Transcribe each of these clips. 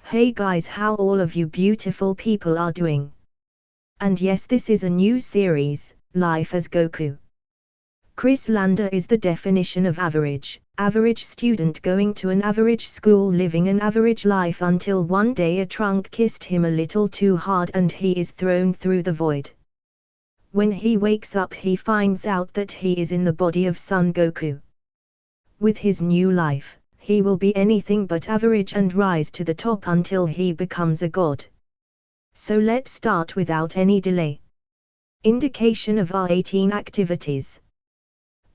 Hey guys, how all of you beautiful people are doing? And yes, this is a new series, Life as Goku. Kris Lander is the definition of average. Average student going to an average school, living an average life until one day a trunk kissed him a little too hard and he is thrown through the void. When he wakes up, he finds out that he is in the body of Son Goku. With his new life, he will be anything but average and rise to the top until he becomes a god. So let's start without any delay. Indication of our 18 activities.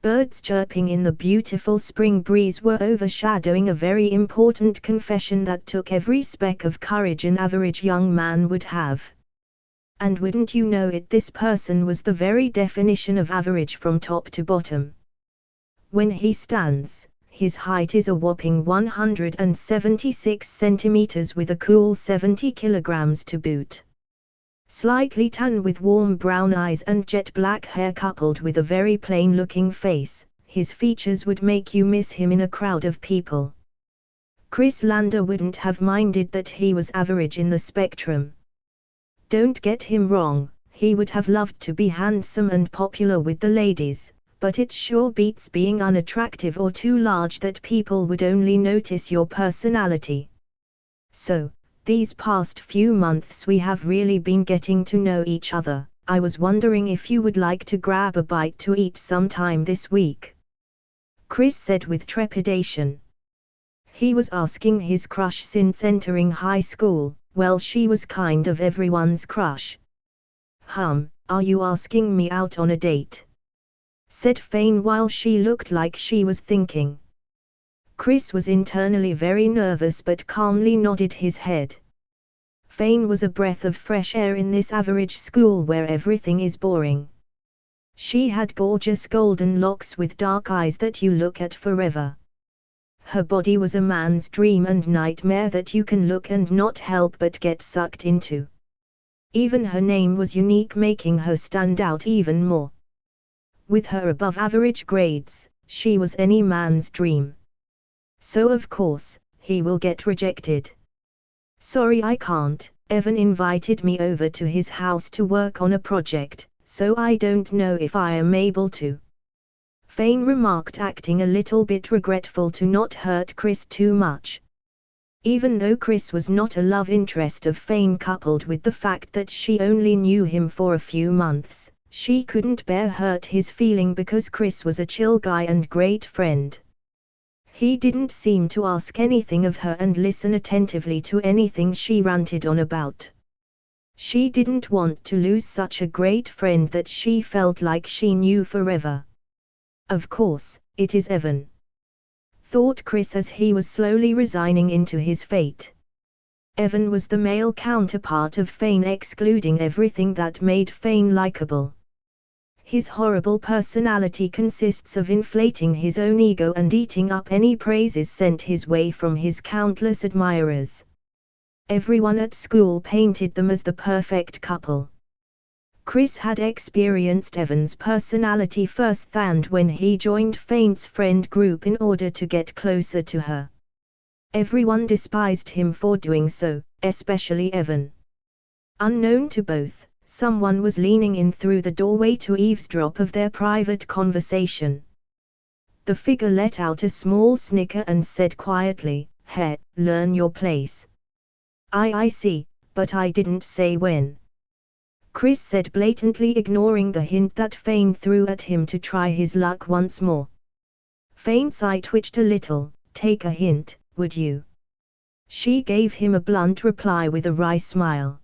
Birds chirping in the beautiful spring breeze were overshadowing a very important confession that took every speck of courage an average young man would have. And wouldn't you know it, this person was the very definition of average from top to bottom. When he stands, his height is a whopping 176 centimeters with a cool 70 kilograms to boot. Slightly tan with warm brown eyes and jet black hair coupled with a very plain-looking face, his features would make you miss him in a crowd of people. Kris Lander wouldn't have minded that he was average in the spectrum. Don't get him wrong, he would have loved to be handsome and popular with the ladies, but it sure beats being unattractive or too large that people would only notice your personality. So, these past few months we have really been getting to know each other. I was wondering if you would like to grab a bite to eat sometime this week. Kris said with trepidation. He was asking his crush since entering high school. Well, she was kind of everyone's crush. Are you asking me out on a date? Said Fane while she looked like she was thinking. Kris was internally very nervous but calmly nodded his head. Fane was a breath of fresh air in this average school where everything is boring. She had gorgeous golden locks with dark eyes that you look at forever. Her body was a man's dream and nightmare that you can look and not help but get sucked into. Even her name was unique, making her stand out even more. With her above average grades, she was any man's dream. So of course, he will get rejected. Sorry, I can't. Evan invited me over to his house to work on a project, so I don't know if I am able to. Fane remarked, acting a little bit regretful to not hurt Kris too much. Even though Kris was not a love interest of Fane, coupled with the fact that she only knew him for a few months, she couldn't bear hurt his feeling because Kris was a chill guy and great friend. He didn't seem to ask anything of her and listen attentively to anything she ranted on about. She didn't want to lose such a great friend that she felt like she knew forever. Of course, it is Evan, thought Kris as he was slowly resigning into his fate. Evan was the male counterpart of Fane, excluding everything that made Fane likable. His horrible personality consists of inflating his own ego and eating up any praises sent his way from his countless admirers. Everyone at school painted them as the perfect couple. Kris had experienced Evan's personality firsthand when he joined Fane's friend group in order to get closer to her. Everyone despised him for doing so, especially Evan. Unknown to both, someone was leaning in through the doorway to eavesdrop of their private conversation. The figure let out a small snicker and said quietly, "Hey, learn your place." I see, but I didn't say when. Kris said, blatantly ignoring the hint that Fane threw at him to try his luck once more. Fane's eye twitched a little. "Take a hint, would you?" She gave him a blunt reply with a wry smile.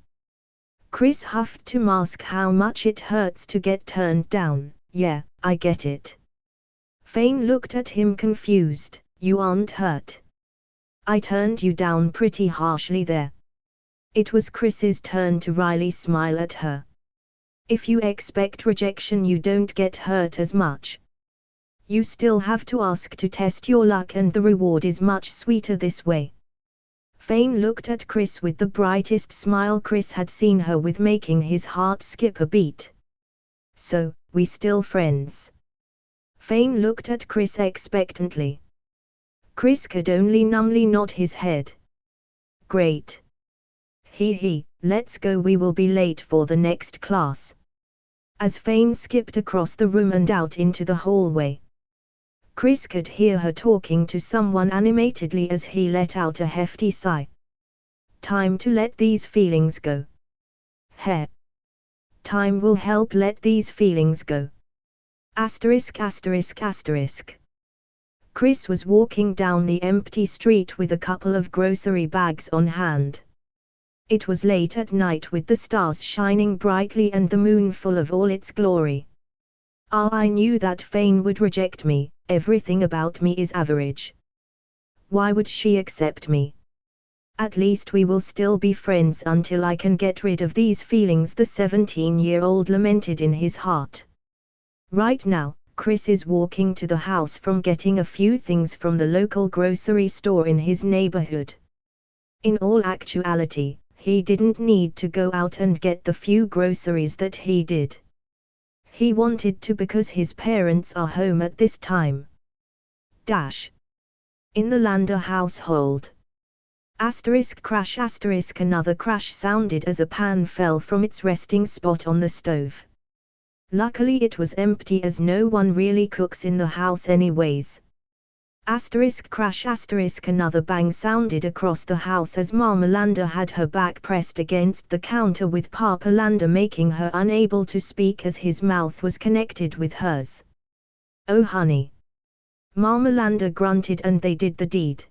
Kris huffed to mask how much it hurts to get turned down. "Yeah, I get it." Fane looked at him confused. "You aren't hurt?" "I turned you down pretty harshly there." It was Kris's turn to wryly smile at her. "If you expect rejection, you don't get hurt as much. You still have to ask to test your luck, and the reward is much sweeter this way." Fane looked at Kris with the brightest smile Kris had seen her with, making his heart skip a beat. "So, we still friends?" Fane looked at Kris expectantly. Kris could only numbly nod his head. Great. He, let's go, we will be late for the next class. As Fane skipped across the room and out into the hallway, Kris could hear her talking to someone animatedly as he let out a hefty sigh. Time to let these feelings go. Heh. Time will help let these feelings go. Asterisk asterisk asterisk. Kris was walking down the empty street with a couple of grocery bags on hand. It was late at night with the stars shining brightly and the moon full of all its glory. I knew that Fane would reject me, everything about me is average. Why would she accept me? At least we will still be friends until I can get rid of these feelings, the 17-year-old lamented in his heart. Right now, Kris is walking to the house from getting a few things from the local grocery store in his neighborhood. In all actuality, he didn't need to go out and get the few groceries that he did. He wanted to because his parents are home at this time. In the Lander household. Asterisk crash asterisk another crash sounded as a pan fell from its resting spot on the stove. Luckily it was empty as no one really cooks in the house anyways. Asterisk crash asterisk another bang sounded across the house as Mama Lander had her back pressed against the counter with Papa Lander making her unable to speak as his mouth was connected with hers. Oh honey. Mama Lander grunted and they did the deed.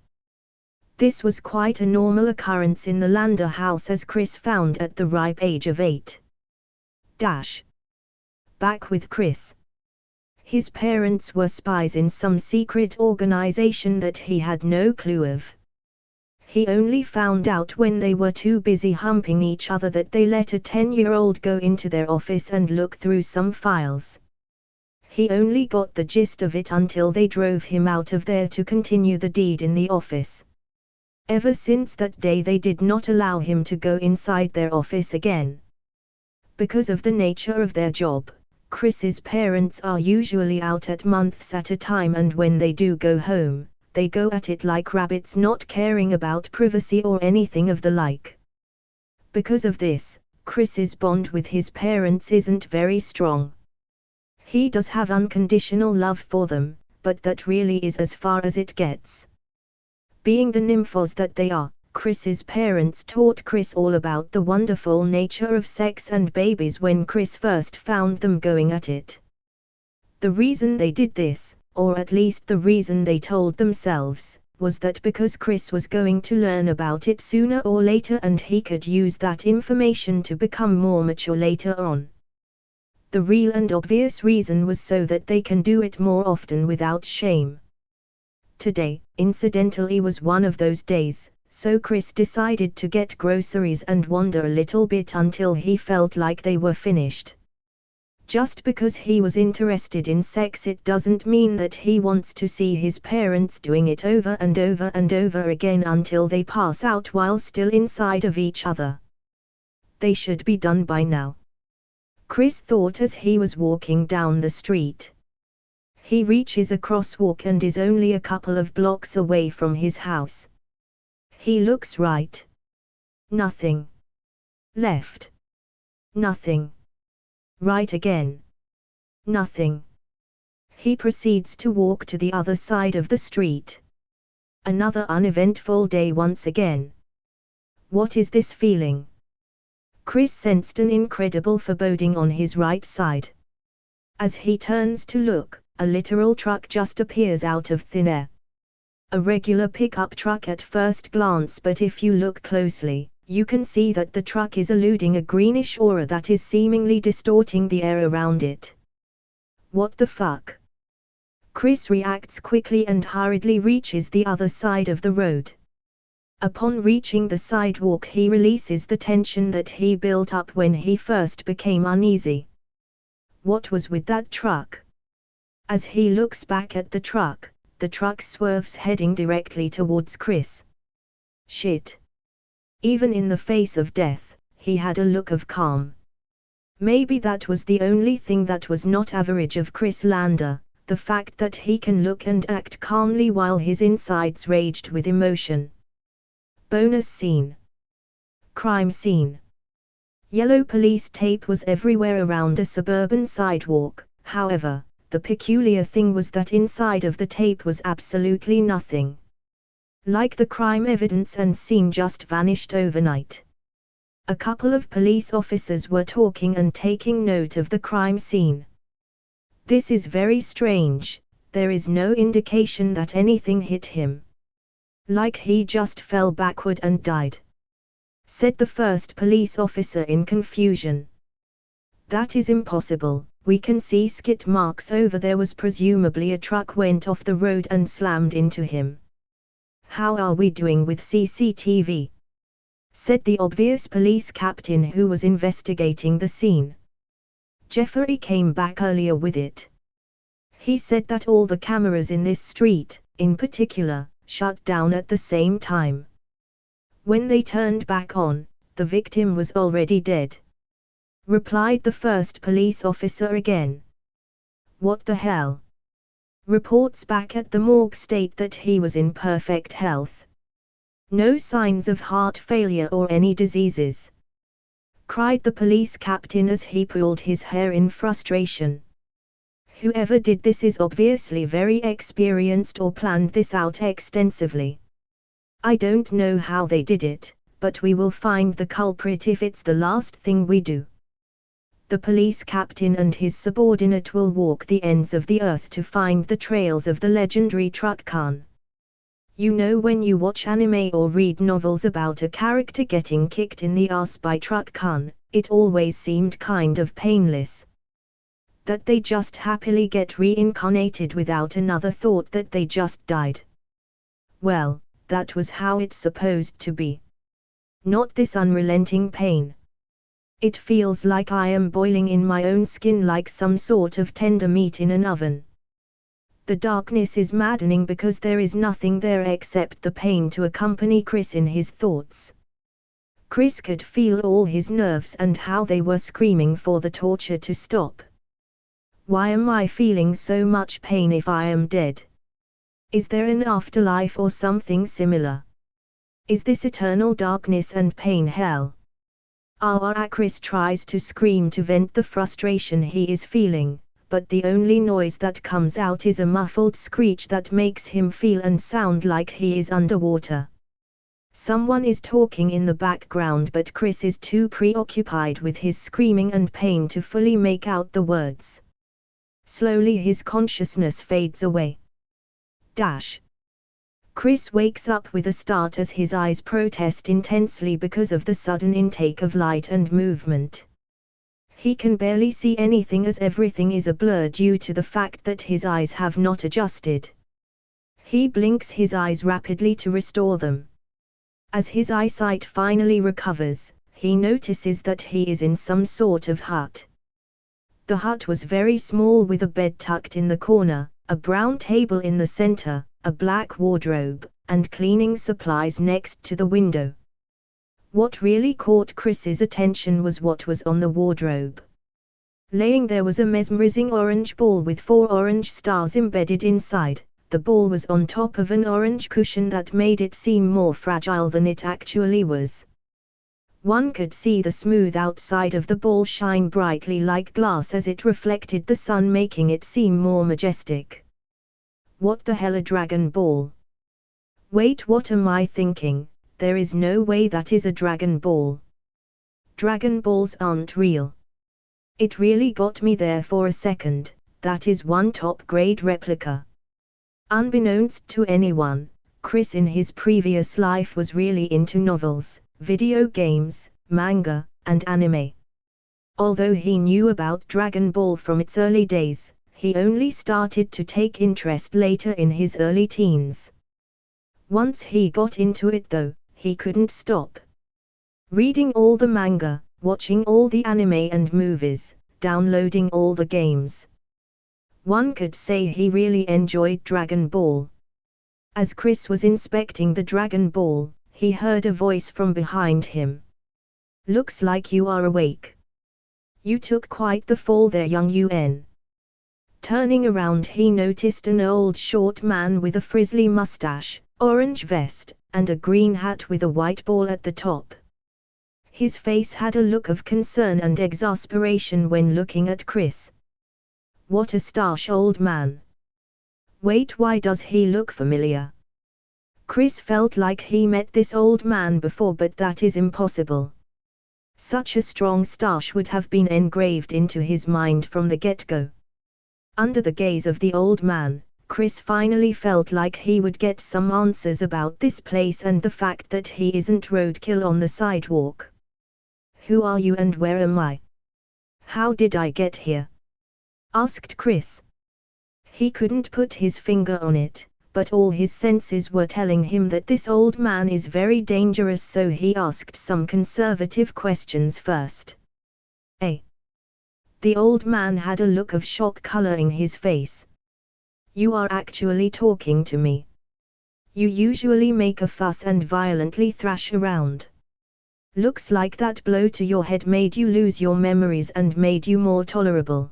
This was quite a normal occurrence in the Lander house as Kris found at the ripe age of 8. Back with Kris. His parents were spies in some secret organization that he had no clue of. He only found out when they were too busy humping each other that they let a 10-year-old go into their office and look through some files. He only got the gist of it until they drove him out of there to continue the deed in the office. Ever since that day they did not allow him to go inside their office again. Because of the nature of their job, Kris's parents are usually out at months at a time, and when they do go home, they go at it like rabbits, not caring about privacy or anything of the like. Because of this, Kris's bond with his parents isn't very strong. He does have unconditional love for them, but that really is as far as it gets. Being the nymphos that they are, Kris's parents taught Kris all about the wonderful nature of sex and babies when Kris first found them going at it. The reason they did this, or at least the reason they told themselves, was that because Kris was going to learn about it sooner or later and he could use that information to become more mature later on. The real and obvious reason was so that they can do it more often without shame. Today, incidentally, was one of those days. So Kris decided to get groceries and wander a little bit until he felt like they were finished. Just because he was interested in sex, it doesn't mean that he wants to see his parents doing it over and over and over again until they pass out while still inside of each other. They should be done by now, Kris thought as he was walking down the street. He reaches a crosswalk and is only a couple of blocks away from his house. He looks right. Nothing. Left. Nothing. Right again. Nothing. He proceeds to walk to the other side of the street. Another uneventful day once again. What is this feeling? Kris sensed an incredible foreboding on his right side. As he turns to look, a literal truck just appears out of thin air. A regular pickup truck at first glance, but if you look closely, you can see that the truck is eluding a greenish aura that is seemingly distorting the air around it. What the fuck? Kris reacts quickly and hurriedly reaches the other side of the road. Upon reaching the sidewalk, he releases the tension that he built up when he first became uneasy. What was with that truck? As he looks back at the truck swerves heading directly towards Kris. Shit. Even in the face of death, he had a look of calm. Maybe that was the only thing that was not average of Kris Lander, the fact that he can look and act calmly while his insides raged with emotion. Bonus scene. Crime scene. Yellow police tape was everywhere around a suburban sidewalk. However, the peculiar thing was that inside of the tape was absolutely nothing. Like the crime evidence and scene just vanished overnight. A couple of police officers were talking and taking note of the crime scene. This is very strange, there is no indication that anything hit him. Like he just fell backward and died, said the first police officer in confusion. That is impossible, we can see skid marks over there. Was presumably a truck went off the road and slammed into him. How are we doing with CCTV? Said the obvious police captain who was investigating the scene. Jeffrey came back earlier with it. He said that all the cameras in this street, in particular, shut down at the same time. When they turned back on, the victim was already dead. Replied the first police officer again. What the hell? Reports back at the morgue state that he was in perfect health. No signs of heart failure or any diseases. Cried the police captain as he pulled his hair in frustration. Whoever did this is obviously very experienced or planned this out extensively. I don't know how they did it, but we will find the culprit if it's the last thing we do. The police captain and his subordinate will walk the ends of the earth to find the trails of the legendary Truck Khan. You know, when you watch anime or read novels about a character getting kicked in the ass by Truck Khan, it always seemed kind of painless. That they just happily get reincarnated without another thought that they just died. Well, that was how it's supposed to be. Not this unrelenting pain. It feels like I am boiling in my own skin like some sort of tender meat in an oven. The darkness is maddening because there is nothing there except the pain to accompany Kris in his thoughts. Kris could feel all his nerves and how they were screaming for the torture to stop. Why am I feeling so much pain if I am dead? Is there an afterlife or something similar? Is this eternal darkness and pain hell? Kris tries to scream to vent the frustration he is feeling, but the only noise that comes out is a muffled screech that makes him feel and sound like he is underwater. Someone is talking in the background, but Kris is too preoccupied with his screaming and pain to fully make out the words. Slowly his consciousness fades away. Kris wakes up with a start as his eyes protest intensely because of the sudden intake of light and movement. He can barely see anything as everything is a blur due to the fact that his eyes have not adjusted. He blinks his eyes rapidly to restore them. As his eyesight finally recovers, he notices that he is in some sort of hut. The hut was very small with a bed tucked in the corner, a brown table in the center, a black wardrobe, and cleaning supplies next to the window. What really caught Kris's attention was what was on the wardrobe. Laying there was a mesmerizing orange ball with 4 orange stars embedded inside. The ball was on top of an orange cushion that made it seem more fragile than it actually was. One could see the smooth outside of the ball shine brightly like glass as it reflected the sun, making it seem more majestic. What the hell, a dragon ball? Wait, what am I thinking? There is no way that is a dragon ball. Dragon balls aren't real. It really got me there for a second. That is one top-grade replica. Unbeknownst to anyone, Kris in his previous life was really into novels, video games, manga, and anime. Although he knew about Dragon Ball from its early days, he only started to take interest later in his early teens. Once he got into it though, he couldn't stop. Reading all the manga, watching all the anime and movies, downloading all the games. One could say he really enjoyed Dragon Ball. As Kris was inspecting the Dragon Ball, he heard a voice from behind him. Looks like you are awake. You took quite the fall there, young UN. Turning around, he noticed an old short man with a frizzly mustache, orange vest, and a green hat with a white ball at the top. His face had a look of concern and exasperation when looking at Kris. What a starch old man. Wait, why does he look familiar? Kris felt like he met this old man before, but that is impossible. Such a strong stash would have been engraved into his mind from the get-go. Under the gaze of the old man, Kris finally felt like he would get some answers about this place and the fact that he isn't roadkill on the sidewalk. Who are you and where am I? How did I get here? Asked Kris. He couldn't put his finger on it, but all his senses were telling him that this old man is very dangerous, so he asked some conservative questions first. The old man had a look of shock coloring his face. You are actually talking to me. You usually make a fuss and violently thrash around. Looks like that blow to your head made you lose your memories and made you more tolerable.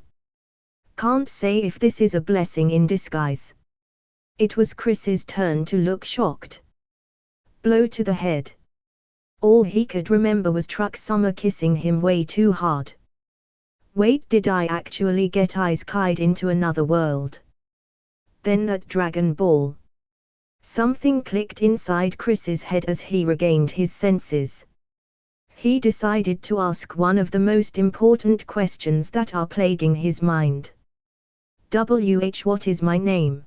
Can't say if this is a blessing in disguise. It was Kris's turn to look shocked. Blow to the head. All he could remember was Truck Summer kissing him way too hard. Wait, did I actually get eyes-keyed into another world? Then that Dragon Ball. Something clicked inside Kris's head as he regained his senses. He decided to ask one of the most important questions that are plaguing his mind. What is my name?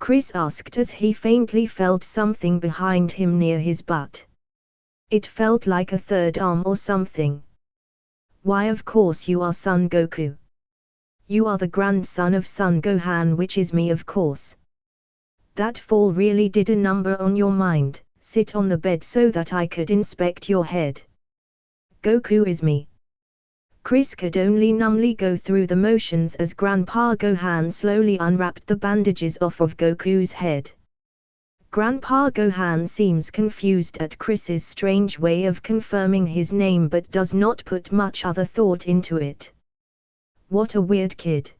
Kris asked as he faintly felt something behind him near his butt. It felt like a third arm or something. Why, of course you are Son Goku. You are the grandson of Son Gohan, which is me, of course. That fall really did a number on your mind. Sit on the bed so that I could inspect your head. Goku is me. Kris could only numbly go through the motions as Grandpa Gohan slowly unwrapped the bandages off of Goku's head. Grandpa Gohan seems confused at Kris's strange way of confirming his name but does not put much other thought into it. What a weird kid.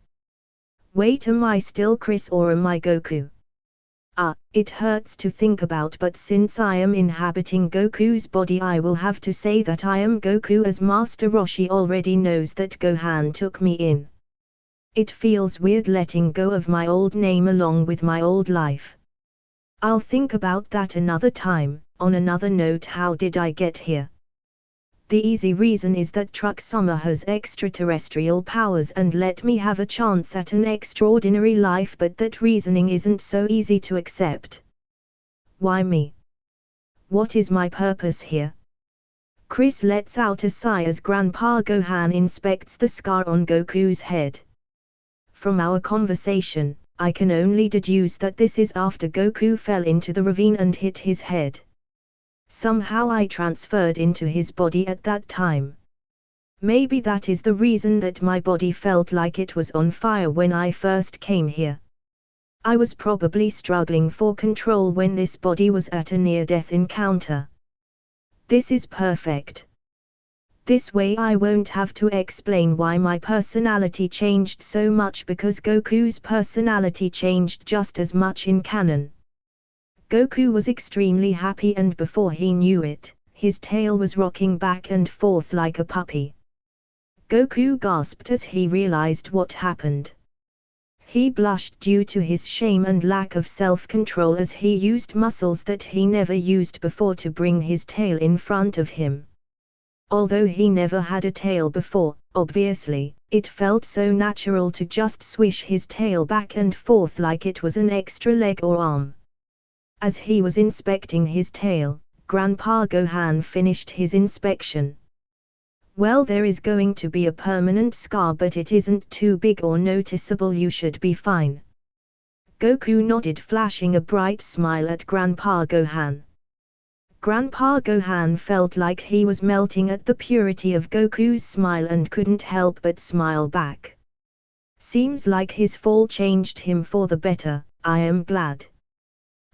Wait, am I still Kris or am I Goku? It hurts to think about, but since I am inhabiting Goku's body I will have to say that I am Goku, as Master Roshi already knows that Gohan took me in. It feels weird letting go of my old name along with my old life. I'll think about that another time. On another note, how did I get here? The easy reason is that Truck Summer has extraterrestrial powers and let me have a chance at an extraordinary life, but that reasoning isn't so easy to accept. Why me? What is my purpose here? Kris lets out a sigh as Grandpa Gohan inspects the scar on Goku's head. From our conversation, I can only deduce that this is after Goku fell into the ravine and hit his head. Somehow I transferred into his body at that time. Maybe that is the reason that my body felt like it was on fire when I first came here. I was probably struggling for control when this body was at a near-death encounter. This is perfect. This way I won't have to explain why my personality changed so much, because Goku's personality changed just as much in canon. Goku was extremely happy, and before he knew it, his tail was rocking back and forth like a puppy. Goku gasped as he realized what happened. He blushed due to his shame and lack of self-control as he used muscles that he never used before to bring his tail in front of him. Although he never had a tail before, obviously, it felt so natural to just swish his tail back and forth like it was an extra leg or arm. As he was inspecting his tail, Grandpa Gohan finished his inspection. Well, there is going to be a permanent scar, but it isn't too big or noticeable, you should be fine. Goku nodded, flashing a bright smile at Grandpa Gohan. Grandpa Gohan felt like he was melting at the purity of Goku's smile and couldn't help but smile back. Seems like his fall changed him for the better. I am glad.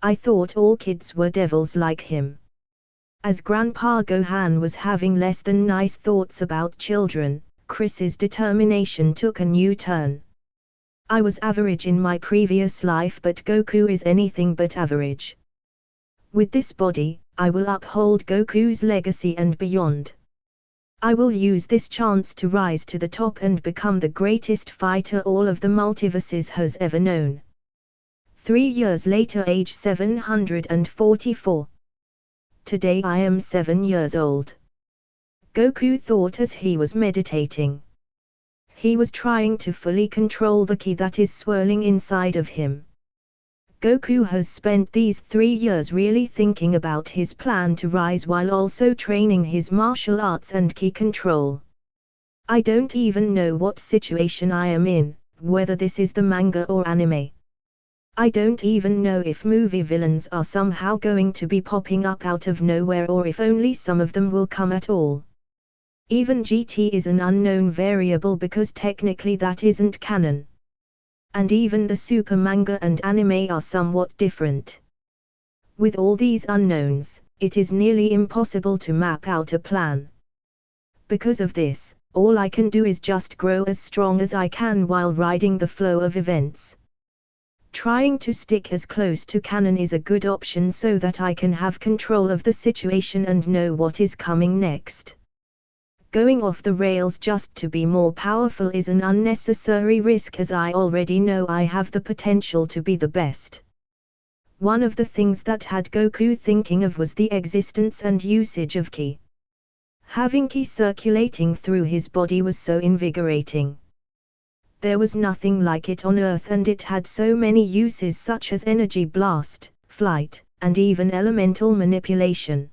I thought all kids were devils like him. As Grandpa Gohan was having less than nice thoughts about children, Kris's determination took a new turn. I was average in my previous life, but Goku is anything but average. With this body, I will uphold Goku's legacy and beyond. I will use this chance to rise to the top and become the greatest fighter all of the multiverses has ever known. 3 years later, age 744. Today I am 7 years old. Goku thought as he was meditating. He was trying to fully control the ki that is swirling inside of him. Goku has spent these 3 years really thinking about his plan to rise while also training his martial arts and ki control. I don't even know what situation I am in, whether this is the manga or anime. I don't even know if movie villains are somehow going to be popping up out of nowhere or if only some of them will come at all. Even GT is an unknown variable because technically that isn't canon. And even the super manga and anime are somewhat different. With all these unknowns, it is nearly impossible to map out a plan. Because of this, all I can do is just grow as strong as I can while riding the flow of events. Trying to stick as close to canon is a good option so that I can have control of the situation and know what is coming next. Going off the rails just to be more powerful is an unnecessary risk as I already know I have the potential to be the best. One of the things that had Goku thinking of was the existence and usage of ki. Having ki circulating through his body was so invigorating. There was nothing like it on Earth and it had so many uses such as energy blast, flight, and even elemental manipulation.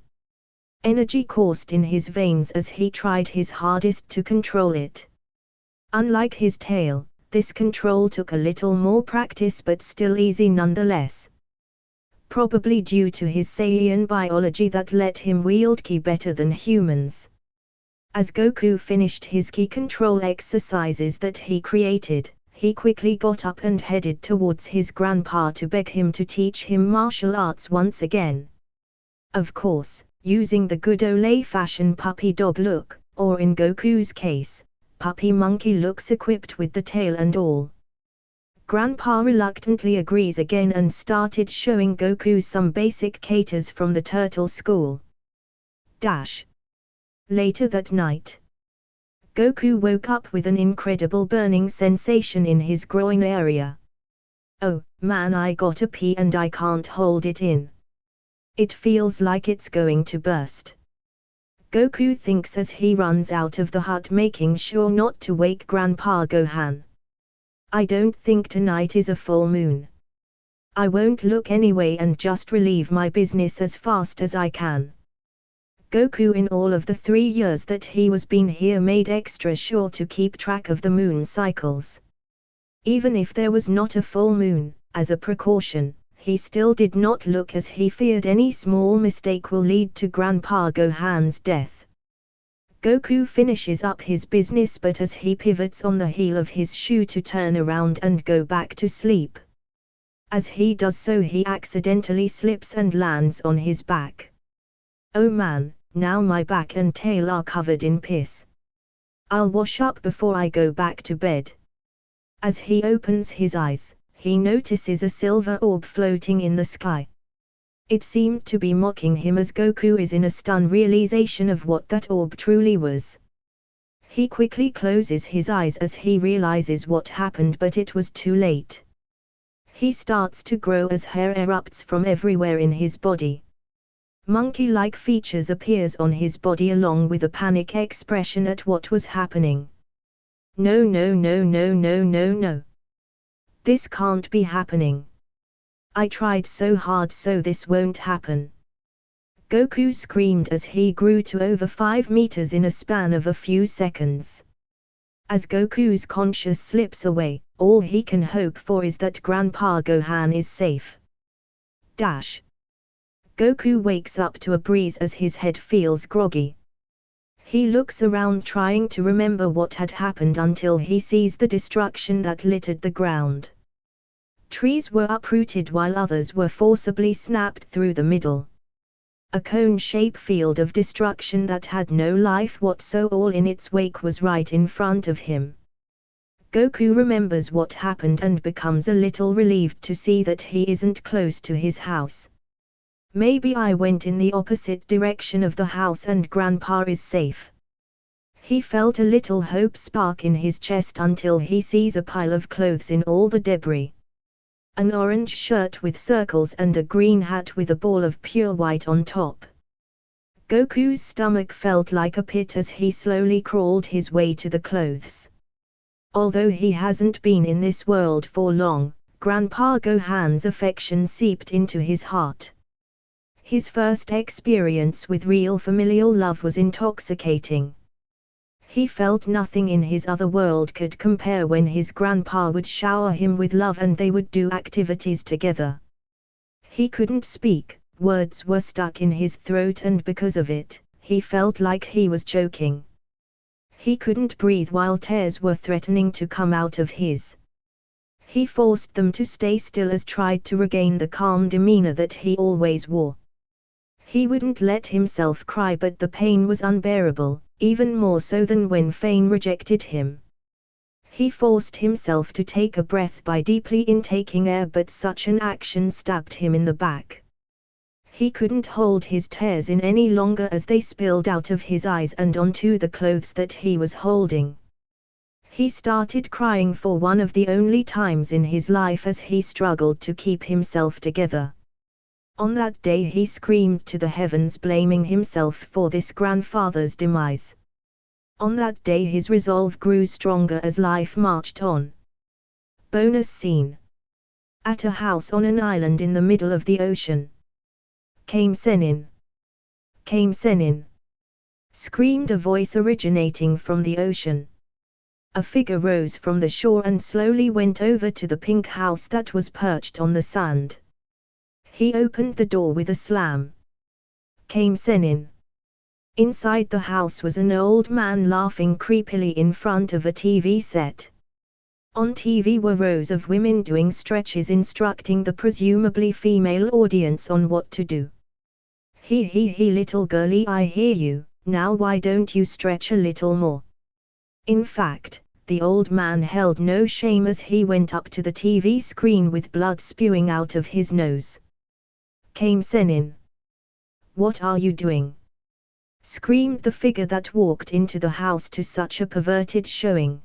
Energy coursed in his veins as he tried his hardest to control it. Unlike his tail, this control took a little more practice but still easy nonetheless. Probably due to his Saiyan biology that let him wield ki better than humans. As Goku finished his ki control exercises that he created, he quickly got up and headed towards his grandpa to beg him to teach him martial arts once again. Of course, using the good old-fashioned puppy dog look, or in Goku's case, puppy monkey looks equipped with the tail and all. Grandpa reluctantly agrees again and started showing Goku some basic katas from the turtle school. Later that night, Goku woke up with an incredible burning sensation in his groin area. Oh, man, I gotta pee and I can't hold it in. It feels like it's going to burst. Goku thinks as he runs out of the hut, making sure not to wake Grandpa Gohan. I don't think tonight is a full moon. I won't look anyway and just relieve my business as fast as I can. Goku in all of the 3 years that he was been here made extra sure to keep track of the moon cycles. Even if there was not a full moon, as a precaution, he still did not look as he feared any small mistake will lead to Grandpa Gohan's death. Goku finishes up his business but as he pivots on the heel of his shoe to turn around and go back to sleep. As he does so he accidentally slips and lands on his back. Oh man, now my back and tail are covered in piss. I'll wash up before I go back to bed. As he opens his eyes, he notices a silver orb floating in the sky. It seemed to be mocking him as Goku is in a stunned realization of what that orb truly was. He quickly closes his eyes as he realizes what happened, but it was too late. He starts to grow as hair erupts from everywhere in his body. Monkey-like features appears on his body along with a panic expression at what was happening. No no no no no no no. This can't be happening. I tried so hard so this won't happen. Goku screamed as he grew to over 5 meters in a span of a few seconds. As Goku's conscience slips away, all he can hope for is that Grandpa Gohan is safe. Goku wakes up to a breeze as his head feels groggy. He looks around trying to remember what had happened until he sees the destruction that littered the ground. Trees were uprooted while others were forcibly snapped through the middle. A cone-shaped field of destruction that had no life whatsoever all in its wake was right in front of him. Goku remembers what happened and becomes a little relieved to see that he isn't close to his house. Maybe I went in the opposite direction of the house and Grandpa is safe. He felt a little hope spark in his chest until he sees a pile of clothes in all the debris. An orange shirt with circles and a green hat with a ball of pure white on top. Goku's stomach felt like a pit as he slowly crawled his way to the clothes. Although he hasn't been in this world for long, Grandpa Gohan's affection seeped into his heart. His first experience with real familial love was intoxicating. He felt nothing in his other world could compare when his grandpa would shower him with love and they would do activities together. He couldn't speak, words were stuck in his throat and because of it, he felt like he was choking. He couldn't breathe while tears were threatening to come out of his. He forced them to stay still as tried to regain the calm demeanor that he always wore. He wouldn't let himself cry but the pain was unbearable, even more so than when Fane rejected him. He forced himself to take a breath by deeply intaking air but such an action stabbed him in the back. He couldn't hold his tears in any longer as they spilled out of his eyes and onto the clothes that he was holding. He started crying for one of the only times in his life as he struggled to keep himself together. On that day he screamed to the heavens blaming himself for this grandfather's demise. On that day his resolve grew stronger as life marched on. Bonus scene. At a house on an island in the middle of the ocean. Kame Sennin. Kame Sennin. Screamed a voice originating from the ocean. A figure rose from the shore and slowly went over to the pink house that was perched on the sand. He opened the door with a slam. Kame Sennin. Inside the house was an old man laughing creepily in front of a TV set. On TV were rows of women doing stretches instructing the presumably female audience on what to do. He little girlie, I hear you, now why don't you stretch a little more? In fact, the old man held no shame as he went up to the TV screen with blood spewing out of his nose. Kame Sennin. What are you doing? Screamed the figure that walked into the house to such a perverted showing.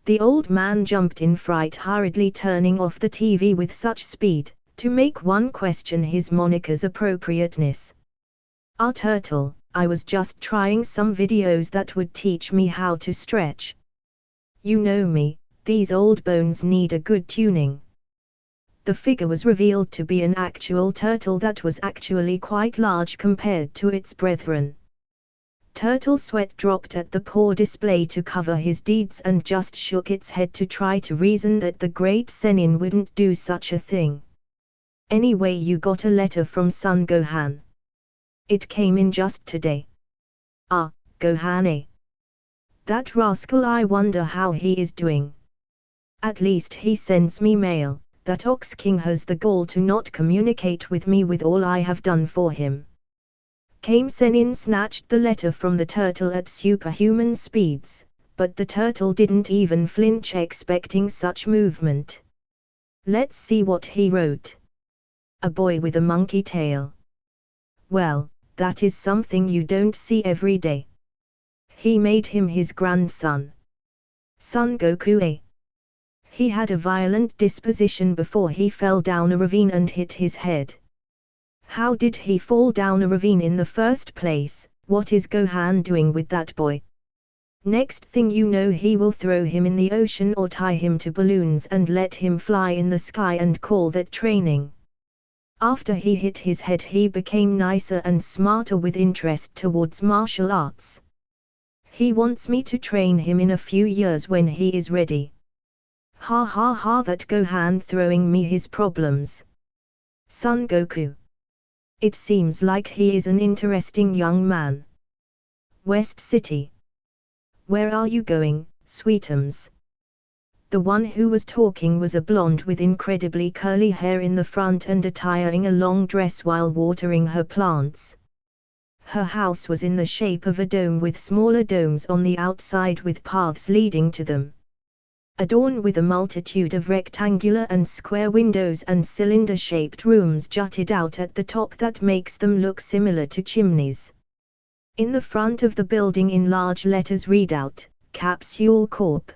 The old man jumped in fright, hurriedly turning off the TV with such speed, to make one question his moniker's appropriateness. Ah, turtle, I was just trying some videos that would teach me how to stretch. You know me, these old bones need a good tuning. The figure was revealed to be an actual turtle that was actually quite large compared to its brethren. Turtle sweat dropped at the poor display to cover his deeds and just shook its head to try to reason that the great Sennin wouldn't do such a thing. Anyway, you got a letter from Son Gohan. It came in just today. Ah, Gohan, eh? That rascal, I wonder how he is doing. At least he sends me mail. That Ox King has the gall to not communicate with me with all I have done for him. Kame Sennin snatched the letter from the turtle at superhuman speeds, but the turtle didn't even flinch, expecting such movement. Let's see what he wrote. A boy with a monkey tail. Well, that is something you don't see every day. He made him his grandson. Son Goku, eh? He had a violent disposition before he fell down a ravine and hit his head. How did he fall down a ravine in the first place? What is Gohan doing with that boy? Next thing you know, he will throw him in the ocean or tie him to balloons and let him fly in the sky and call that training. After he hit his head, he became nicer and smarter with interest towards martial arts. He wants me to train him in a few years when he is ready. Ha ha ha, that Gohan throwing me his problems. Son Goku. It seems like he is an interesting young man. West City. Where are you going, sweetums? The one who was talking was a blonde with incredibly curly hair in the front and attiring a long dress while watering her plants. Her house was in the shape of a dome with smaller domes on the outside with paths leading to them. adorned with a multitude of rectangular and square windows and cylinder-shaped rooms jutted out at the top that makes them look similar to chimneys. In the front of the building in large letters read out, Capsule Corp.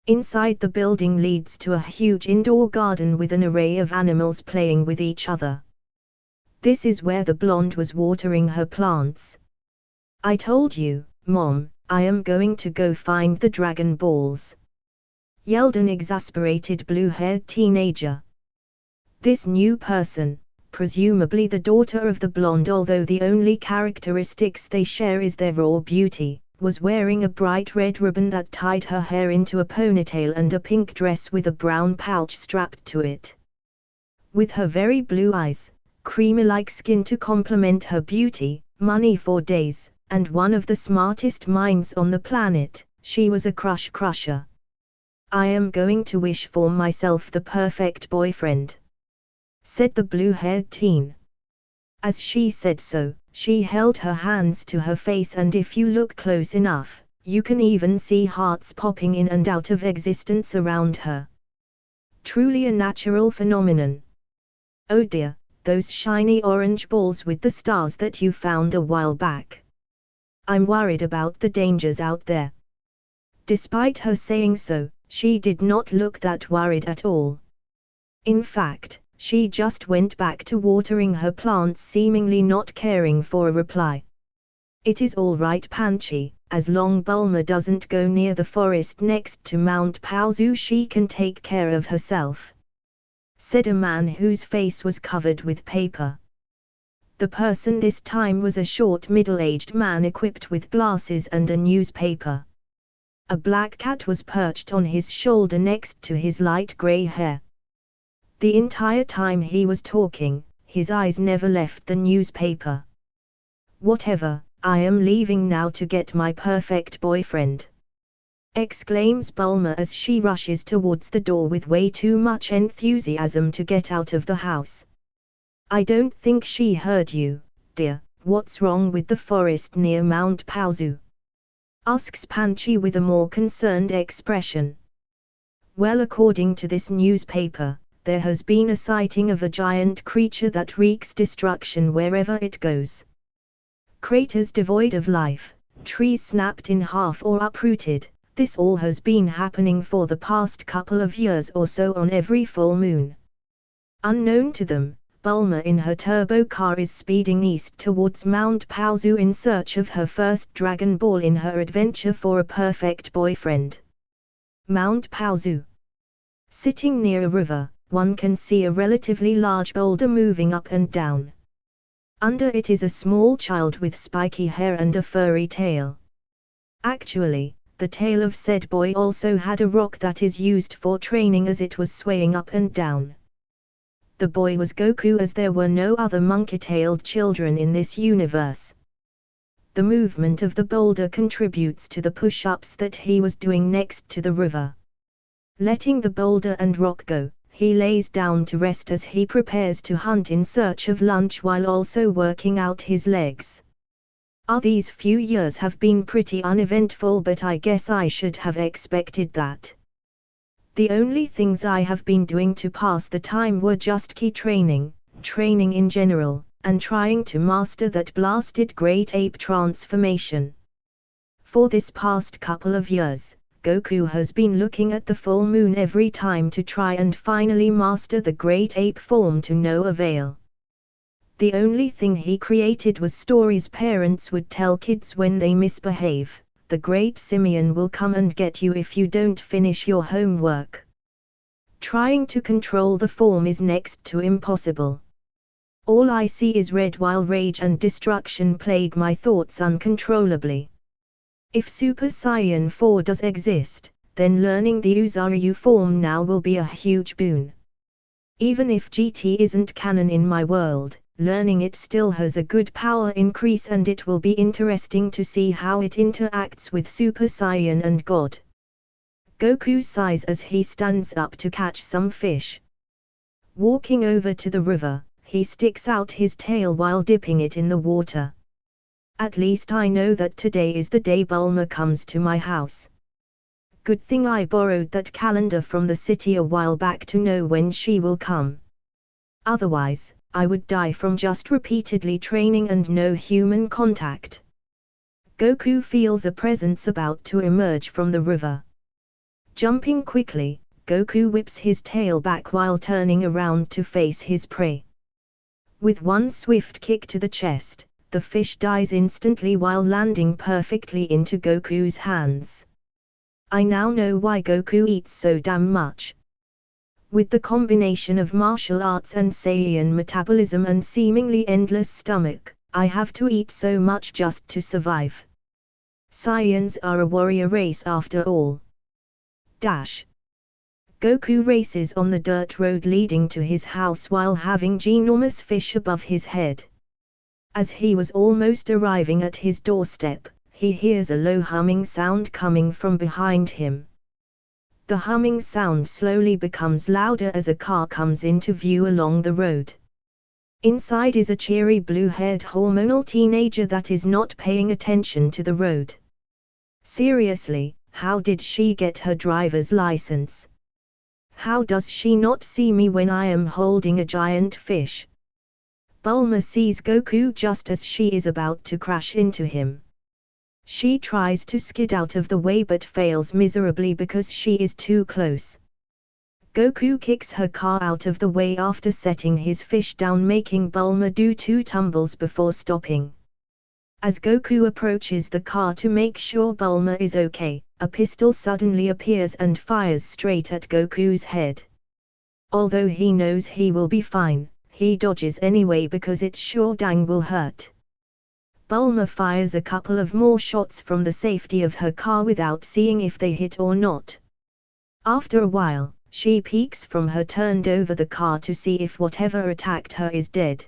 Inside the building leads to a huge indoor garden with an array of animals playing with each other. This is where the blonde was watering her plants. "I told you, Mom, I am going to go find the Dragon Balls," yelled an exasperated blue-haired teenager. This new person, presumably the daughter of the blonde, although the only characteristics they share is their raw beauty, was wearing a bright red ribbon that tied her hair into a ponytail and a pink dress with a brown pouch strapped to it. With her very blue eyes, creamy-like skin to complement her beauty, money for days, and one of the smartest minds on the planet, she was a crush crusher. "I am going to wish for myself the perfect boyfriend," said the blue-haired teen. As she said so, she held her hands to her face, and if you look close enough, you can even see hearts popping in and out of existence around her. Truly a natural phenomenon. "Oh dear, those shiny orange balls with the stars that you found a while back. I'm worried about the dangers out there." Despite her saying so, she did not look that worried at all. In fact, she just went back to watering her plants, seemingly not caring for a reply. "It is all right, Panchi, as long Bulma doesn't go near the forest next to Mount Paozu, she can take care of herself," said a man whose face was covered with paper. The person this time was a short middle-aged man equipped with glasses and a newspaper. A black cat was perched on his shoulder next to his light gray hair. The entire time he was talking, his eyes never left the newspaper. "Whatever, I am leaving now to get my perfect boyfriend," exclaims Bulma as she rushes towards the door with way too much enthusiasm to get out of the house. "I don't think she heard you, dear. What's wrong with the forest near Mount Paozu?" asks Panchi with a more concerned expression. "Well, according to this newspaper, there has been a sighting of a giant creature that wreaks destruction wherever it goes. Craters devoid of life, trees snapped in half or uprooted. This all has been happening for the past couple of years or so on every full moon." Unknown to them, Bulma in her turbo car is speeding east towards Mount Paozu in search of her first Dragon Ball in her adventure for a perfect boyfriend. Mount Paozu. Sitting near a river, one can see a relatively large boulder moving up and down. Under it is a small child with spiky hair and a furry tail. Actually, the tail of said boy also had a rock that is used for training as it was swaying up and down. The boy was Goku, as there were no other monkey-tailed children in this universe. The movement of the boulder contributes to the push-ups that he was doing next to the river. Letting the boulder and rock go, he lays down to rest as he prepares to hunt in search of lunch while also working out his legs. These few years have been pretty uneventful, but I guess I should have expected that. The only things I have been doing to pass the time were just key training in general, and trying to master that blasted great ape transformation. For this past couple of years, Goku has been looking at the full moon every time to try and finally master the great ape form to no avail. The only thing he created was stories parents would tell kids when they misbehave. "The great Simeon will come and get you if you don't finish your homework." Trying to control the form is next to impossible. All I see is red while rage and destruction plague my thoughts uncontrollably. If Super Saiyan 4 does exist, then learning the Uzaryu form now will be a huge boon. Even if GT isn't canon in my world, learning it still has a good power increase, and it will be interesting to see how it interacts with Super Saiyan and God. Goku sighs as he stands up to catch some fish. Walking over to the river, he sticks out his tail while dipping it in the water. "At least I know that today is the day Bulma comes to my house." Good thing I borrowed that calendar from the city a while back to know when she will come. Otherwise, I would die from just repeatedly training and no human contact. Goku feels a presence about to emerge from the river. Jumping quickly, Goku whips his tail back while turning around to face his prey. With one swift kick to the chest, the fish dies instantly while landing perfectly into Goku's hands. I now know why Goku eats so damn much. With the combination of martial arts and Saiyan metabolism and seemingly endless stomach, I have to eat so much just to survive. Saiyans are a warrior race after all. Goku races on the dirt road leading to his house while having ginormous fish above his head. As he was almost arriving at his doorstep, he hears a low humming sound coming from behind him. The humming sound slowly becomes louder as a car comes into view along the road. Inside is a cheery blue-haired hormonal teenager that is not paying attention to the road. Seriously, how did she get her driver's license? How does she not see me when I am holding a giant fish? Bulma sees Goku just as she is about to crash into him. She tries to skid out of the way but fails miserably because she is too close. Goku kicks her car out of the way after setting his fish down, making Bulma do 2 tumbles before stopping. As Goku approaches the car to make sure Bulma is okay, a pistol suddenly appears and fires straight at Goku's head. Although he knows he will be fine, he dodges anyway because it sure dang will hurt. Bulma fires a couple of more shots from the safety of her car without seeing if they hit or not. After a while, she peeks from her turned over the car to see if whatever attacked her is dead.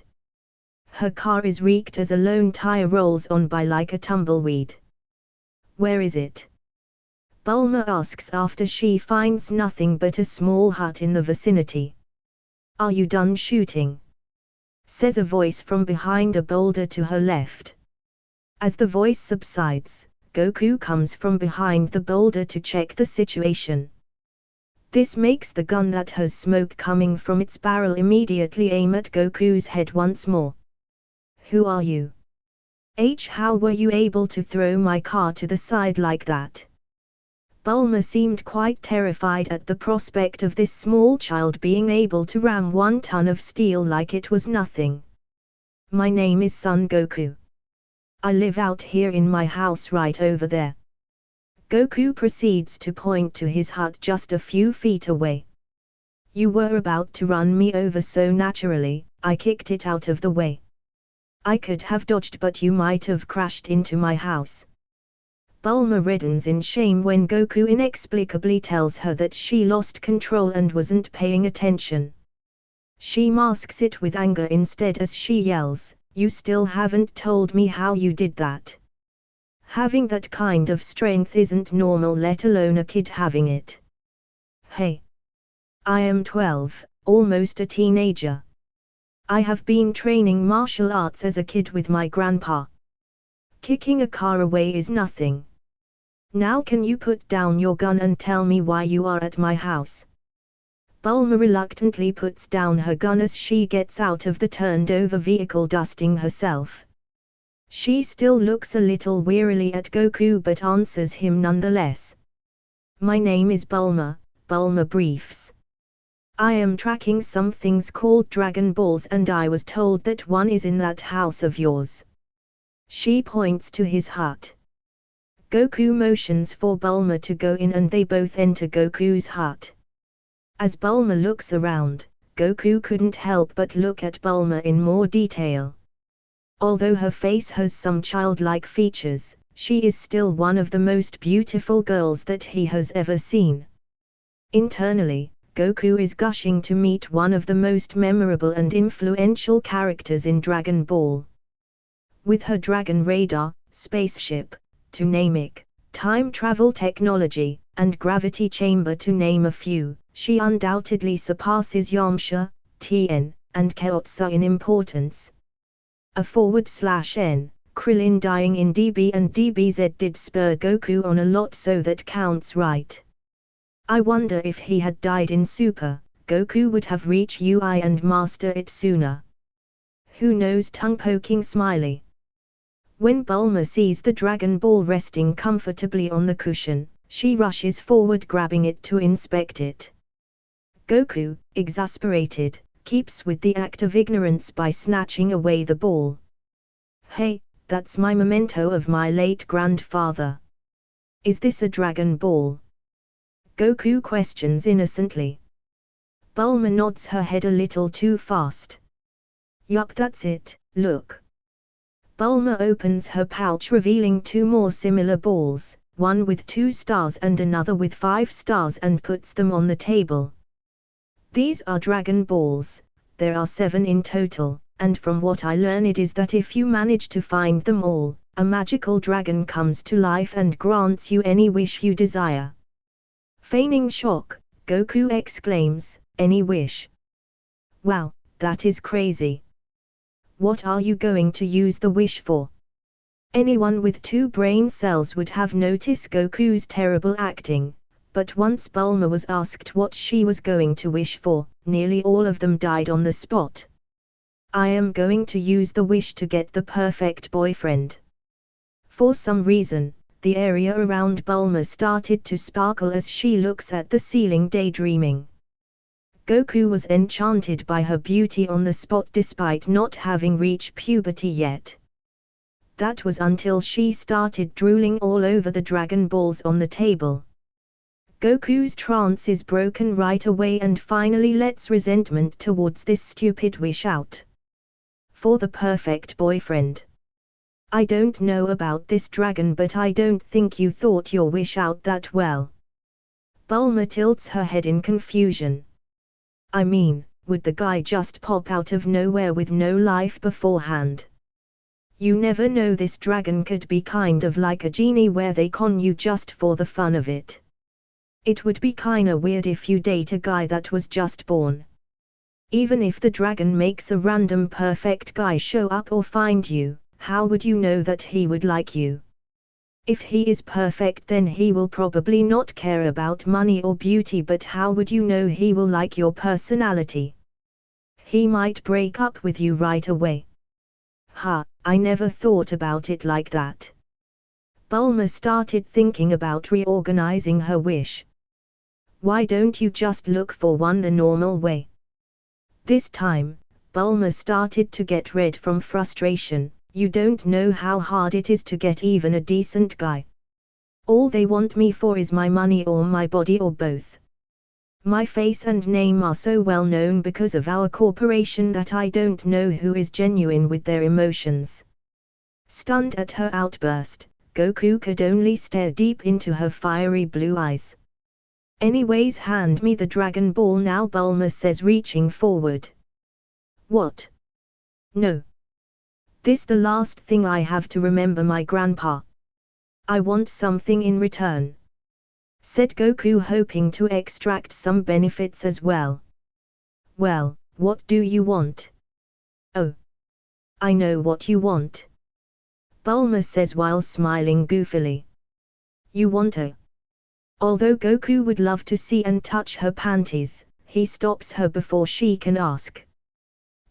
Her car is wrecked as a lone tire rolls on by like a tumbleweed. Where is it? Bulma asks after she finds nothing but a small hut in the vicinity. Are you done shooting? Says a voice from behind a boulder to her left. As the voice subsides, Goku comes from behind the boulder to check the situation. This makes the gun that has smoke coming from its barrel immediately aim at Goku's head once more. Who are you? How were you able to throw my car to the side like that? Bulma seemed quite terrified at the prospect of this small child being able to ram 1 ton of steel like it was nothing. My name is Son Goku. I live out here in my house right over there. Goku proceeds to point to his hut just a few feet away. You were about to run me over, so naturally, I kicked it out of the way. I could have dodged, but you might have crashed into my house. Bulma reddens in shame when Goku inexplicably tells her that she lost control and wasn't paying attention. She masks it with anger instead as she yells, "You still haven't told me how you did that. Having that kind of strength isn't normal, let alone a kid having it." Hey. I am 12, almost a teenager. I have been training martial arts as a kid with my grandpa. Kicking a car away is nothing. Now can you put down your gun and tell me why you are at my house? Bulma reluctantly puts down her gun as she gets out of the turned-over vehicle, dusting herself. She still looks a little wearily at Goku but answers him nonetheless. My name is Bulma, Bulma briefs. I am tracking some things called Dragon Balls and I was told that one is in that house of yours. She points to his hut. Goku motions for Bulma to go in and they both enter Goku's hut. As Bulma looks around, Goku couldn't help but look at Bulma in more detail. Although her face has some childlike features, she is still one of the most beautiful girls that he has ever seen. Internally, Goku is gushing to meet one of the most memorable and influential characters in Dragon Ball. With her dragon radar, spaceship, to name it, time travel technology, and gravity chamber to name a few, she undoubtedly surpasses Yamcha, Tien, and Kyotsu in importance. /N, Krillin dying in DB and DBZ did spur Goku on a lot, so that counts, right? I wonder if he had died in Super, Goku would have reached UI and master it sooner. Who knows? Tongue-poking smiley. When Bulma sees the Dragon Ball resting comfortably on the cushion, she rushes forward grabbing it to inspect it. Goku, exasperated, keeps with the act of ignorance by snatching away the ball. Hey, that's my memento of my late grandfather. Is this a Dragon Ball? Goku questions innocently. Bulma nods her head a little too fast. Yup, that's it, look. Bulma opens her pouch revealing two more similar balls, one with 2 stars and another with 5 stars, and puts them on the table. These are Dragon Balls, there are 7 in total, and from what I learned is that if you manage to find them all, a magical dragon comes to life and grants you any wish you desire. Feigning shock, Goku exclaims, any wish? Wow, that is crazy. What are you going to use the wish for? Anyone with 2 brain cells would have noticed Goku's terrible acting, but once Bulma was asked what she was going to wish for, nearly all of them died on the spot. I am going to use the wish to get the perfect boyfriend. For some reason, the area around Bulma started to sparkle as she looks at the ceiling daydreaming. Goku was enchanted by her beauty on the spot despite not having reached puberty yet. That was until she started drooling all over the Dragon Balls on the table. Goku's trance is broken right away and finally lets resentment towards this stupid wish out. For the perfect boyfriend. I don't know about this dragon, but I don't think you thought your wish out that well. Bulma tilts her head in confusion. I mean, would the guy just pop out of nowhere with no life beforehand? You never know, this dragon could be kind of like a genie where they con you just for the fun of it. It would be kinda weird if you date a guy that was just born. Even if the dragon makes a random perfect guy show up or find you, how would you know that he would like you? If he is perfect, then he will probably not care about money or beauty, but how would you know he will like your personality? He might break up with you right away. Ha, I never thought about it like that. Bulma started thinking about reorganizing her wish. Why don't you just look for one the normal way? This time, Bulma started to get red from frustration. You don't know how hard it is to get even a decent guy. All they want me for is my money or my body or both. My face and name are so well known because of our corporation that I don't know who is genuine with their emotions. Stunned at her outburst, Goku could only stare deep into her fiery blue eyes. Anyways, hand me the Dragon Ball now, Bulma says, reaching forward. What? No. This the last thing I have to remember my grandpa. I want something in return, said Goku, hoping to extract some benefits as well. Well, what do you want? Oh. I know what you want, Bulma says while smiling goofily. You want a... Although Goku would love to see and touch her panties, he stops her before she can ask.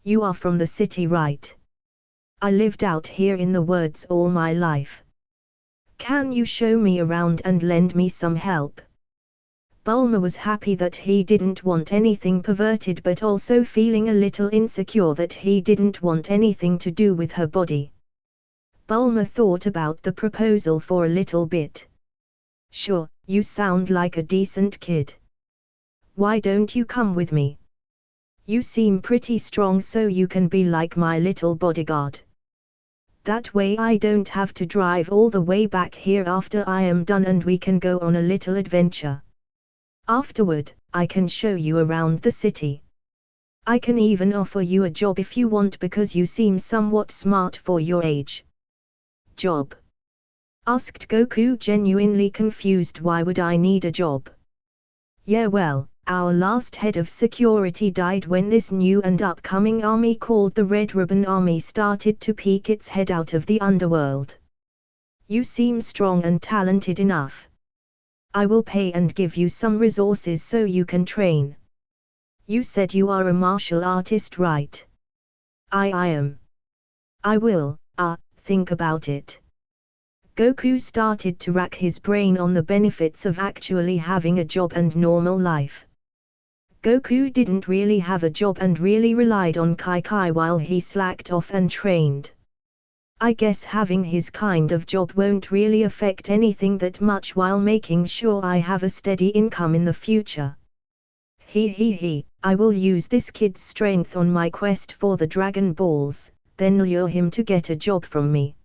You are from the city, right? I lived out here in the woods all my life. Can you show me around and lend me some help? Bulma was happy that he didn't want anything perverted, but also feeling a little insecure that he didn't want anything to do with her body. Bulma thought about the proposal for a little bit. Sure, you sound like a decent kid. Why don't you come with me? You seem pretty strong, so you can be like my little bodyguard. That way I don't have to drive all the way back here after I am done, and we can go on a little adventure. Afterward, I can show you around the city. I can even offer you a job if you want, because you seem somewhat smart for your age. Job? Asked Goku, genuinely confused. Why would I need a job? Yeah, well, our last head of security died when this new and upcoming army called the Red Ribbon Army started to peek its head out of the underworld. You seem strong and talented enough. I will pay and give you some resources so you can train. You said you are a martial artist, right? I am. I will, think about it. Goku started to rack his brain on the benefits of actually having a job and normal life. Goku didn't really have a job and really relied on Kai while he slacked off and trained. I guess having his kind of job won't really affect anything that much while making sure I have a steady income in the future. I will use this kid's strength on my quest for the Dragon Balls, then lure him to get a job from me.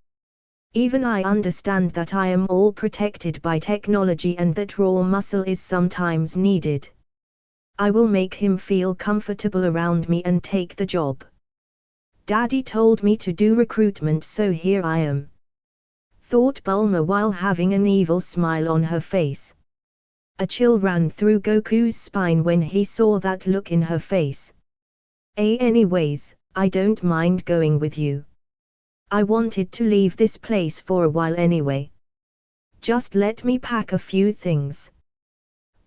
Even I understand that I am all protected by technology and that raw muscle is sometimes needed. I will make him feel comfortable around me and take the job. Daddy told me to do recruitment, so here I am. Thought Bulma while having an evil smile on her face. A chill ran through Goku's spine when he saw that look in her face. Anyways, I don't mind going with you. I wanted to leave this place for a while anyway. Just let me pack a few things.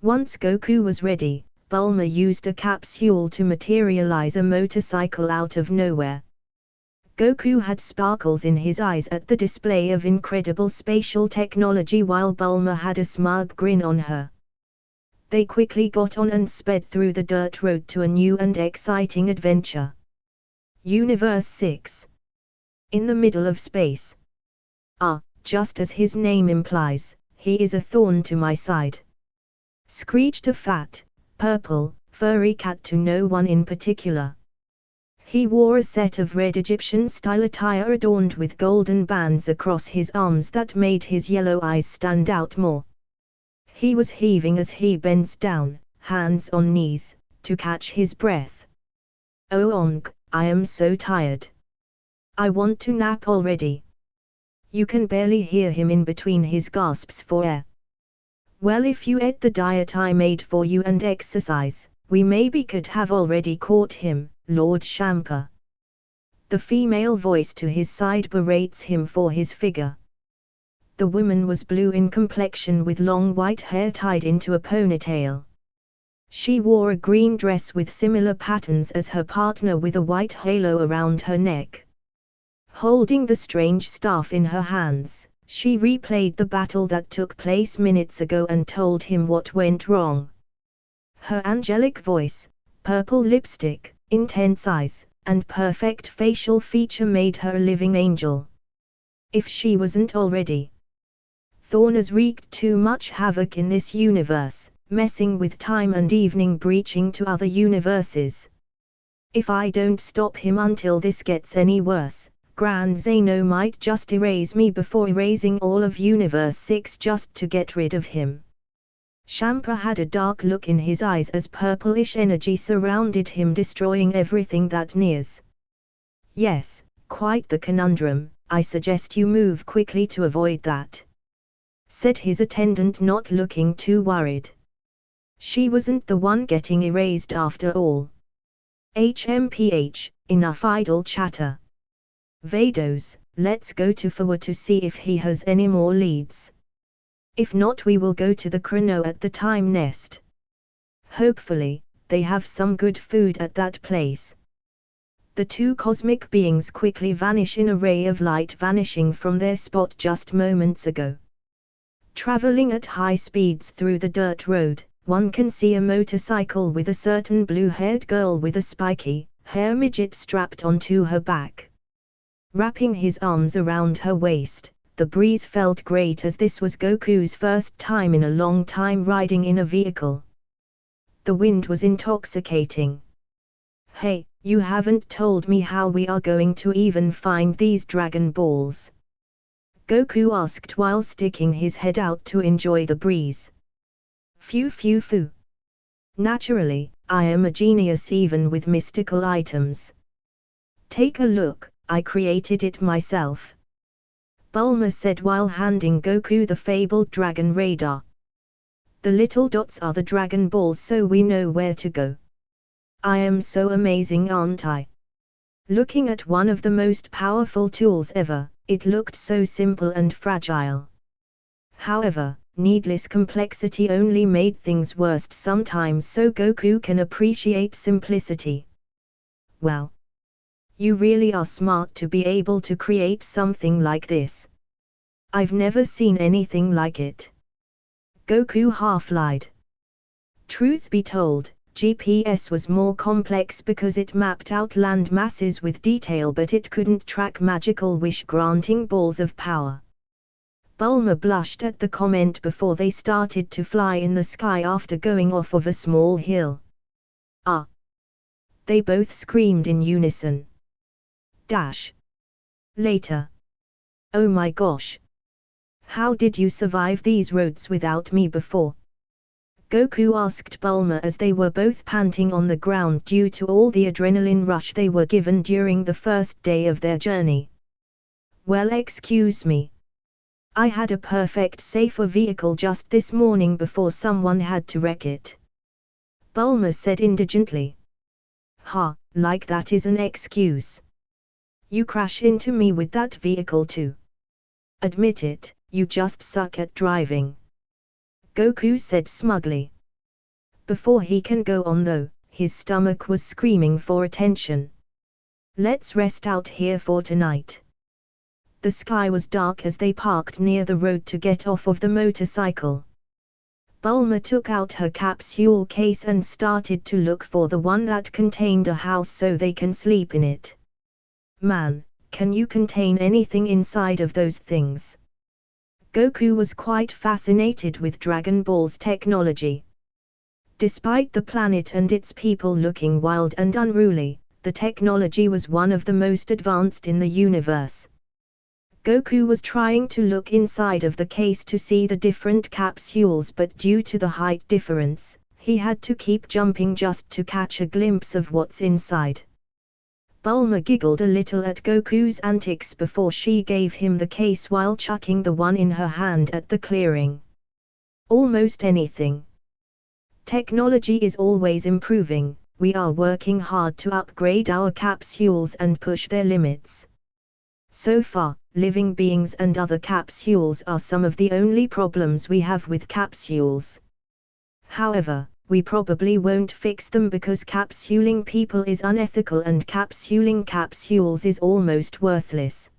Once Goku was ready, Bulma used a capsule to materialize a motorcycle out of nowhere. Goku had sparkles in his eyes at the display of incredible spatial technology while Bulma had a smug grin on her. They quickly got on and sped through the dirt road to a new and exciting adventure. Universe 6. In the middle of space. Just as his name implies, he is a thorn to my side. Screeched a fat, purple, furry cat to no one in particular. He wore a set of red Egyptian-style attire adorned with golden bands across his arms that made his yellow eyes stand out more. He was heaving as he bends down, hands on knees, to catch his breath. Oh, I am so tired. I want to nap already. You can barely hear him in between his gasps for air. Well, if you ate the diet I made for you and exercise, we maybe could have already caught him, Lord Champa. The female voice to his side berates him for his figure. The woman was blue in complexion with long white hair tied into a ponytail. She wore a green dress with similar patterns as her partner with a white halo around her neck. Holding the strange staff in her hands, she replayed the battle that took place minutes ago and told him what went wrong. Her angelic voice, purple lipstick, intense eyes, and perfect facial feature made her a living angel. If she wasn't already. Thorn has wreaked too much havoc in this universe, messing with time and evening, breaching to other universes. If I don't stop him until this gets any worse, Grand Zeno might just erase me before erasing all of Universe 6 just to get rid of him. Champa had a dark look in his eyes as purplish energy surrounded him, destroying everything that nears. Yes, quite the conundrum. I suggest you move quickly to avoid that, said his attendant, not looking too worried. She wasn't the one getting erased after all. Enough idle chatter. Vados, let's go to Fawa to see if he has any more leads. If not, we will go to the Chrono at the Time Nest. Hopefully, they have some good food at that place. The two cosmic beings quickly vanish in a ray of light, vanishing from their spot just moments ago. Traveling at high speeds through the dirt road, one can see a motorcycle with a certain blue-haired girl with a spiky, hair midget strapped onto her back. Wrapping his arms around her waist, the breeze felt great as this was Goku's first time in a long time riding in a vehicle. The wind was intoxicating. Hey, you haven't told me how we are going to even find these Dragon Balls, Goku asked while sticking his head out to enjoy the breeze. Phew. Naturally, I am a genius even with mystical items. Take a look, I created it myself, Bulma said while handing Goku the fabled Dragon Radar. The little dots are the Dragon Balls, so we know where to go. I am so amazing, aren't I? Looking at one of the most powerful tools ever, it looked so simple and fragile. However, needless complexity only made things worse sometimes, so Goku can appreciate simplicity. Wow. You really are smart to be able to create something like this. I've never seen anything like it. Goku half lied. Truth be told, GPS was more complex because it mapped out land masses with detail, but it couldn't track magical wish-granting balls of power. Bulma blushed at the comment before they started to fly in the sky after going off of a small hill. Ah! They both screamed in unison. Later. Oh my gosh! How did you survive these roads without me before? Goku asked Bulma as they were both panting on the ground due to all the adrenaline rush they were given during the first day of their journey. Well, excuse me. I had a perfect safer vehicle just this morning before someone had to wreck it. Bulma said indigently. Ha, like that is an excuse. You crash into me with that vehicle too. Admit it, you just suck at driving. Goku said smugly. Before he can go on though, his stomach was screaming for attention. Let's rest out here for tonight. The sky was dark as they parked near the road to get off of the motorcycle. Bulma took out her capsule case and started to look for the one that contained a house so they can sleep in it. Man, can you contain anything inside of those things? Goku was quite fascinated with Dragon Ball's technology. Despite the planet and its people looking wild and unruly, the technology was one of the most advanced in the universe. Goku was trying to look inside of the case to see the different capsules, but due to the height difference, he had to keep jumping just to catch a glimpse of what's inside. Bulma giggled a little at Goku's antics before she gave him the case while chucking the one in her hand at the clearing. Almost anything. Technology is always improving, we are working hard to upgrade our capsules and push their limits. So far, living beings and other capsules are some of the only problems we have with capsules. However, we probably won't fix them because capsuling people is unethical and capsuling capsules is almost worthless.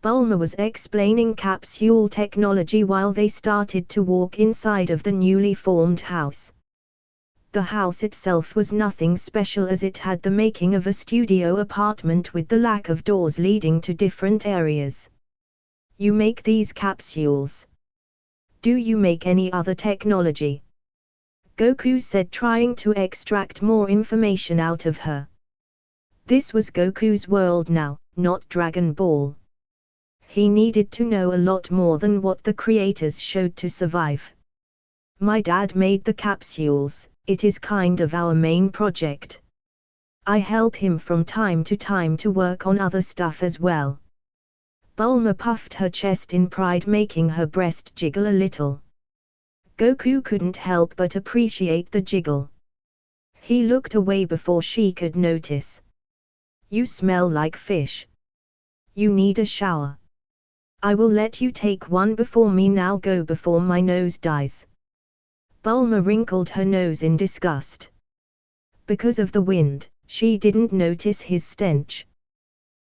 Bulma was explaining capsule technology while they started to walk inside of the newly formed house. The house itself was nothing special as it had the making of a studio apartment with the lack of doors leading to different areas. You make these capsules. Do you make any other technology? Goku said, trying to extract more information out of her. This was Goku's world now, not Dragon Ball. He needed to know a lot more than what the creators showed to survive. My dad made the capsules, it is kind of our main project. I help him from time to time to work on other stuff as well. Bulma puffed her chest in pride, making her breast jiggle a little. Goku couldn't help but appreciate the jiggle. He looked away before she could notice. You smell like fish. You need a shower. I will let you take one before me now, go before my nose dies. Bulma wrinkled her nose in disgust. Because of the wind, she didn't notice his stench.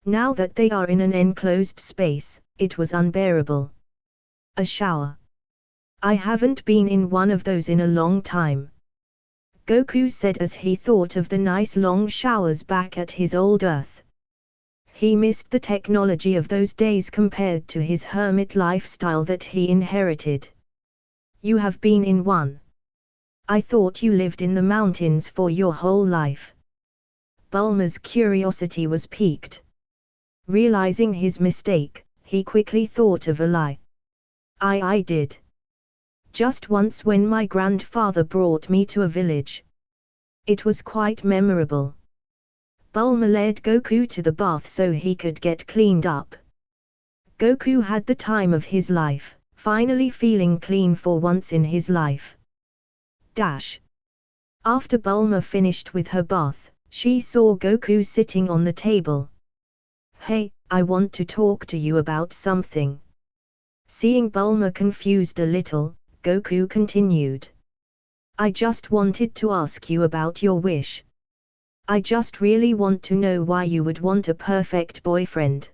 Now that they are in an enclosed space, it was unbearable. A shower. I haven't been in one of those in a long time. Goku said as he thought of the nice long showers back at his old Earth. He missed the technology of those days compared to his hermit lifestyle that he inherited. You have been in one. I thought you lived in the mountains for your whole life. Bulma's curiosity was piqued. Realizing his mistake, he quickly thought of a lie. I did. Just once when my grandfather brought me to a village. It was quite memorable. Bulma led Goku to the bath so he could get cleaned up. Goku had the time of his life, finally feeling clean for once in his life. After Bulma finished with her bath, she saw Goku sitting on the table. Hey, I want to talk to you about something. Seeing Bulma confused a little, Goku continued. I just wanted to ask you about your wish. I just really want to know why you would want a perfect boyfriend.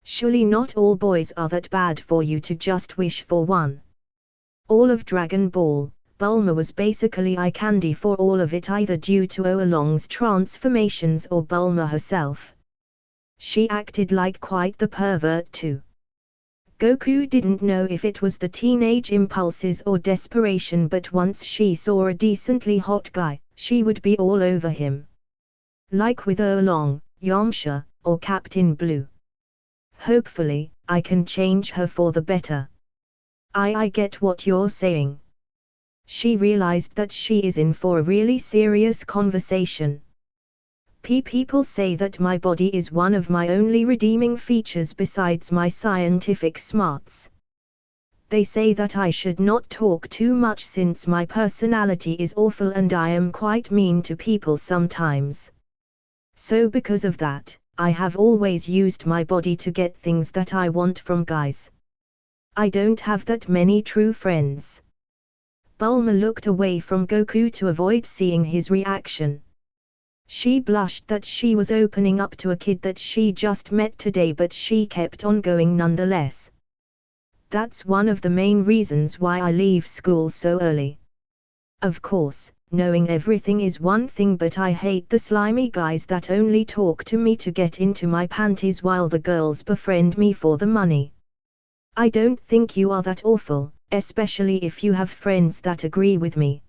Surely not all boys are that bad for you to just wish for one. All of Dragon Ball, Bulma was basically eye candy for all of it, either due to Oolong's transformations or Bulma herself. She acted like quite the pervert too. Goku didn't know if it was the teenage impulses or desperation, but once she saw a decently hot guy, she would be all over him. Like with Oolong, Yamcha, or Captain Blue. Hopefully, I can change her for the better. I get what you're saying. She realized that she is in for a really serious conversation. People say that my body is one of my only redeeming features besides my scientific smarts. They say that I should not talk too much since my personality is awful and I am quite mean to people sometimes. So because of that, I have always used my body to get things that I want from guys. I don't have that many true friends. Bulma looked away from Goku to avoid seeing his reaction. She blushed that she was opening up to a kid that she just met today, but she kept on going nonetheless. That's one of the main reasons why I leave school so early. Of course, knowing everything is one thing, but I hate the slimy guys that only talk to me to get into my panties while the girls befriend me for the money. I don't think you are that awful, especially if you have friends that agree with me.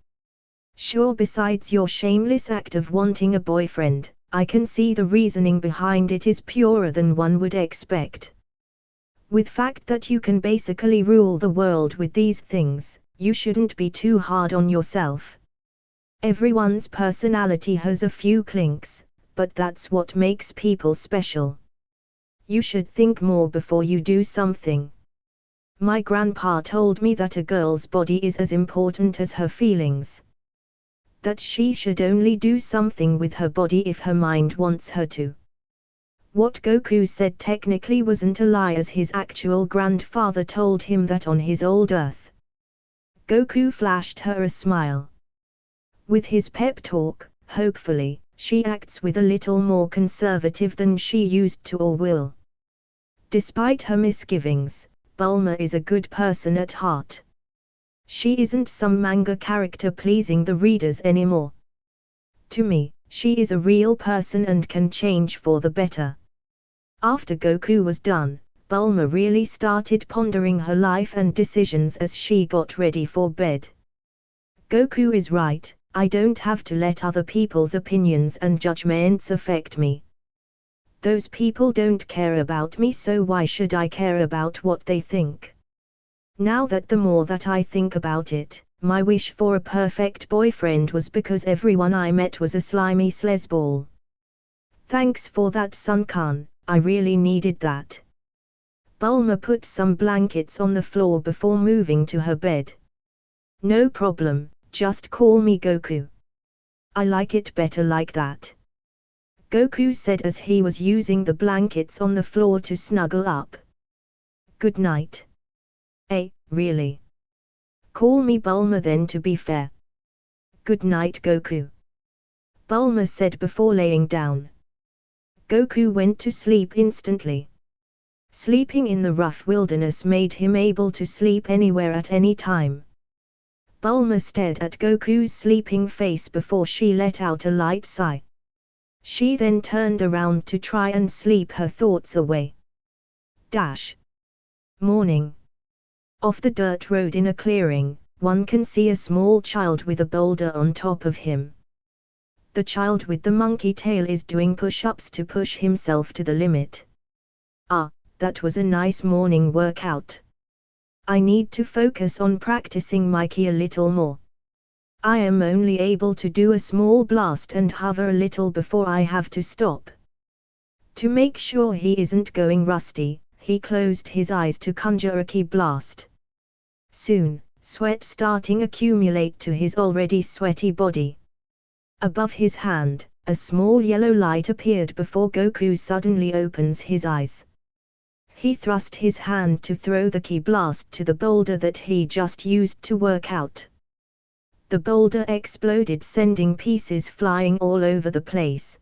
Sure, besides your shameless act of wanting a boyfriend, I can see the reasoning behind it is purer than one would expect. With fact that you can basically rule the world with these things, you shouldn't be too hard on yourself. Everyone's personality has a few clinks, but that's what makes people special. You should think more before you do something. My grandpa told me that a girl's body is as important as her feelings. That she should only do something with her body if her mind wants her to. What Goku said technically wasn't a lie, as his actual grandfather told him that on his old Earth. Goku flashed her a smile. With his pep talk, hopefully, she acts with a little more conservative than she used to or will. Despite her misgivings, Bulma is a good person at heart. She isn't some manga character pleasing the readers anymore. To me, she is a real person and can change for the better. After Goku was done, Bulma really started pondering her life and decisions as she got ready for bed. Goku is right, I don't have to let other people's opinions and judgments affect me. Those people don't care about me, so why should I care about what they think? Now that the more that I think about it, my wish for a perfect boyfriend was because everyone I met was a slimy sleazeball. Thanks for that, Sun-kun, I really needed that. Bulma put some blankets on the floor before moving to her bed. No problem, just call me Goku. I like it better like that. Goku said as he was using the blankets on the floor to snuggle up. Good night. Really? Call me Bulma then, to be fair. Good night, Goku. Bulma said before laying down. Goku went to sleep instantly. Sleeping in the rough wilderness made him able to sleep anywhere at any time. Bulma stared at Goku's sleeping face before she let out a light sigh. She then turned around to try and sleep her thoughts away. Morning. Off the dirt road in a clearing, one can see a small child with a boulder on top of him. The child with the monkey tail is doing push-ups to push himself to the limit. That was a nice morning workout. I need to focus on practicing my ki a little more. I am only able to do a small blast and hover a little before I have to stop. To make sure he isn't going rusty, he closed his eyes to conjure a ki blast. Soon, sweat starting accumulate to his already sweaty body. Above his hand, a small yellow light appeared before Goku suddenly opens his eyes. He thrust his hand to throw the ki blast to the boulder that he just used to work out. The boulder exploded, sending pieces flying all over the place.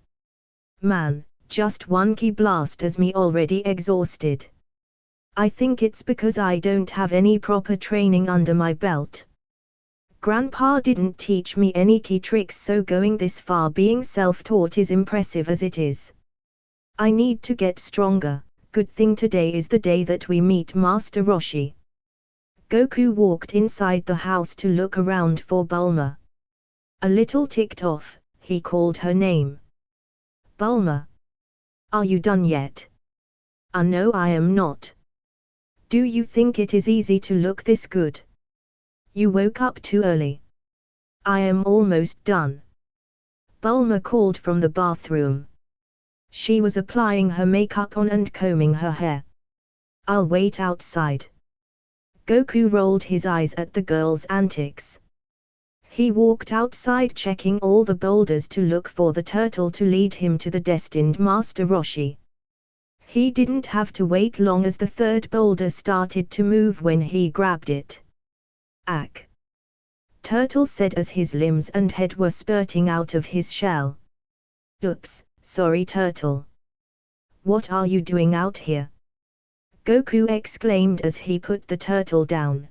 Man, just one ki blast has me already exhausted. I think it's because I don't have any proper training under my belt. Grandpa didn't teach me any ki tricks, so going this far being self-taught is impressive as it is. I need to get stronger. Good thing today is the day that we meet Master Roshi. Goku walked inside the house to look around for Bulma. A little ticked off, he called her name. Bulma. Are you done yet? No, I am not. Do you think it is easy to look this good? You woke up too early. I am almost done. Bulma called from the bathroom. She was applying her makeup on and combing her hair. I'll wait outside. Goku rolled his eyes at the girl's antics. He walked outside, checking all the boulders to look for the turtle to lead him to the destined Master Roshi. He didn't have to wait long as the third boulder started to move when he grabbed it. Ack! Turtle said as his limbs and head were spurting out of his shell. Oops, sorry Turtle. What are you doing out here? Goku exclaimed as he put the turtle down.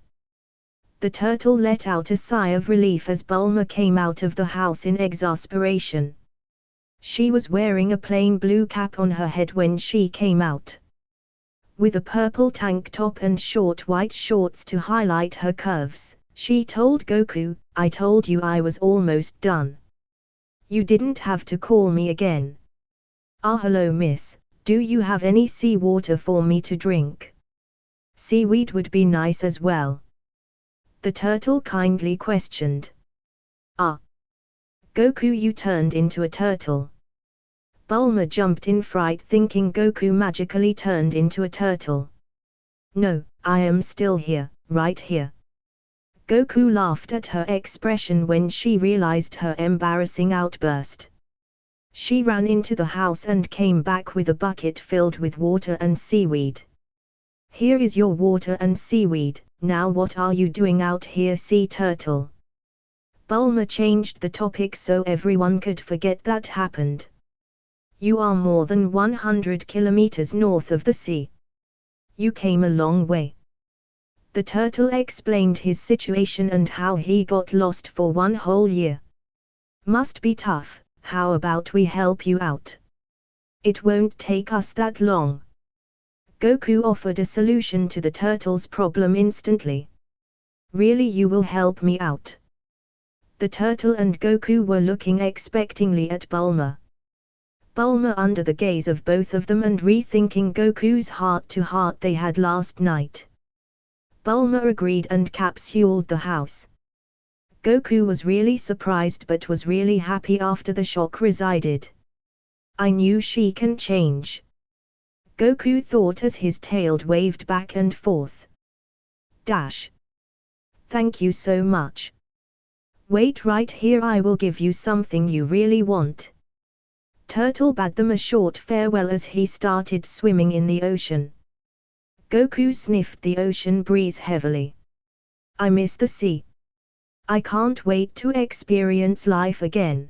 The turtle let out a sigh of relief as Bulma came out of the house in exasperation. She was wearing a plain blue cap on her head when she came out. With a purple tank top and short white shorts to highlight her curves, she told Goku, I told you I was almost done. You didn't have to call me again. Hello miss, do you have any seawater for me to drink? Seaweed would be nice as well. The turtle kindly questioned. Goku, you turned into a turtle. Bulma jumped in fright, thinking Goku magically turned into a turtle. No, I am still here, right here. Goku laughed at her expression when she realized her embarrassing outburst. She ran into the house and came back with a bucket filled with water and seaweed. Here is your water and seaweed, now what are you doing out here, sea turtle? Bulma changed the topic so everyone could forget that happened. You are more than 100 kilometers north of the sea. You came a long way. The turtle explained his situation and how he got lost for 1 whole year. Must be tough. How about we help you out? It won't take us that long. Goku offered a solution to the turtle's problem instantly. Really, you will help me out? The turtle and Goku were looking expectingly at Bulma. Bulma, under the gaze of both of them and rethinking Goku's heart-to-heart they had last night. Bulma agreed and capsuled the house. Goku was really surprised but was really happy after the shock resided. I knew she can change. Goku thought as his tail waved back and forth. Dash. Thank you so much. Wait right here, I will give you something you really want. Turtle bade them a short farewell as he started swimming in the ocean. Goku sniffed the ocean breeze heavily. I miss the sea. I can't wait to experience life again.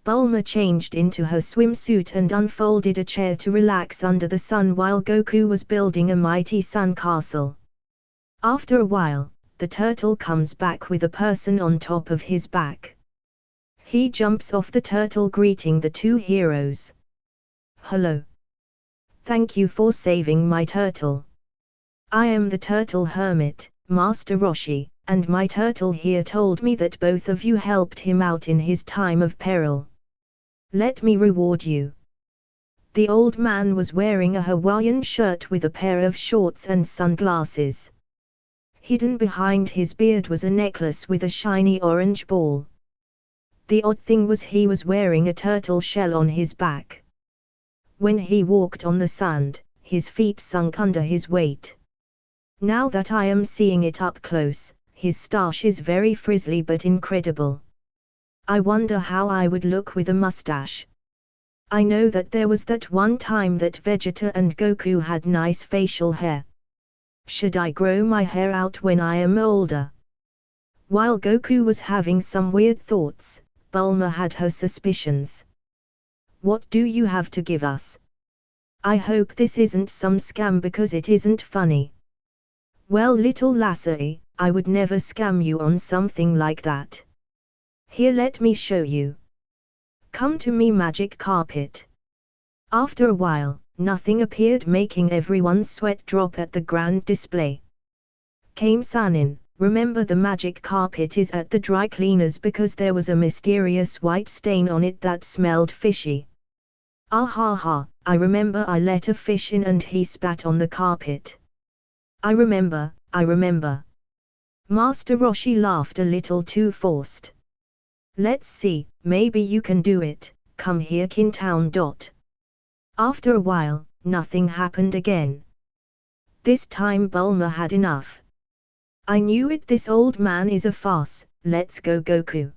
Bulma changed into her swimsuit and unfolded a chair to relax under the sun while Goku was building a mighty sun castle. After a while, the turtle comes back with a person on top of his back. He jumps off the turtle, greeting the two heroes. Hello. Thank you for saving my turtle. I am the turtle hermit, Master Roshi, and my turtle here told me that both of you helped him out in his time of peril. Let me reward you. The old man was wearing a Hawaiian shirt with a pair of shorts and sunglasses. Hidden behind his beard was a necklace with a shiny orange ball. The odd thing was he was wearing a turtle shell on his back. When he walked on the sand, his feet sunk under his weight. Now that I am seeing it up close, his stash is very frizzly but incredible. I wonder how I would look with a mustache. I know that there was that one time that Vegeta and Goku had nice facial hair. Should I grow my hair out when I am older? While Goku was having some weird thoughts, Bulma had her suspicions. What do you have to give us? I hope this isn't some scam because it isn't funny. Well, little lassie, I would never scam you on something like that. Here, let me show you. Come to me, magic carpet. After a while, nothing appeared, making everyone's sweat drop at the grand display. Came Sanin, remember the magic carpet is at the dry cleaners because there was a mysterious white stain on it that smelled fishy. Ah ha ha, I remember I let a fish in and he spat on the carpet. I remember. Master Roshi laughed a little too forced. Let's see, maybe you can do it, come here Kintown. After a while, nothing happened again. This time Bulma had enough. I knew it, this old man is a farce, let's go Goku.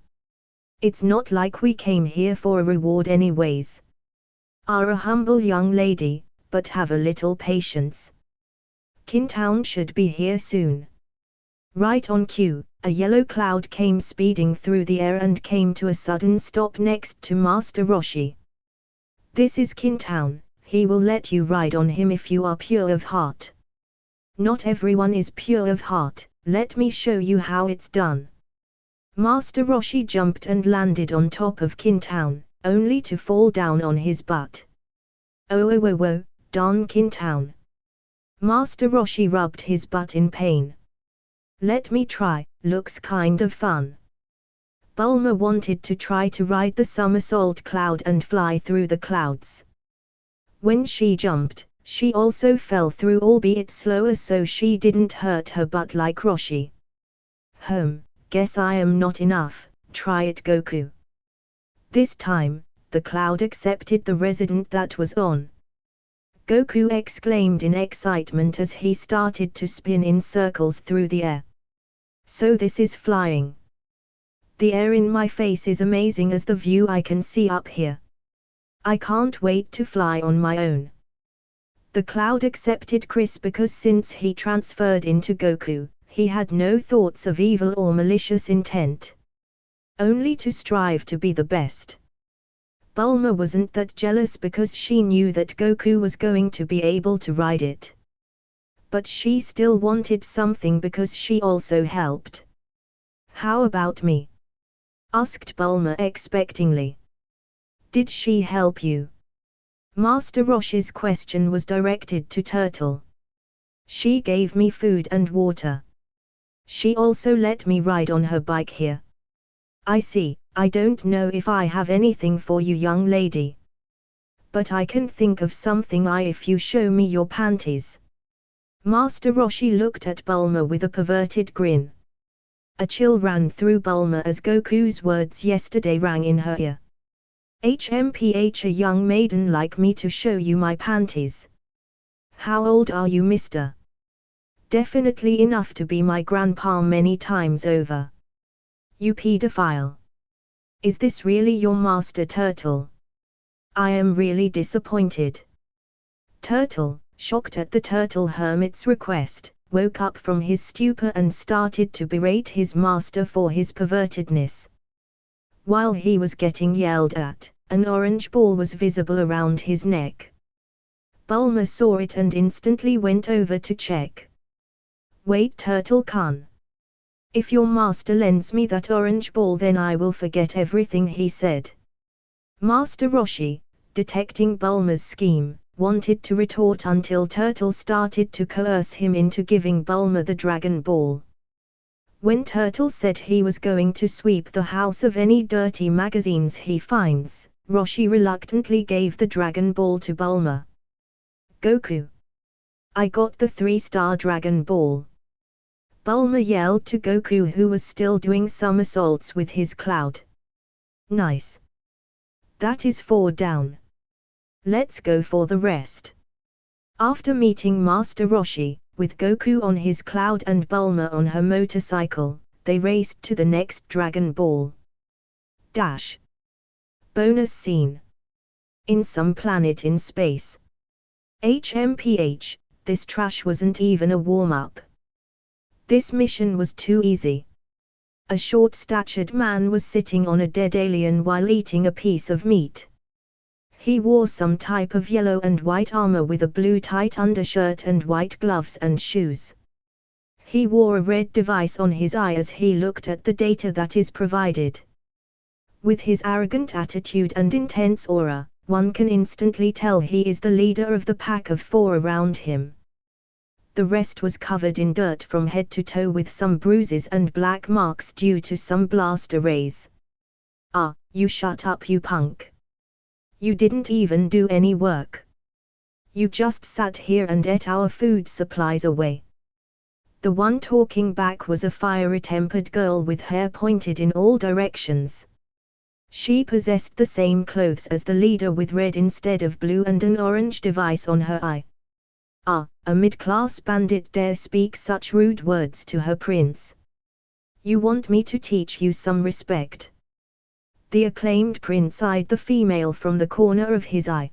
It's not like we came here for a reward anyways. Are a humble young lady, but have a little patience. Kintown should be here soon. Right on cue, a yellow cloud came speeding through the air and came to a sudden stop next to Master Roshi. This is Kintown, he will let you ride on him if you are pure of heart. Not everyone is pure of heart, let me show you how it's done. Master Roshi jumped and landed on top of Kintown, only to fall down on his butt. Oh, darn Kintown. Master Roshi rubbed his butt in pain. Let me try, looks kind of fun. Bulma wanted to try to ride the somersault cloud and fly through the clouds. When she jumped, she also fell through, albeit slower, so she didn't hurt her butt like Roshi. Guess I am not enough, try it Goku. This time, the cloud accepted the resident that was on. Goku exclaimed in excitement as he started to spin in circles through the air. So this is flying. The air in my face is amazing as the view I can see up here. I can't wait to fly on my own. The cloud accepted Kris because since he transferred into Goku, he had no thoughts of evil or malicious intent. Only to strive to be the best. Bulma wasn't that jealous because she knew that Goku was going to be able to ride it. But she still wanted something because she also helped. How about me? Asked Bulma expectingly. Did she help you? Master Roshi's question was directed to Turtle. She gave me food and water. She also let me ride on her bike here. I see. I don't know if I have anything for you, young lady. But I can think of something if you show me your panties. Master Roshi looked at Bulma with a perverted grin. A chill ran through Bulma as Goku's words yesterday rang in her ear. HMPH, a young maiden like me to show you my panties. How old are you, mister? Definitely enough to be my grandpa many times over. You pedophile. Is this really your master, Turtle? I am really disappointed. Turtle, shocked at the turtle hermit's request, woke up from his stupor and started to berate his master for his pervertedness. While he was getting yelled at, an orange ball was visible around his neck. Bulma saw it and instantly went over to check. Wait, Turtle-kun. If your master lends me that orange ball, then I will forget everything he said. Master Roshi, detecting Bulma's scheme, wanted to retort until Turtle started to coerce him into giving Bulma the Dragon Ball. When Turtle said he was going to sweep the house of any dirty magazines he finds, Roshi reluctantly gave the Dragon Ball to Bulma. Goku. I got the 3-star Dragon Ball. Bulma yelled to Goku, who was still doing somersaults with his cloud. Nice. That is 4 down. Let's go for the rest. After meeting Master Roshi, with Goku on his cloud and Bulma on her motorcycle, they raced to the next Dragon Ball. Dash. Bonus scene. In some planet in space. HMPH, this trash wasn't even a warm-up. This mission was too easy. A short-statured man was sitting on a dead alien while eating a piece of meat. He wore some type of yellow and white armor with a blue tight undershirt and white gloves and shoes. He wore a red device on his eye as he looked at the data that is provided. With his arrogant attitude and intense aura, one can instantly tell he is the leader of the pack of 4 around him. The rest was covered in dirt from head to toe with some bruises and black marks due to some blaster rays. "Ah, you shut up, you punk. You didn't even do any work. You just sat here and ate our food supplies away." The one talking back was a fiery-tempered girl with hair pointed in all directions. She possessed the same clothes as the leader with red instead of blue and an orange device on her eye. "Ah, a mid-class bandit dare speak such rude words to her prince. You want me to teach you some respect?" The acclaimed prince eyed the female from the corner of his eye.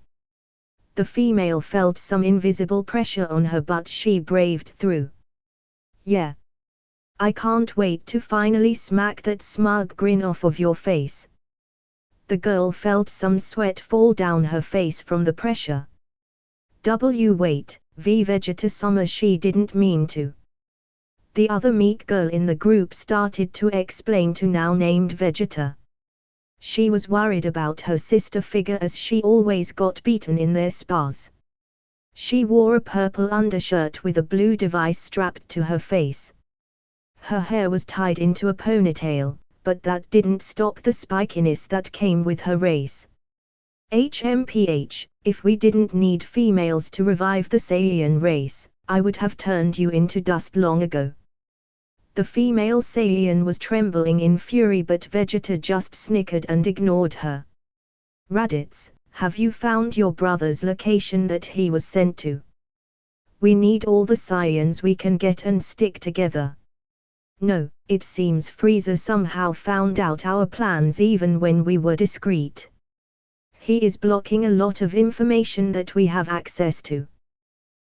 The female felt some invisible pressure on her but she braved through. "Yeah. I can't wait to finally smack that smug grin off of your face." The girl felt some sweat fall down her face from the pressure. Wait, Vegeta Sama, she didn't mean to. The other meek girl in the group started to explain to now named Vegeta. She was worried about her sister figure as she always got beaten in their spars. She wore a purple undershirt with a blue device strapped to her face. Her hair was tied into a ponytail, but that didn't stop the spikiness that came with her race. HMPH, if we didn't need females to revive the Saiyan race, I would have turned you into dust long ago. The female Saiyan was trembling in fury but Vegeta just snickered and ignored her. "Raditz, have you found your brother's location that he was sent to? We need all the Saiyans we can get and stick together." "No, it seems Frieza somehow found out our plans even when we were discreet. He is blocking a lot of information that we have access to,"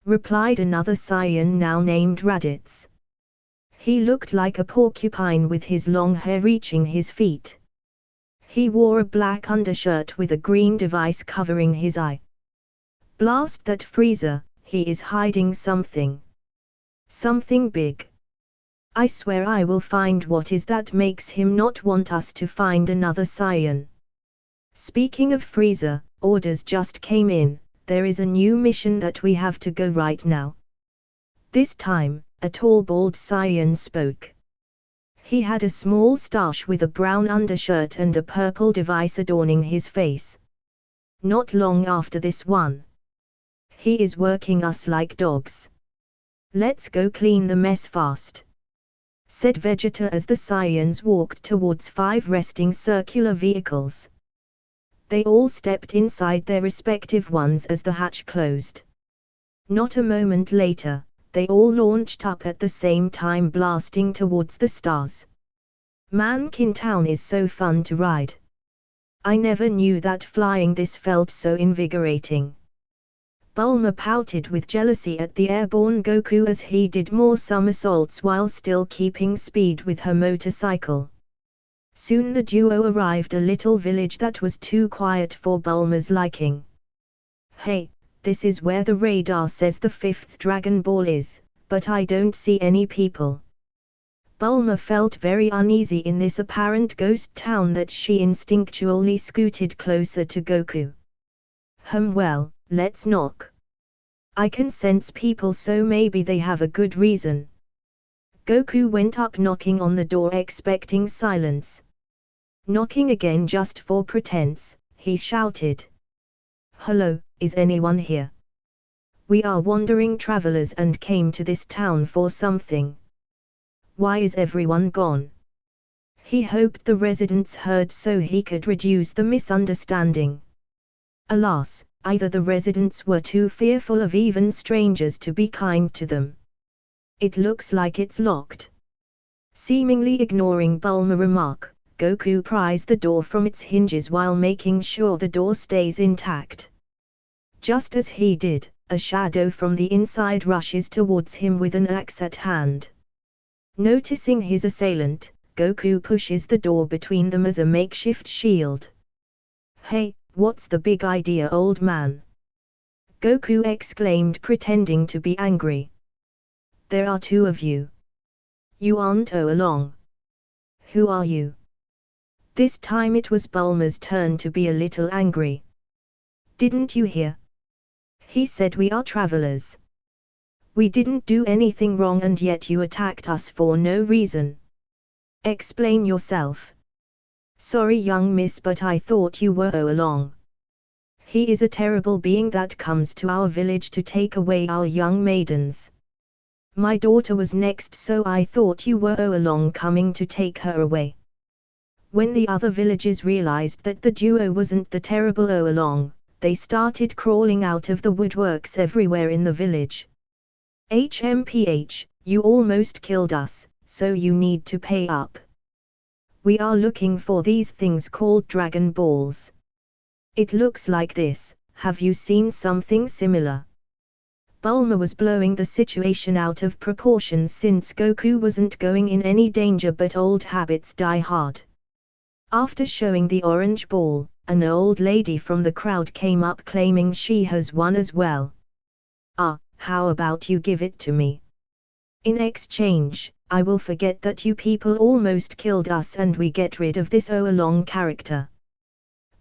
replied another Saiyan now named Raditz. He looked like a porcupine with his long hair reaching his feet. He wore a black undershirt with a green device covering his eye. "Blast that Frieza, he is hiding something. Something big. I swear I will find what is that makes him not want us to find another Saiyan." Speaking of Frieza, orders just came in. There is a new mission that we have to go right now. This time, a tall bald Saiyan spoke. He had a small stash with a brown undershirt and a purple device adorning his face. "Not long after this one. He is working us like dogs. Let's go clean the mess fast," said Vegeta as the Saiyans walked towards 5 resting circular vehicles. They all stepped inside their respective ones as the hatch closed. Not a moment later, they all launched up at the same time blasting towards the stars. "Mankin Town is so fun to ride. I never knew that flying this felt so invigorating." Bulma pouted with jealousy at the airborne Goku as he did more somersaults while still keeping speed with her motorcycle. Soon the duo arrived at a little village that was too quiet for Bulma's liking. "Hey, this is where the radar says the 5th Dragon Ball is, but I don't see any people." Bulma felt very uneasy in this apparent ghost town that she instinctually scooted closer to Goku. Well, let's knock. I can sense people, so maybe they have a good reason." Goku went up knocking on the door expecting silence. Knocking again just for pretense, he shouted. "Hello, is anyone here? We are wandering travelers and came to this town for something. Why is everyone gone?" He hoped the residents heard so he could reduce the misunderstanding. Alas, either the residents were too fearful of even strangers to be kind to them. "It looks like it's locked." Seemingly ignoring Bulma's remark, Goku pries the door from its hinges while making sure the door stays intact. Just as he did, a shadow from the inside rushes towards him with an axe at hand. Noticing his assailant, Goku pushes the door between them as a makeshift shield. "Hey, what's the big idea, old man?" Goku exclaimed, pretending to be angry. "There are two of you. You aren't all along. Who are you?" This time it was Bulma's turn to be a little angry. "Didn't you hear? He said we are travelers. We didn't do anything wrong and yet you attacked us for no reason. Explain yourself." "Sorry young miss, but I thought you were all along. He is a terrible being that comes to our village to take away our young maidens. My daughter was next, so I thought you were all along coming to take her away." When the other villagers realized that the duo wasn't the terrible all along, they started crawling out of the woodworks everywhere in the village. "HMPH, you almost killed us, so you need to pay up. We are looking for these things called Dragon Balls. It looks like this. Have you seen something similar?" Bulma was blowing the situation out of proportion since Goku wasn't going in any danger, but old habits die hard. After showing the orange ball, an old lady from the crowd came up claiming she has one as well. "Ah, how about you give it to me? In exchange, I will forget that you people almost killed us and we get rid of this all-along character."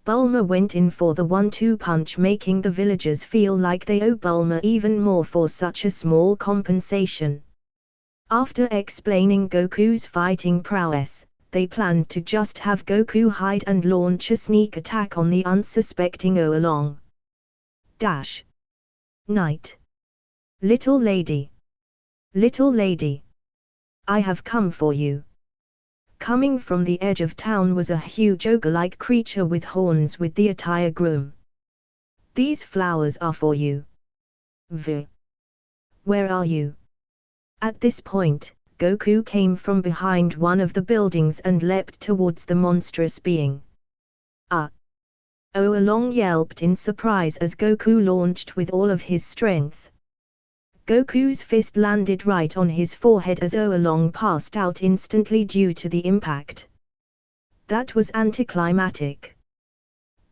Bulma went in for the 1-2 punch, making the villagers feel like they owe Bulma even more for such a small compensation. After explaining Goku's fighting prowess, they planned to just have Goku hide and launch a sneak attack on the unsuspecting all-along. Night. Little lady. Little lady. I have come for you. Coming from the edge of town was a huge ogre-like creature with horns with the attire groom. "These flowers are for you. Where are you?" At this point, Goku came from behind one of the buildings and leapt towards the monstrous being. "Ah!" all-along yelped in surprise as Goku launched with all of his strength. Goku's fist landed right on his forehead as all-along passed out instantly due to the impact. That was anticlimactic.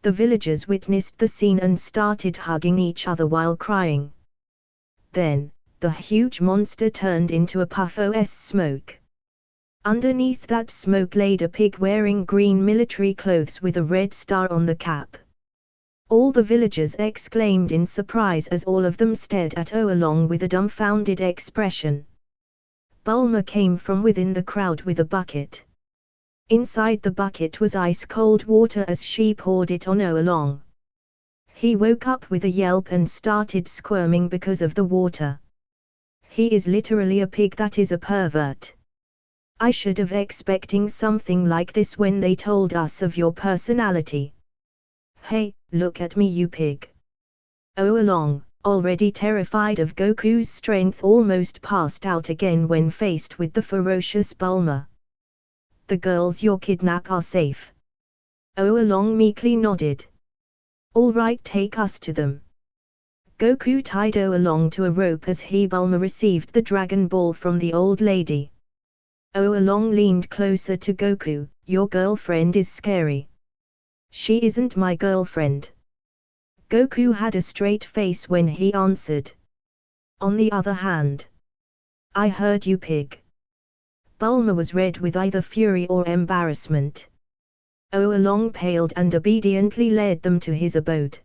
The villagers witnessed the scene and started hugging each other while crying. Then, the huge monster turned into a puff of smoke. Underneath that smoke laid a pig wearing green military clothes with a red star on the cap. All the villagers exclaimed in surprise as all of them stared at all-along with a dumbfounded expression. Bulma came from within the crowd with a bucket. Inside the bucket was ice-cold water as she poured it on all-along. He woke up with a yelp and started squirming because of the water. "He is literally a pig, that is a pervert. I should have expecting something like this when they told us of your personality. Hey, look at me you pig." All-along, already terrified of Goku's strength, almost passed out again when faced with the ferocious Bulma. "The girls you kidnap are safe." All-along meekly nodded. "All right, take us to them." Goku tied all-along to a rope as Bulma received the Dragon Ball from the old lady. All-along leaned closer to Goku. "Your girlfriend is scary." "She isn't my girlfriend." Goku had a straight face when he answered. "On the other hand." "I heard you pig." Bulma was red with either fury or embarrassment. All-along paled and obediently led them to his abode.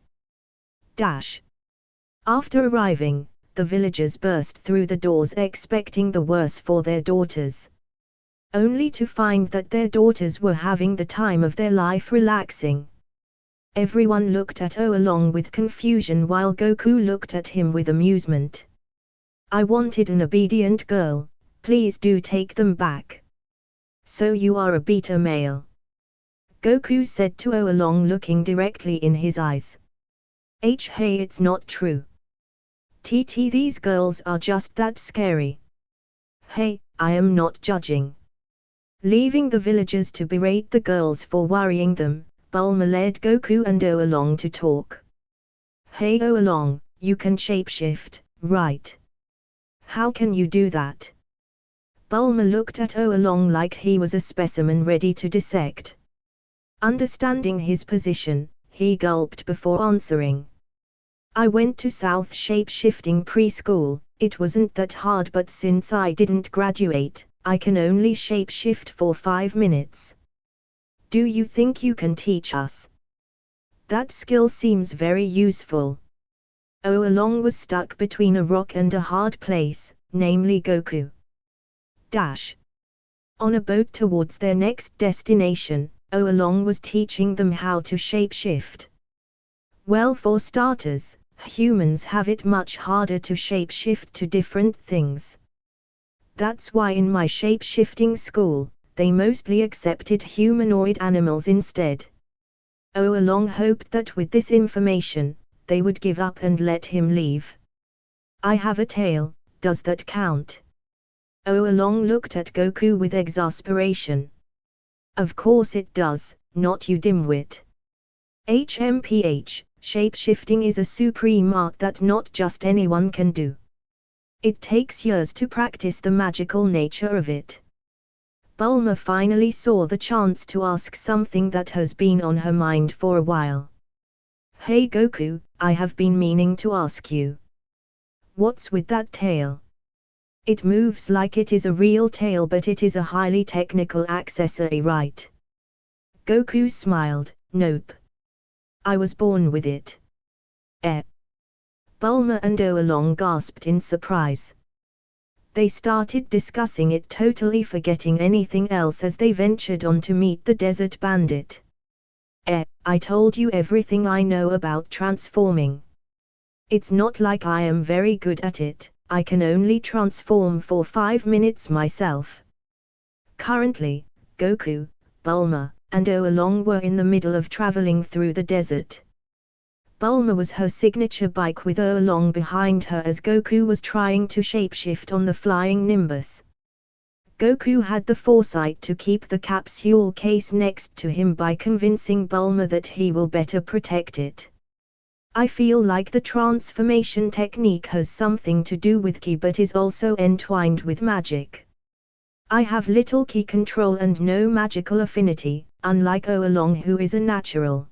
After arriving, the villagers burst through the doors expecting the worst for their daughters. Only to find that their daughters were having the time of their life relaxing. Everyone looked at all-along with confusion while Goku looked at him with amusement. "I wanted an obedient girl, please do take them back." "So you are a beta male?" Goku said to all-along, looking directly in his eyes. Hey, it's not true. These girls are just that scary." "Hey, I am not judging. Leaving the villagers to berate the girls for worrying them, Bulma led Goku and O-Along to talk. Hey O-Along, you can shapeshift, right? How can you do that? Bulma looked at O-Along like he was a specimen ready to dissect. Understanding his position, he gulped before answering. I went to South Shapeshifting Preschool. It wasn't that hard, but since I didn't graduate, I can only shapeshift for 5 minutes. Do you think you can teach us? That skill seems very useful. O-Along was stuck between a rock and a hard place, namely Goku. On a boat towards their next destination, O-Along was teaching them how to shapeshift. Well, for starters, humans have it much harder to shapeshift to different things. That's why in my shapeshifting school, they mostly accepted humanoid animals instead. O-Along hoped that with this information, they would give up and let him leave. I have a tail, does that count? O-Along looked at Goku with exasperation. Of course it does, not you dimwit. HMPH, shapeshifting is a supreme art that not just anyone can do. It takes years to practice the magical nature of it. Bulma finally saw the chance to ask something that has been on her mind for a while. Hey Goku, I have been meaning to ask you. What's with that tail? It moves like it is a real tail, but it is a highly technical accessory, right? Goku smiled. Nope. I was born with it. Bulma and O-Along gasped in surprise. They started discussing it, totally forgetting anything else as they ventured on to meet the desert bandit. I told you everything I know about transforming. It's not like I am very good at it, I can only transform for 5 minutes myself. Currently, Goku, Bulma, and O-Along were in the middle of traveling through the desert. Bulma was her signature bike with O-Along behind her as Goku was trying to shapeshift on the flying Nimbus. Goku had the foresight to keep the capsule case next to him by convincing Bulma that he will better protect it. I feel like the transformation technique has something to do with ki but is also entwined with magic. I have little ki control and no magical affinity, unlike O-Along who is a natural.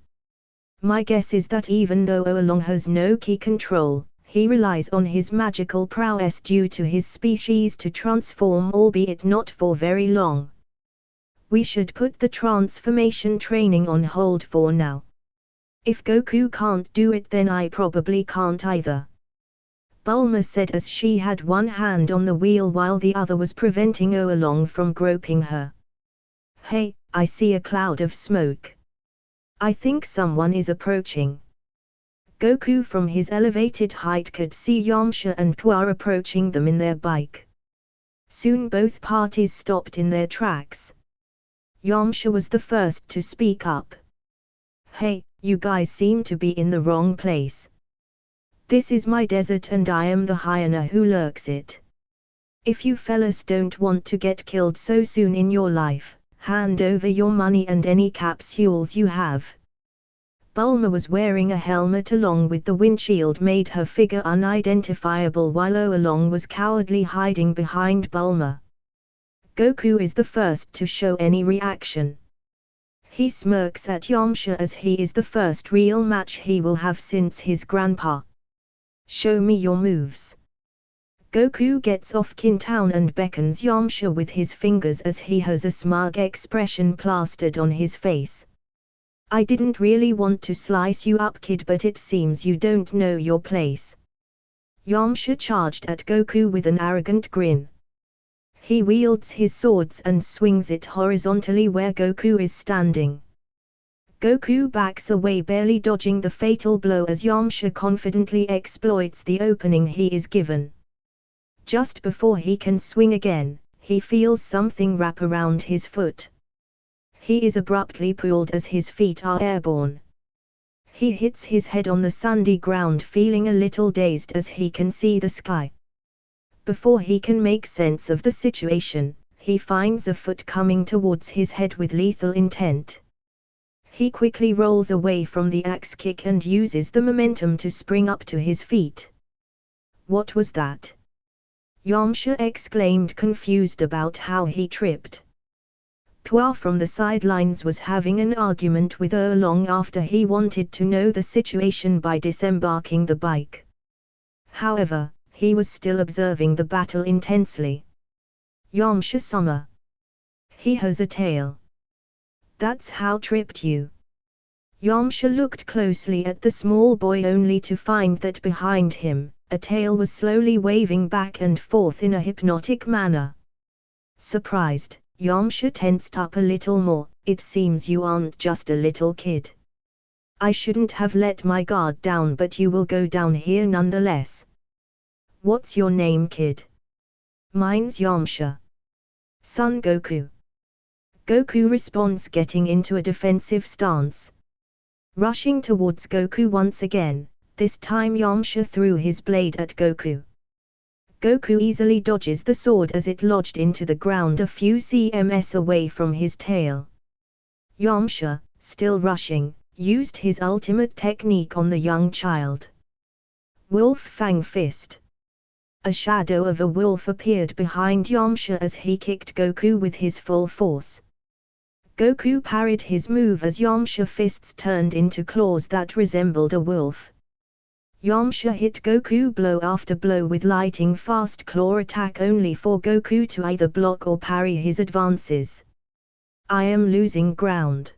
My guess is that even though O-Along has no ki control, he relies on his magical prowess due to his species to transform, albeit not for very long. We should put the transformation training on hold for now. If Goku can't do it, then I probably can't either. Bulma said as she had one hand on the wheel while the other was preventing O-Along from groping her. Hey, I see a cloud of smoke. I think someone is approaching. Goku from his elevated height could see Yamcha and Puar approaching them in their bike. Soon both parties stopped in their tracks. Yamcha was the first to speak up. Hey, you guys seem to be in the wrong place. This is my desert and I am the hyena who lurks it. If you fellas don't want to get killed so soon in your life, hand over your money and any capsules you have. Bulma was wearing a helmet along with the windshield made her figure unidentifiable while O-Along was cowardly hiding behind Bulma. Goku is the first to show any reaction. He smirks at Yamcha as he is the first real match he will have since his grandpa. Show me your moves. Goku gets off Kintown and beckons Yamcha with his fingers as he has a smug expression plastered on his face. I didn't really want to slice you up, kid, but it seems you don't know your place. Yamcha charged at Goku with an arrogant grin. He wields his swords and swings it horizontally where Goku is standing. Goku backs away, barely dodging the fatal blow as Yamcha confidently exploits the opening he is given. Just before he can swing again, he feels something wrap around his foot. He is abruptly pulled as his feet are airborne. He hits his head on the sandy ground, feeling a little dazed as he can see the sky. Before he can make sense of the situation, he finds a foot coming towards his head with lethal intent. He quickly rolls away from the axe kick and uses the momentum to spring up to his feet. What was that? Yamcha exclaimed, confused about how he tripped. Pua from the sidelines was having an argument with long after he wanted to know the situation by disembarking the bike. However, he was still observing the battle intensely. Yamcha-sama. He has a tail. That's how tripped you. Yamcha looked closely at the small boy only to find that behind him, a tail was slowly waving back and forth in a hypnotic manner. Surprised, Yamcha tensed up a little more. It seems you aren't just a little kid. I shouldn't have let my guard down, but you will go down here nonetheless. What's your name, kid? Mine's Yamcha. Son Goku. Goku responds, getting into a defensive stance. Rushing towards Goku once again, this time Yamcha threw his blade at Goku. Goku easily dodges the sword as it lodged into the ground a few cms away from his tail. Yamcha, still rushing, used his ultimate technique on the young child. Wolf Fang Fist. A shadow of a wolf appeared behind Yamcha as he kicked Goku with his full force. Goku parried his move as Yamcha fists turned into claws that resembled a wolf. Yamcha hit Goku blow after blow with lightning fast claw attack only for Goku to either block or parry his advances. I am losing ground.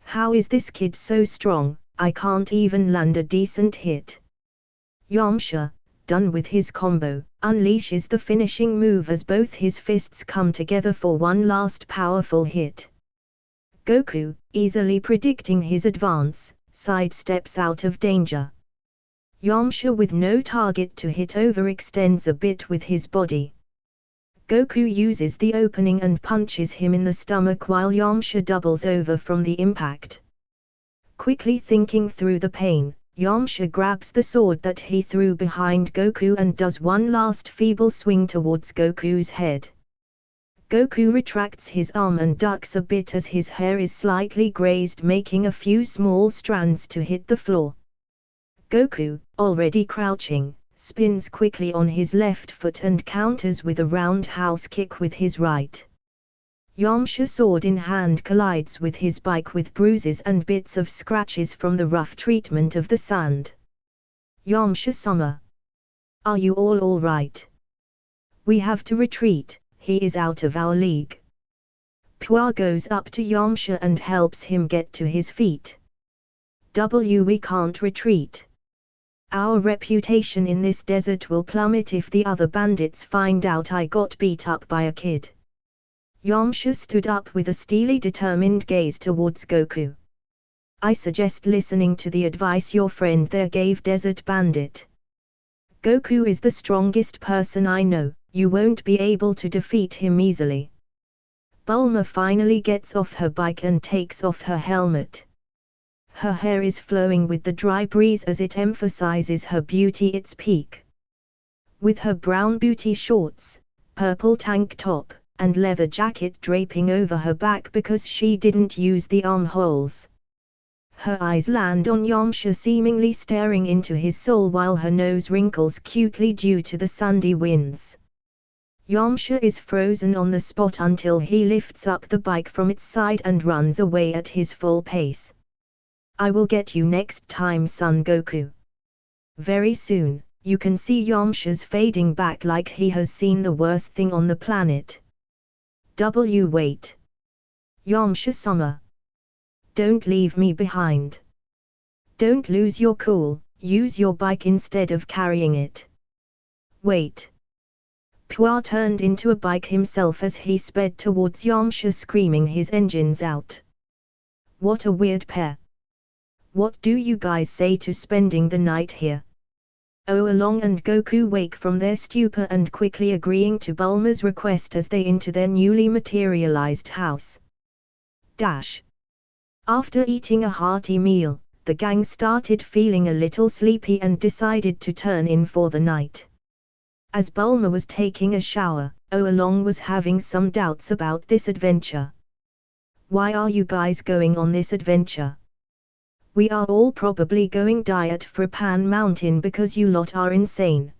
How is this kid so strong? I can't even land a decent hit. Yamcha, done with his combo, unleashes the finishing move as both his fists come together for one last powerful hit. Goku, easily predicting his advance, sidesteps out of danger. Yamcha, with no target to hit, overextends a bit with his body. Goku uses the opening and punches him in the stomach while Yamcha doubles over from the impact. Quickly thinking through the pain, Yamcha grabs the sword that he threw behind Goku and does one last feeble swing towards Goku's head. Goku retracts his arm and ducks a bit as his hair is slightly grazed, making a few small strands to hit the floor. Goku, already crouching, spins quickly on his left foot and counters with a roundhouse kick with his right. Yamcha, sword in hand, collides with his bike with bruises and bits of scratches from the rough treatment of the sand. Yamcha-sama. Are you all right? We have to retreat, he is out of our league. Pua goes up to Yamcha and helps him get to his feet. We can't retreat. Our reputation in this desert will plummet if the other bandits find out I got beat up by a kid. Yamcha stood up with a steely, determined gaze towards Goku. I suggest listening to the advice your friend there gave, Desert Bandit. Goku is the strongest person I know, you won't be able to defeat him easily. Bulma finally gets off her bike and takes off her helmet. Her hair is flowing with the dry breeze as it emphasizes her beauty its peak. With her brown booty shorts, purple tank top, and leather jacket draping over her back because she didn't use the armholes. Her eyes land on Yamcha, seemingly staring into his soul while her nose wrinkles cutely due to the Sunday winds. Yamcha is frozen on the spot until he lifts up the bike from its side and runs away at his full pace. I will get you next time, Son Goku. Very soon, you can see Yamcha's fading back like he has seen the worst thing on the planet. Wait. Yamcha-sama. Don't leave me behind. Don't lose your cool, use your bike instead of carrying it. Wait. Pua turned into a bike himself as he sped towards Yamcha, screaming his engines out. What a weird pair. What do you guys say to spending the night here? Along and Goku wake from their stupor and quickly agreeing to Bulma's request as they enter their newly materialized house. After eating a hearty meal, the gang started feeling a little sleepy and decided to turn in for the night. As Bulma was taking a shower, Oolong was having some doubts about this adventure. Why are you guys going on this adventure? We are all probably going diet for Pan Mountain because you lot are insane.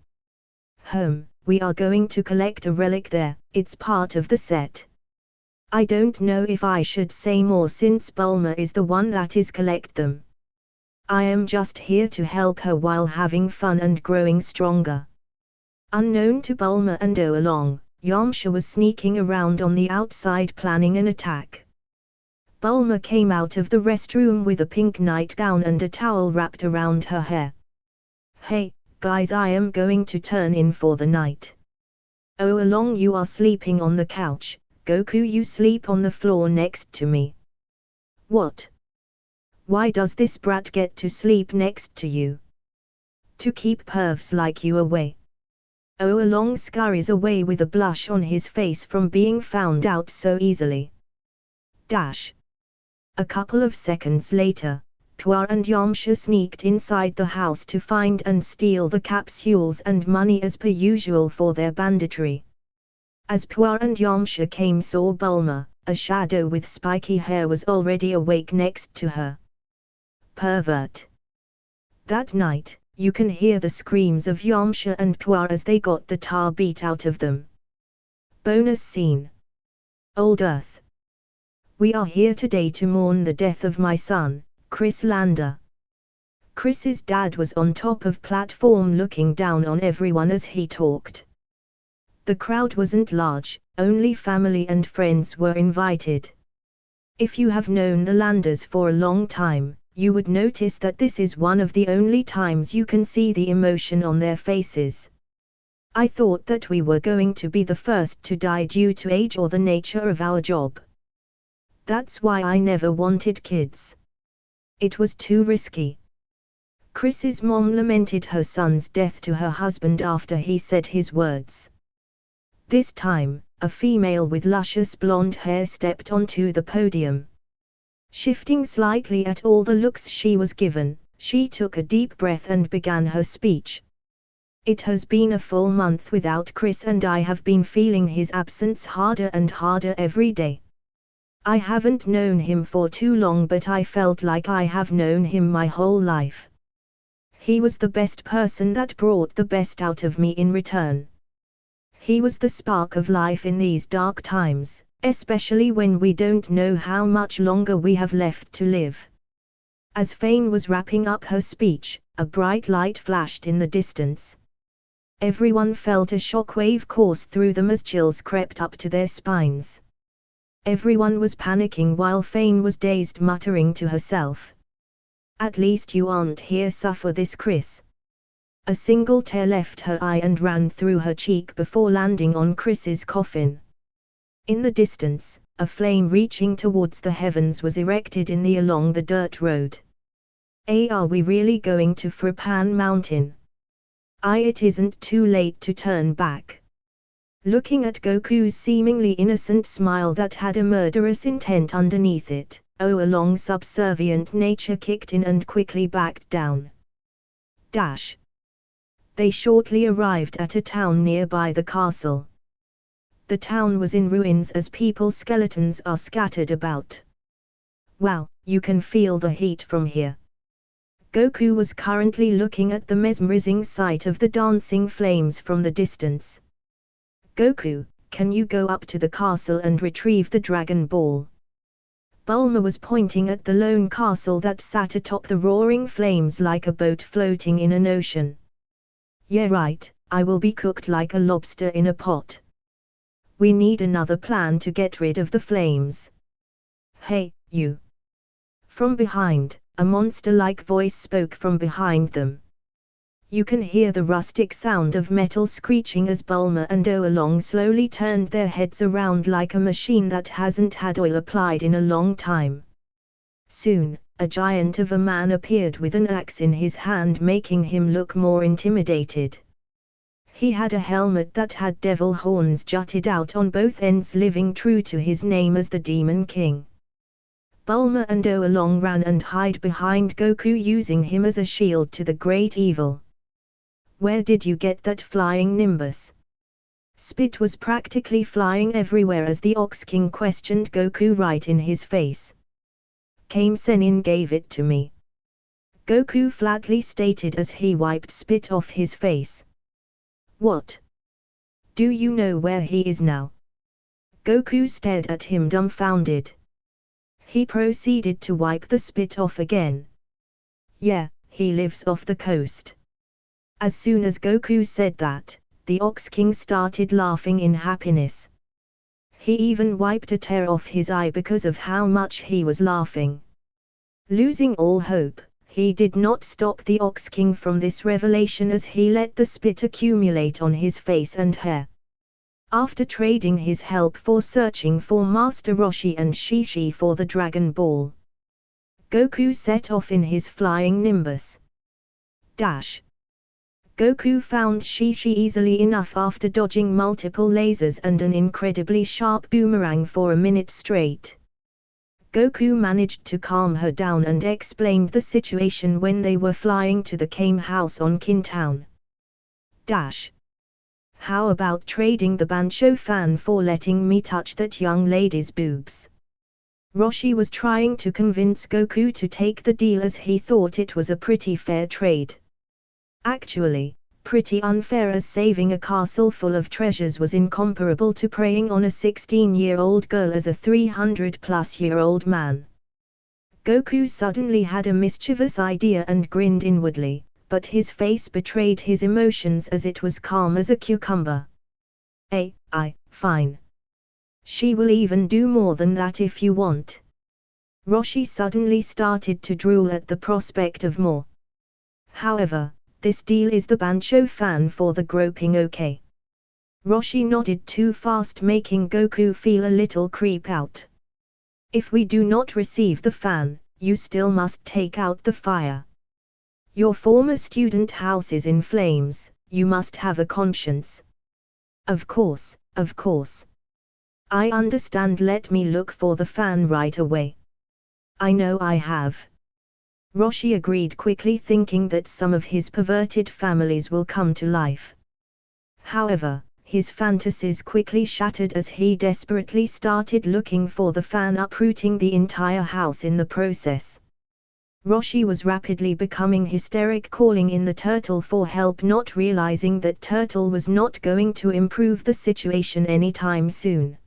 We are going to collect a relic there, it's part of the set. I don't know if I should say more since Bulma is the one that is collect them. I am just here to help her while having fun and growing stronger. Unknown to Bulma and Oolong, Yamcha was sneaking around on the outside planning an attack. Bulma came out of the restroom with a pink nightgown and a towel wrapped around her hair. Hey, guys, I am going to turn in for the night. Oolong, you are sleeping on the couch, Goku, you sleep on the floor next to me. What? Why does this brat get to sleep next to you? To keep pervs like you away. Oolong scurries away with a blush on his face from being found out so easily. A couple of seconds later, Puar and Yamcha sneaked inside the house to find and steal the capsules and money as per usual for their banditry. As Puar and Yamcha came, saw Bulma, a shadow with spiky hair, was already awake next to her. Pervert. That night, you can hear the screams of Yamcha and Puar as they got the tar beat out of them. Bonus scene. Old Earth. We are here today to mourn the death of my son, Kris Lander. Kris's dad was on top of platform looking down on everyone as he talked. The crowd wasn't large, only family and friends were invited. If you have known the Landers for a long time, you would notice that this is one of the only times you can see the emotion on their faces. I thought that we were going to be the first to die due to age or the nature of our job. That's why I never wanted kids. It was too risky. Kris's mom lamented her son's death to her husband after he said his words. This time, a female with luscious blonde hair stepped onto the podium. Shifting slightly at all the looks she was given, she took a deep breath and began her speech. It has been a full month without Kris and I have been feeling his absence harder and harder every day. I haven't known him for too long, but I felt like I have known him my whole life. He was the best person that brought the best out of me in return. He was the spark of life in these dark times, especially when we don't know how much longer we have left to live. As Fane was wrapping up her speech, a bright light flashed in the distance. Everyone felt a shockwave course through them as chills crept up to their spines. Everyone was panicking while Fane was dazed, muttering to herself. At least you aren't here suffer this, Kris. A single tear left her eye and ran through her cheek before landing on Kris's coffin. In the distance, a flame reaching towards the heavens was erected along the dirt road. Are we really going to Fan Mountain? It isn't too late to turn back. Looking at Goku's seemingly innocent smile that had a murderous intent underneath it, Oolong's subservient nature kicked in and quickly backed down. They shortly arrived at a town nearby the castle. The town was in ruins as people's skeletons are scattered about. Wow, you can feel the heat from here. Goku was currently looking at the mesmerizing sight of the dancing flames from the distance. Goku, can you go up to the castle and retrieve the Dragon Ball? Bulma was pointing at the lone castle that sat atop the roaring flames like a boat floating in an ocean. Yeah, right, I will be cooked like a lobster in a pot. We need another plan to get rid of the flames. Hey, you. From behind, a monster-like voice spoke from behind them. You can hear the rustic sound of metal screeching as Bulma and Oolong slowly turned their heads around like a machine that hasn't had oil applied in a long time. Soon, a giant of a man appeared with an axe in his hand, making him look more intimidated. He had a helmet that had devil horns jutted out on both ends, living true to his name as the Demon King. Bulma and Oolong ran and hid behind Goku, using him as a shield to the great evil. Where did you get that flying nimbus? Spit was practically flying everywhere as the Ox King questioned Goku right in his face. Kame Sennin gave it to me. Goku flatly stated as he wiped spit off his face. What? Do you know where he is now? Goku stared at him dumbfounded. He proceeded to wipe the spit off again. Yeah, he lives off the coast. As soon as Goku said that, the Ox King started laughing in happiness. He even wiped a tear off his eye because of how much he was laughing. Losing all hope, he did not stop the Ox King from this revelation as he let the spit accumulate on his face and hair. After trading his help for searching for Master Roshi and Shishi for the Dragon Ball, Goku set off in his flying nimbus. Goku found Shishi easily enough after dodging multiple lasers and an incredibly sharp boomerang for a minute straight. Goku managed to calm her down and explained the situation when they were flying to the Kame house on Kintown. How about trading the Bancho fan for letting me touch that young lady's boobs? Roshi was trying to convince Goku to take the deal as he thought it was a pretty fair trade. Actually, pretty unfair as saving a castle full of treasures was incomparable to preying on a 16-year-old girl as a 300-plus-year-old man. Goku suddenly had a mischievous idea and grinned inwardly, but his face betrayed his emotions as it was calm as a cucumber. Fine. She will even do more than that if you want. Roshi suddenly started to drool at the prospect of more. However, this deal is the Bancho fan for the groping, okay? Roshi nodded too fast, making Goku feel a little creep out. If we do not receive the fan, you still must take out the fire. Your former student house is in flames, you must have a conscience. Of course. I understand, let me look for the fan right away. I know I have. Roshi agreed quickly, thinking that some of his perverted families will come to life. However, his fantasies quickly shattered as he desperately started looking for the fan, uprooting the entire house in the process. Roshi was rapidly becoming hysteric, calling in the turtle for help, not realizing that turtle was not going to improve the situation anytime soon.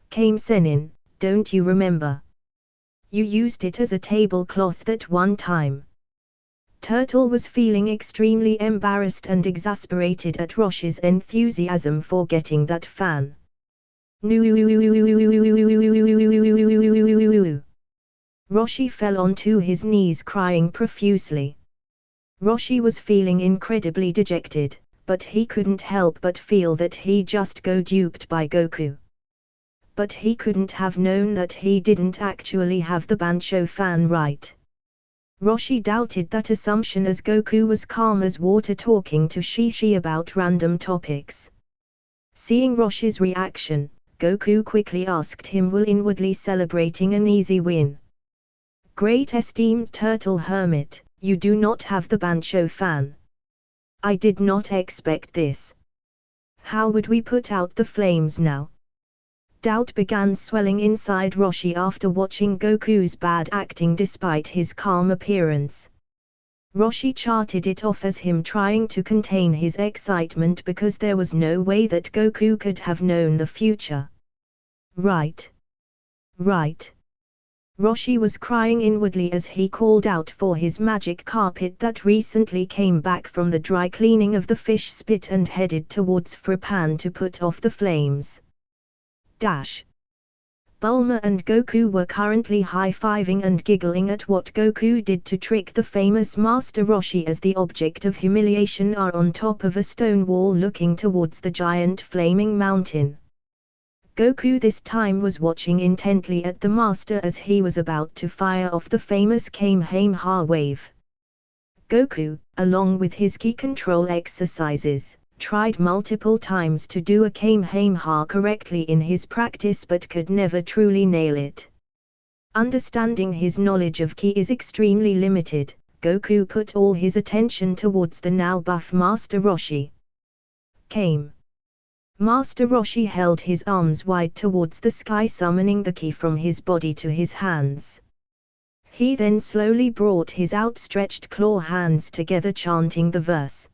Kame Sennin, don't you remember? You used it as a tablecloth that one time. Turtle was feeling extremely embarrassed and exasperated at Roshi's enthusiasm for getting that fan. Roshi fell onto his knees crying profusely. Roshi was feeling incredibly dejected, but he couldn't help but feel that he just got duped by Goku. But he couldn't have known that he didn't actually have the Bancho fan right. Roshi doubted that assumption as Goku was calm as water talking to Shishi about random topics. Seeing Roshi's reaction, Goku quickly asked him while inwardly celebrating an easy win. Great esteemed turtle hermit, you do not have the Bancho fan. I did not expect this. How would we put out the flames now? Doubt began swelling inside Roshi after watching Goku's bad acting despite his calm appearance. Roshi charted it off as him trying to contain his excitement because there was no way that Goku could have known the future. Right. Roshi was crying inwardly as he called out for his magic carpet that recently came back from the dry cleaning of the fish spit and headed towards Frapan to put off the flames. Bulma and Goku were currently high-fiving and giggling at what Goku did to trick the famous Master Roshi as the object of humiliation are on top of a stone wall looking towards the giant flaming mountain. Goku this time was watching intently at the Master as he was about to fire off the famous Kamehameha wave. Goku, along with his ki control exercises, tried multiple times to do a Kamehameha correctly in his practice but could never truly nail it. Understanding his knowledge of ki is extremely limited, Goku put all his attention towards the now buff Master Roshi. Came. Master Roshi held his arms wide towards the sky, summoning the ki from his body to his hands. He then slowly brought his outstretched claw hands together, chanting the verse.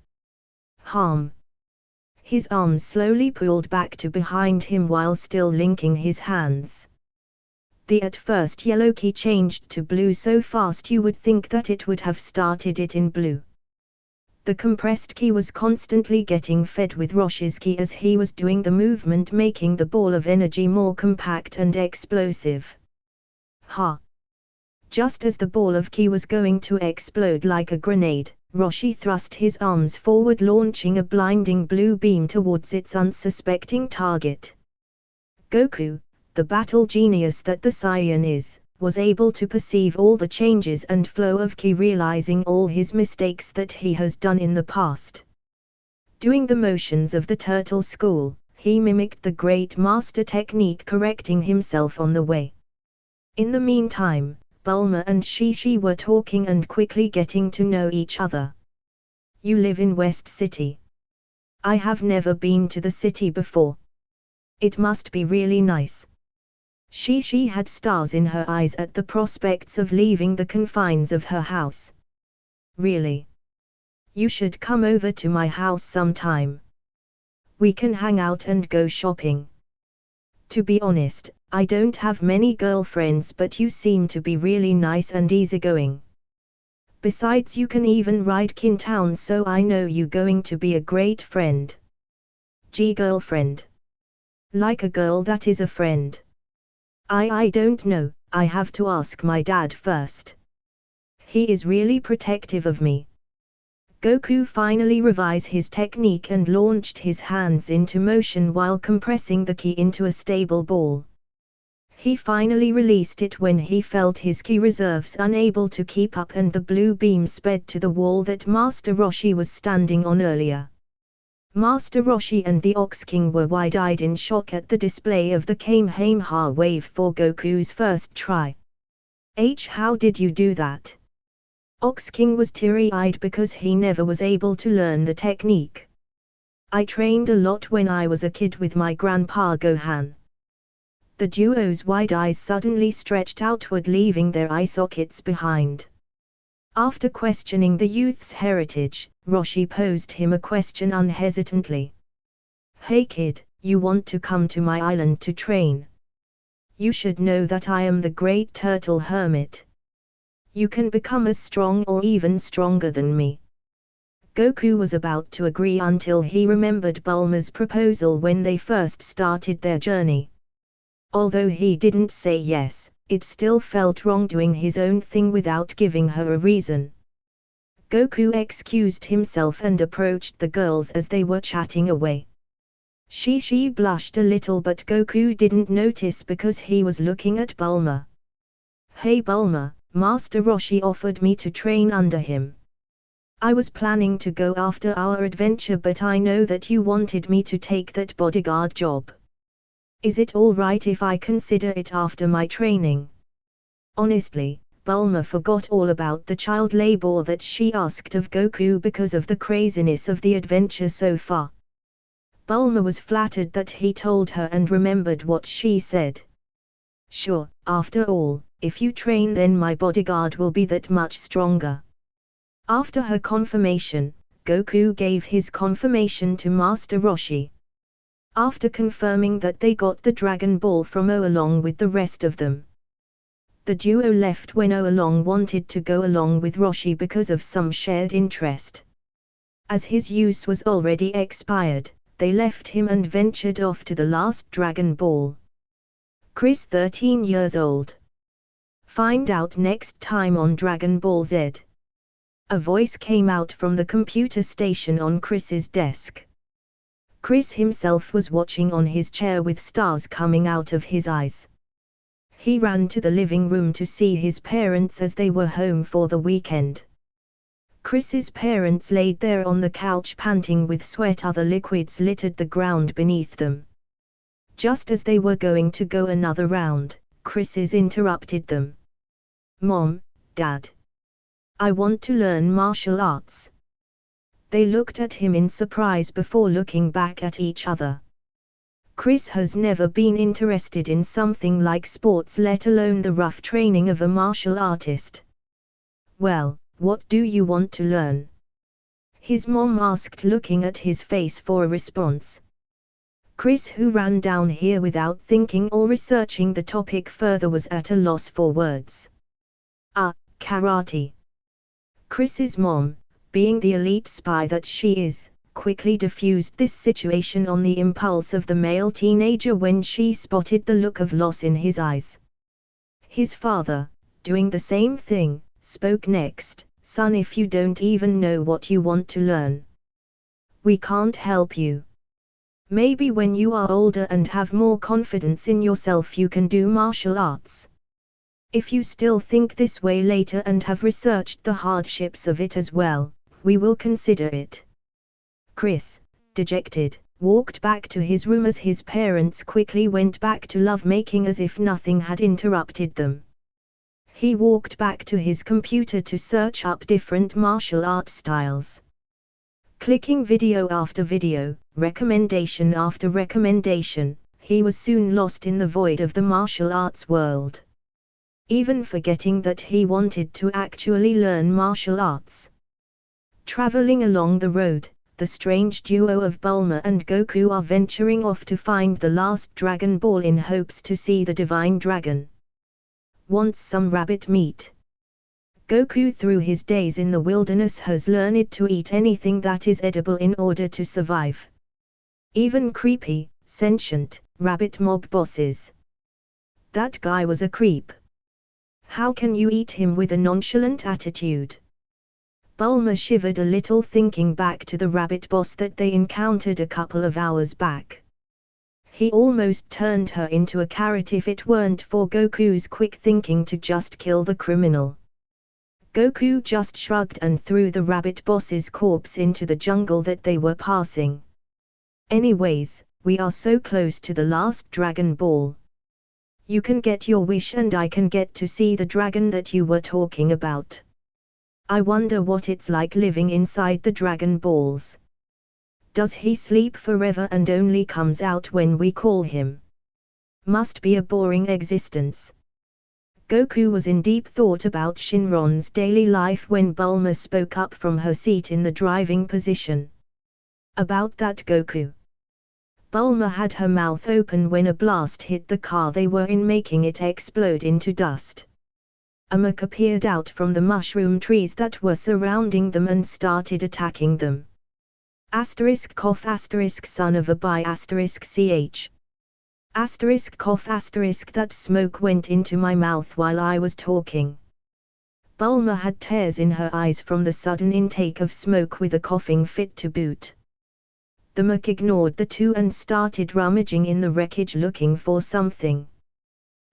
Harm. His arms slowly pulled back to behind him while still linking his hands. The at first yellow ki changed to blue so fast you would think that it would have started it in blue. The compressed ki was constantly getting fed with Roshi's ki as he was doing the movement, making the ball of energy more compact and explosive. Ha! Just as the ball of ki was going to explode like a grenade, Roshi thrust his arms forward, launching a blinding blue beam towards its unsuspecting target. Goku, the battle genius that the Saiyan is, was able to perceive all the changes and flow of ki, realizing all his mistakes that he has done in the past. Doing the motions of the turtle school, he mimicked the great master technique, correcting himself on the way. In the meantime, Bulma and Shishi were talking and quickly getting to know each other. You live in West City. I have never been to the city before. It must be really nice. Shishi had stars in her eyes at the prospects of leaving the confines of her house. Really? You should come over to my house sometime. We can hang out and go shopping. To be honest, I don't have many girlfriends, but you seem to be really nice and easygoing. Besides, you can even ride Kintown, so I know you going to be a great friend. Gee, girlfriend. Like a girl that is a friend. I don't know, I have to ask my dad first. He is really protective of me. Goku finally revised his technique and launched his hands into motion while compressing the ki into a stable ball. He finally released it when he felt his ki reserves unable to keep up, and the blue beam sped to the wall that Master Roshi was standing on earlier. Master Roshi and the Ox King were wide-eyed in shock at the display of the Kamehameha wave for Goku's first try. How did you do that? Ox King was teary-eyed because he never was able to learn the technique. I trained a lot when I was a kid with my grandpa Gohan. The duo's wide eyes suddenly stretched outward, leaving their eye sockets behind. After questioning the youth's heritage, Roshi posed him a question unhesitantly. Hey kid, you want to come to my island to train? You should know that I am the great turtle hermit. You can become as strong or even stronger than me. Goku was about to agree until he remembered Bulma's proposal when they first started their journey. Although he didn't say yes, it still felt wrong doing his own thing without giving her a reason. Goku excused himself and approached the girls as they were chatting away. Shishi blushed a little, but Goku didn't notice because he was looking at Bulma. Hey Bulma, Master Roshi offered me to train under him. I was planning to go after our adventure, but I know that you wanted me to take that bodyguard job. Is it all right if I consider it after my training? Honestly, Bulma forgot all about the child labor that she asked of Goku because of the craziness of the adventure so far. Bulma was flattered that he told her and remembered what she said. Sure, after all, if you train then my bodyguard will be that much stronger. After her confirmation, Goku gave his confirmation to Master Roshi. After confirming that they got the Dragon Ball from O along with the rest of them, the duo left when O along wanted to go along with Roshi because of some shared interest. As his use was already expired, they left him and ventured off to the last Dragon Ball. Kris 13 years old. Find out next time on Dragon Ball Z. A voice came out from the computer station on Kris's desk. Kris himself was watching on his chair with stars coming out of his eyes. He ran to the living room to see his parents as they were home for the weekend. Kris's parents laid there on the couch panting with sweat. Other liquids littered the ground beneath them. Just as they were going to go another round, Kris interrupted them. Mom, Dad. I want to learn martial arts. They looked at him in surprise before looking back at each other. Kris has never been interested in something like sports, let alone the rough training of a martial artist. Well, what do you want to learn? His mom asked, looking at his face for a response. Kris, who ran down here without thinking or researching the topic further, was at a loss for words. Karate. Kris's mom, being the elite spy that she is, quickly diffused this situation on the impulse of the male teenager when she spotted the look of loss in his eyes. His father, doing the same thing, spoke next. Son, if you don't even know what you want to learn, we can't help you. Maybe when you are older and have more confidence in yourself you can do martial arts. If you still think this way later and have researched the hardships of it as well, we will consider it. Kris, dejected, walked back to his room as his parents quickly went back to lovemaking as if nothing had interrupted them. He walked back to his computer to search up different martial art styles. Clicking video after video, recommendation after recommendation, he was soon lost in the void of the martial arts world, even forgetting that he wanted to actually learn martial arts. Traveling along the road, the strange duo of Bulma and Goku are venturing off to find the last Dragon Ball in hopes to see the divine dragon. Wants some rabbit meat. Goku, through his days in the wilderness, has learned to eat anything that is edible in order to survive. Even creepy, sentient, rabbit mob bosses. That guy was a creep. How can you eat him with a nonchalant attitude? Bulma shivered a little, thinking back to the rabbit boss that they encountered a couple of hours back. He almost turned her into a carrot if it weren't for Goku's quick thinking to just kill the criminal. Goku just shrugged and threw the rabbit boss's corpse into the jungle that they were passing. Anyways, we are so close to the last Dragon Ball. You can get your wish and I can get to see the dragon that you were talking about. I wonder what it's like living inside the Dragon Balls. Does he sleep forever and only comes out when we call him? Must be a boring existence. Goku was in deep thought about Shinron's daily life when Bulma spoke up from her seat in the driving position. About that Goku. Bulma had her mouth open when a blast hit the car they were in, making it explode into dust. A mech appeared out from the mushroom trees that were surrounding them and started attacking them. Cough son of a bi ch. Cough that smoke went into my mouth while I was talking. Bulma had tears in her eyes from the sudden intake of smoke with a coughing fit to boot. The mech ignored the two and started rummaging in the wreckage looking for something.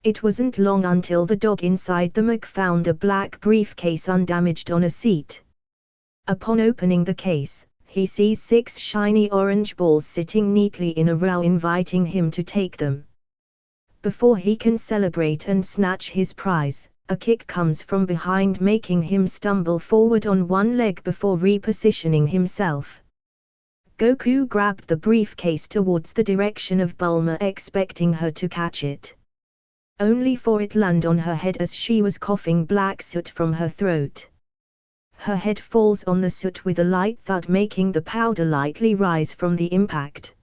It wasn't long until the dog inside the mech found a black briefcase undamaged on a seat. Upon opening the case, he sees 6 shiny orange balls sitting neatly in a row, inviting him to take them. Before he can celebrate and snatch his prize, a kick comes from behind, making him stumble forward on one leg before repositioning himself. Goku grabbed the briefcase towards the direction of Bulma, expecting her to catch it. Only for it land on her head as she was coughing black soot from her throat. Her head falls on the soot with a light thud, making the powder lightly rise from the impact.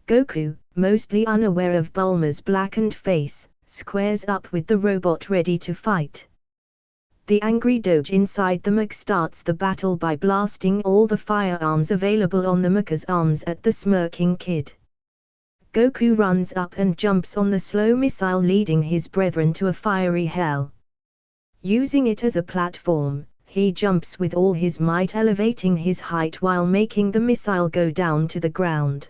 Goku, mostly unaware of Bulma's blackened face, squares up with the robot ready to fight. The angry Doge inside the mech starts the battle by blasting all the firearms available on the mecha's arms at the smirking kid. Goku runs up and jumps on the slow missile, leading his brethren to a fiery hell. Using it as a platform, he jumps with all his might, elevating his height while making the missile go down to the ground.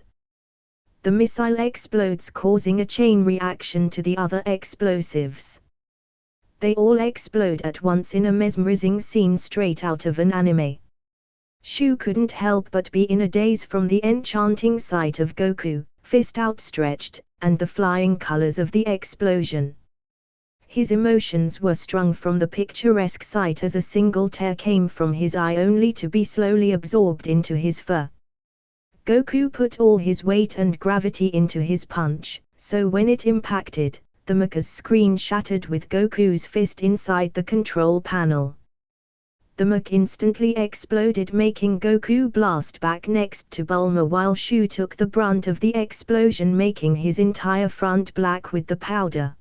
The missile explodes, causing a chain reaction to the other explosives. They all explode at once in a mesmerizing scene straight out of an anime. Shu couldn't help but be in a daze from the enchanting sight of Goku, fist outstretched, and the flying colors of the explosion. His emotions were strung from the picturesque sight as a single tear came from his eye only to be slowly absorbed into his fur. Goku put all his weight and gravity into his punch, so when it impacted, the mecha's screen shattered with Goku's fist inside the control panel. The mech instantly exploded, making Goku blast back next to Bulma, while Shu took the brunt of the explosion, making his entire front black with the powder.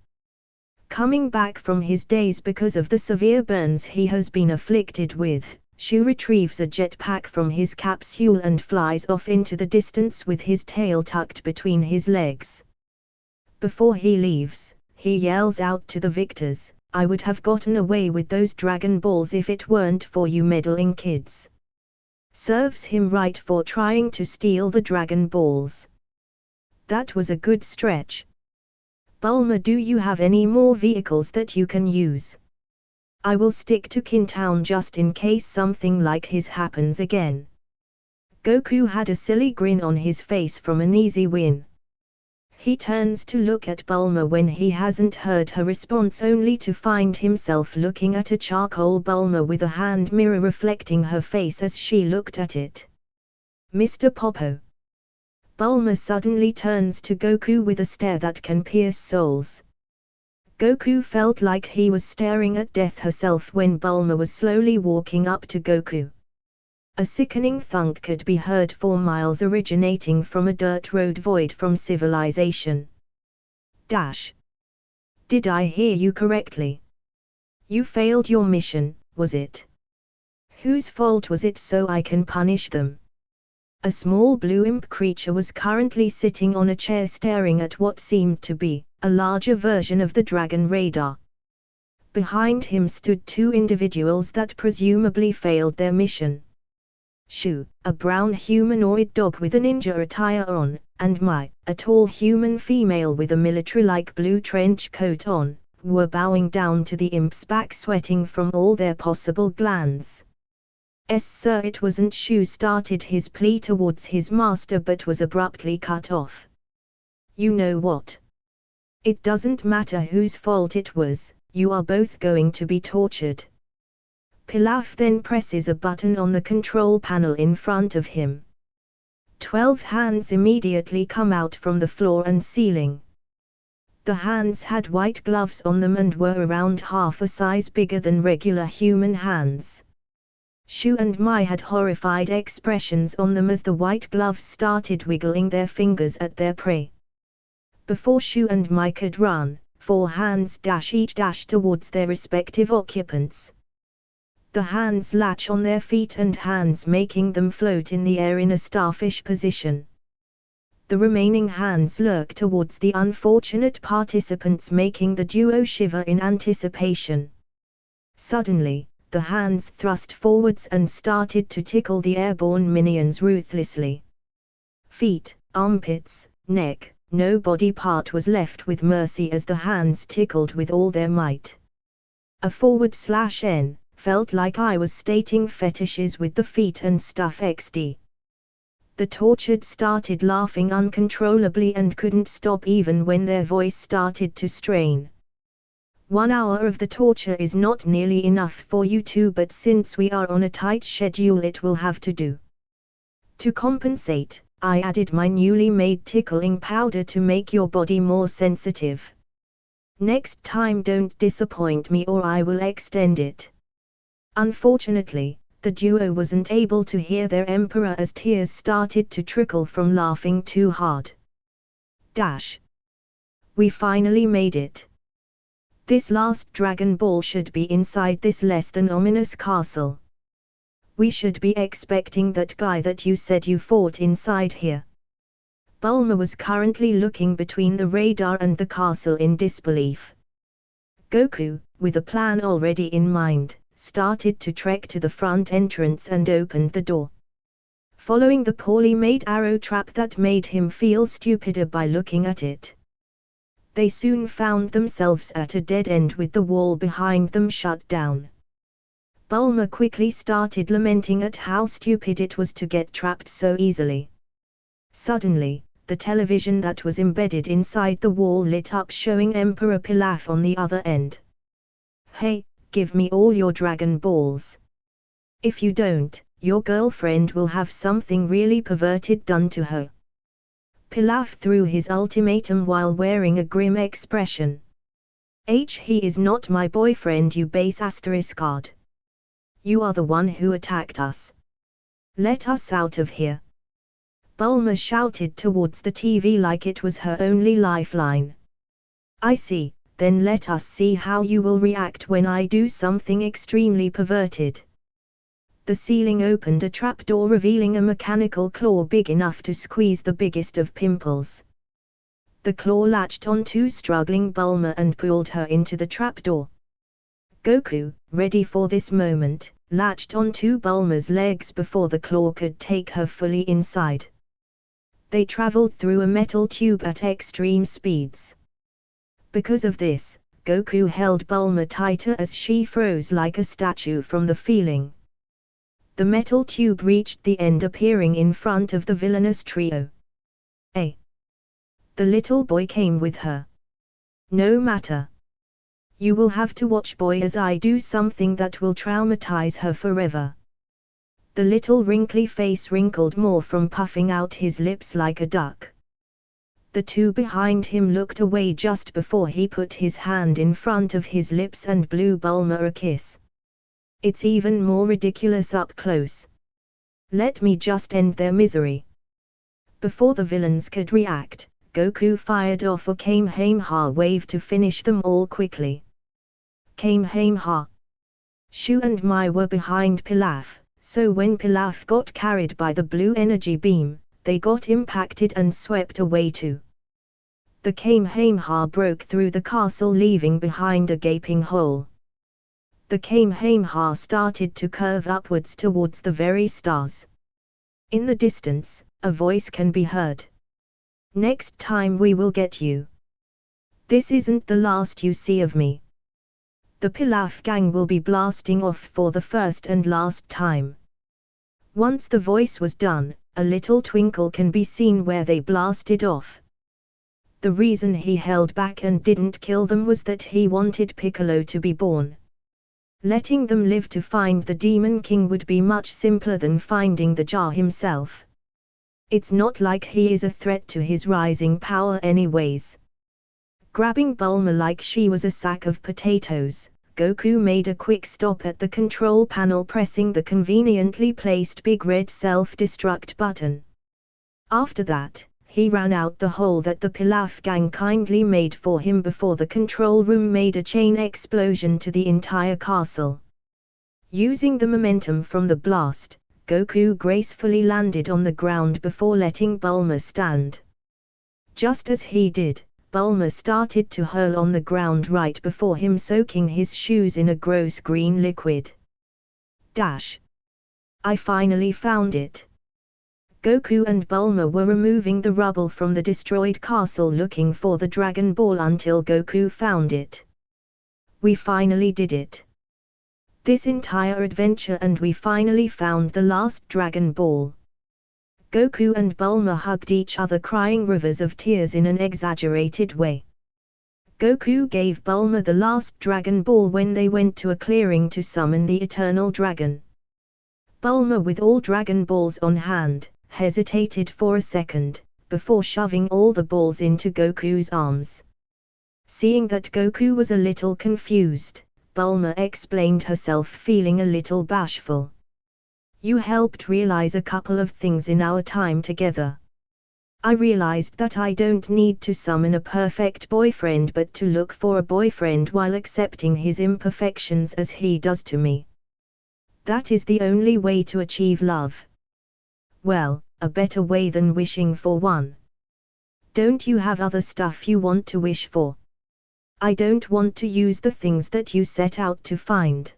Coming back from his daze because of the severe burns he has been afflicted with, Shu retrieves a jetpack from his capsule and flies off into the distance with his tail tucked between his legs. Before he leaves, he yells out to the victors, "I would have gotten away with those Dragon Balls if it weren't for you meddling kids." Serves him right for trying to steal the Dragon Balls. That was a good stretch. Bulma, do you have any more vehicles that you can use? I will stick to Kintown just in case something like his happens again. Goku had a silly grin on his face from an easy win. He turns to look at Bulma when he hasn't heard her response, only to find himself looking at a charcoal Bulma with a hand mirror reflecting her face as she looked at it. "Mr. Popo." Bulma suddenly turns to Goku with a stare that can pierce souls. Goku felt like he was staring at death herself when Bulma was slowly walking up to Goku. A sickening thunk could be heard for miles, originating from a dirt road void from civilization. Dash. Did I hear you correctly? You failed your mission, was it? Whose fault was it so I can punish them? A small blue imp creature was currently sitting on a chair staring at what seemed to be a larger version of the Dragon Radar. Behind him stood two individuals that presumably failed their mission. Shu, a brown humanoid dog with a ninja attire on, and Mai, a tall human female with a military-like blue trench coat on, were bowing down to the imp's back, sweating from all their possible glands. Sir, it wasn't. Shu started his plea towards his master but was abruptly cut off. You know what? It doesn't matter whose fault it was, you are both going to be tortured. Pilaf then presses a button on the control panel in front of him. 12 hands immediately come out from the floor and ceiling. The hands had white gloves on them and were around half a size bigger than regular human hands. Shu and Mai had horrified expressions on them as the white gloves started wiggling their fingers at their prey. Before Shu and Mai could run, 4 hands each dash towards their respective occupants. The hands latch on their feet and hands, making them float in the air in a starfish position. The remaining hands lurk towards the unfortunate participants, making the duo shiver in anticipation. Suddenly, the hands thrust forwards and started to tickle the airborne minions ruthlessly. Feet, armpits, neck, no body part was left with mercy as the hands tickled with all their might. /n felt like I was stating fetishes with the feet and stuff XD. The tortured started laughing uncontrollably and couldn't stop even when their voice started to strain. 1 hour of the torture is not nearly enough for you two, but since we are on a tight schedule it will have to do. To compensate, I added my newly made tickling powder to make your body more sensitive. Next time don't disappoint me or I will extend it. Unfortunately, the duo wasn't able to hear their emperor as tears started to trickle from laughing too hard. Dash. We finally made it. This last Dragon Ball should be inside this less than ominous castle. We should be expecting that guy that you said you fought inside here. Bulma was currently looking between the radar and the castle in disbelief. Goku, with a plan already in mind, started to trek to the front entrance and opened the door. Following the poorly made arrow trap that made him feel stupider by looking at it. They soon found themselves at a dead end with the wall behind them shut down. Bulma quickly started lamenting at how stupid it was to get trapped so easily. Suddenly, the television that was embedded inside the wall lit up, showing Emperor Pilaf on the other end. "Hey, give me all your Dragon Balls. If you don't, your girlfriend will have something really perverted done to her." Pilaf threw his ultimatum while wearing a grim expression. He is not my boyfriend, you base *. You are the one who attacked us. Let us out of here. Bulma shouted towards the TV like it was her only lifeline. "I see, then let us see how you will react when I do something extremely perverted." The ceiling opened a trapdoor, revealing a mechanical claw big enough to squeeze the biggest of pimples. The claw latched onto struggling Bulma and pulled her into the trapdoor. Goku, ready for this moment, latched onto Bulma's legs before the claw could take her fully inside. They traveled through a metal tube at extreme speeds. Because of this, Goku held Bulma tighter as she froze like a statue from the feeling. The metal tube reached the end, appearing in front of the villainous trio. The little boy came with her. "No matter. You will have to watch, boy, as I do something that will traumatize her forever." The little wrinkly face wrinkled more from puffing out his lips like a duck. The two behind him looked away just before he put his hand in front of his lips and blew Bulma a kiss. It's even more ridiculous up close. Let me just end their misery. Before the villains could react, Goku fired off a Kamehameha wave to finish them all quickly. Kamehameha. Shu and Mai were behind Pilaf, so when Pilaf got carried by the blue energy beam, they got impacted and swept away too. The Kamehameha broke through the castle, leaving behind a gaping hole. The Kamehameha started to curve upwards towards the very stars. In the distance, a voice can be heard. "Next time we will get you. This isn't the last you see of me." The Pilaf gang will be blasting off for the first and last time. Once the voice was done, a little twinkle can be seen where they blasted off. The reason he held back and didn't kill them was that he wanted Piccolo to be born. Letting them live to find the Demon King would be much simpler than finding the jar himself. It's not like he is a threat to his rising power anyways. Grabbing Bulma like she was a sack of potatoes, Goku made a quick stop at the control panel, pressing the conveniently placed big red self-destruct button. After that, he ran out the hole that the Pilaf gang kindly made for him before the control room made a chain explosion to the entire castle. Using the momentum from the blast, Goku gracefully landed on the ground before letting Bulma stand. Just as he did, Bulma started to hurl on the ground right before him, soaking his shoes in a gross green liquid. I finally found it. Goku and Bulma were removing the rubble from the destroyed castle looking for the Dragon Ball until Goku found it. We finally did it. This entire adventure, and we finally found the last Dragon Ball. Goku and Bulma hugged each other, crying rivers of tears in an exaggerated way. Goku gave Bulma the last Dragon Ball when they went to a clearing to summon the Eternal Dragon. Bulma, with all Dragon Balls on hand, hesitated for a second, before shoving all the balls into Goku's arms. Seeing that Goku was a little confused, Bulma explained herself, feeling a little bashful. "You helped realize a couple of things in our time together. I realized that I don't need to summon a perfect boyfriend, but to look for a boyfriend while accepting his imperfections as he does to me. That is the only way to achieve love. Well, a better way than wishing for one. Don't you have other stuff you want to wish for? I don't want to use the things that you set out to find.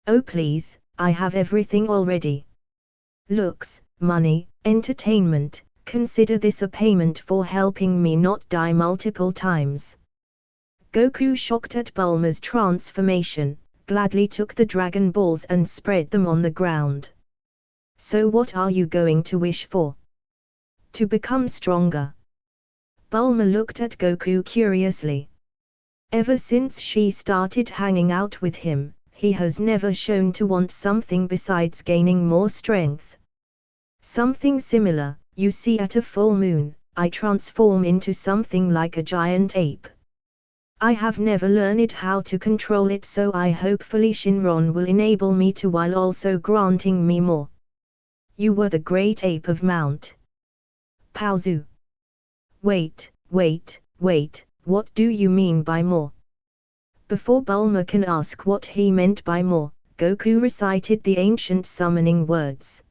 Oh please, I have everything already. Looks, money, entertainment, consider this a payment for helping me not die multiple times." Goku, shocked at Bulma's transformation, gladly took the Dragon Balls and spread them on the ground. "So what are you going to wish for?" To become stronger. Bulma looked at Goku curiously. Ever since she started hanging out with him, he has never shown to want something besides gaining more strength. Something similar, you see at a full moon, I transform into something like a giant ape. I have never learned how to control it, so I hopefully Shinron will enable me to while also granting me more. You were the great ape of Mount Paozu. Wait, what do you mean by more? Before Bulma can ask what he meant by more, Goku recited the ancient summoning words.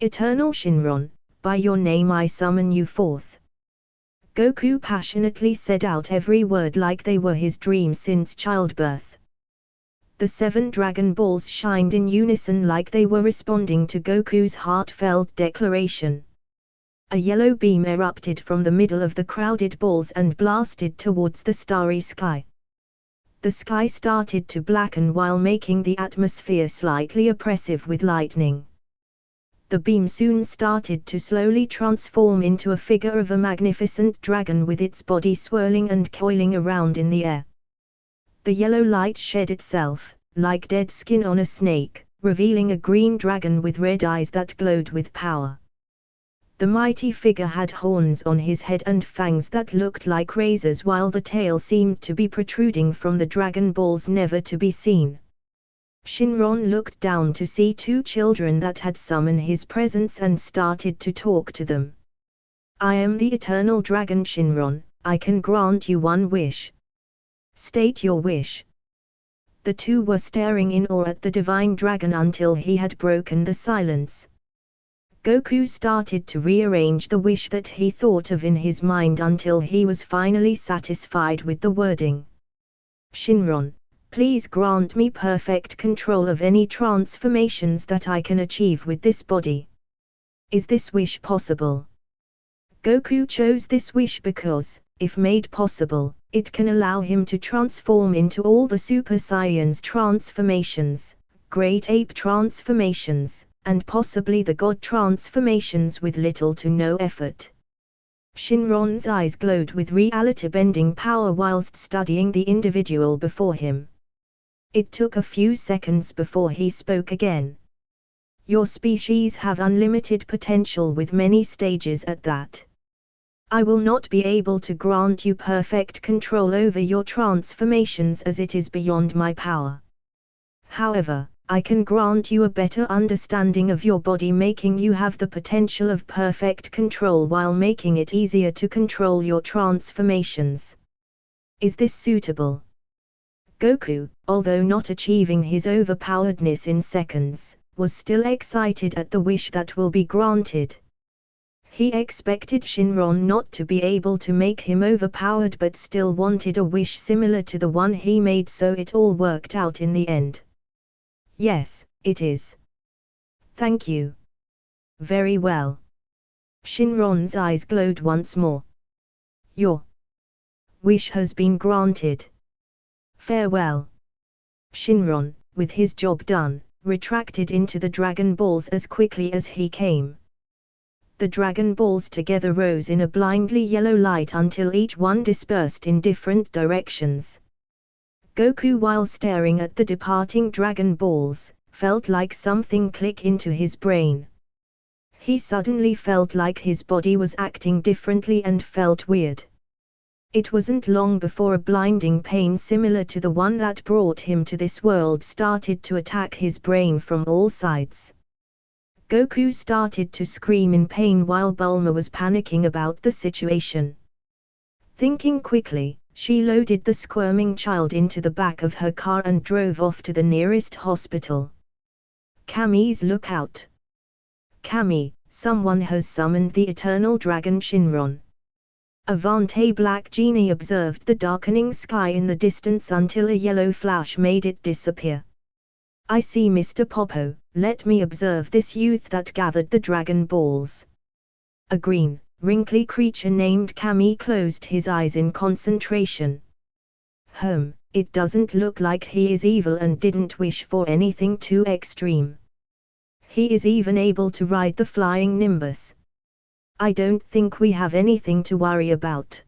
Eternal Shinron, by your name I summon you forth. Goku passionately said out every word like they were his dream since childbirth. The 7 Dragon Balls shined in unison like they were responding to Goku's heartfelt declaration. A yellow beam erupted from the middle of the crowded balls and blasted towards the starry sky. The sky started to blacken while making the atmosphere slightly oppressive with lightning. The beam soon started to slowly transform into a figure of a magnificent dragon with its body swirling and coiling around in the air. The yellow light shed itself, like dead skin on a snake, revealing a green dragon with red eyes that glowed with power. The mighty figure had horns on his head and fangs that looked like razors, while the tail seemed to be protruding from the Dragon Balls never to be seen. Shinron looked down to see 2 children that had summoned his presence and started to talk to them. I am the Eternal Dragon Shinron, I can grant you one wish. State your wish. The 2 were staring in awe at the divine dragon until he had broken the silence. Goku started to rearrange the wish that he thought of in his mind until he was finally satisfied with the wording. Shinron, please grant me perfect control of any transformations that I can achieve with this body. Is this wish possible? Goku chose this wish because, if made possible, it can allow him to transform into all the Super Saiyans transformations, Great Ape transformations, and possibly the God transformations with little to no effort. Shinron's eyes glowed with reality-bending power whilst studying the individual before him. It took a few seconds before he spoke again. Your species have unlimited potential with many stages at that. I will not be able to grant you perfect control over your transformations as it is beyond my power. However, I can grant you a better understanding of your body, making you have the potential of perfect control while making it easier to control your transformations. Is this suitable? Goku, although not achieving his overpoweredness in seconds, was still excited at the wish that will be granted. He expected Shinron not to be able to make him overpowered but still wanted a wish similar to the one he made, so it all worked out in the end. Yes, it is. Thank you. Very well. Shinron's eyes glowed once more. Your wish has been granted. Farewell. Shinron, with his job done, retracted into the Dragon Balls as quickly as he came. The Dragon Balls together rose in a blindly yellow light until each one dispersed in different directions. Goku, while staring at the departing Dragon Balls, felt like something click into his brain. He suddenly felt like his body was acting differently and felt weird. It wasn't long before a blinding pain similar to the one that brought him to this world started to attack his brain from all sides. Goku started to scream in pain while Bulma was panicking about the situation. Thinking quickly, she loaded the squirming child into the back of her car and drove off to the nearest hospital. Kami's lookout. Kami, someone has summoned the Eternal Dragon Shinron. A Vante Black Genie observed the darkening sky in the distance until a yellow flash made it disappear. I see Mr. Popo, let me observe this youth that gathered the Dragon Balls. A green, wrinkly creature named Kami closed his eyes in concentration. It doesn't look like he is evil and didn't wish for anything too extreme. He is even able to ride the flying Nimbus. I don't think we have anything to worry about.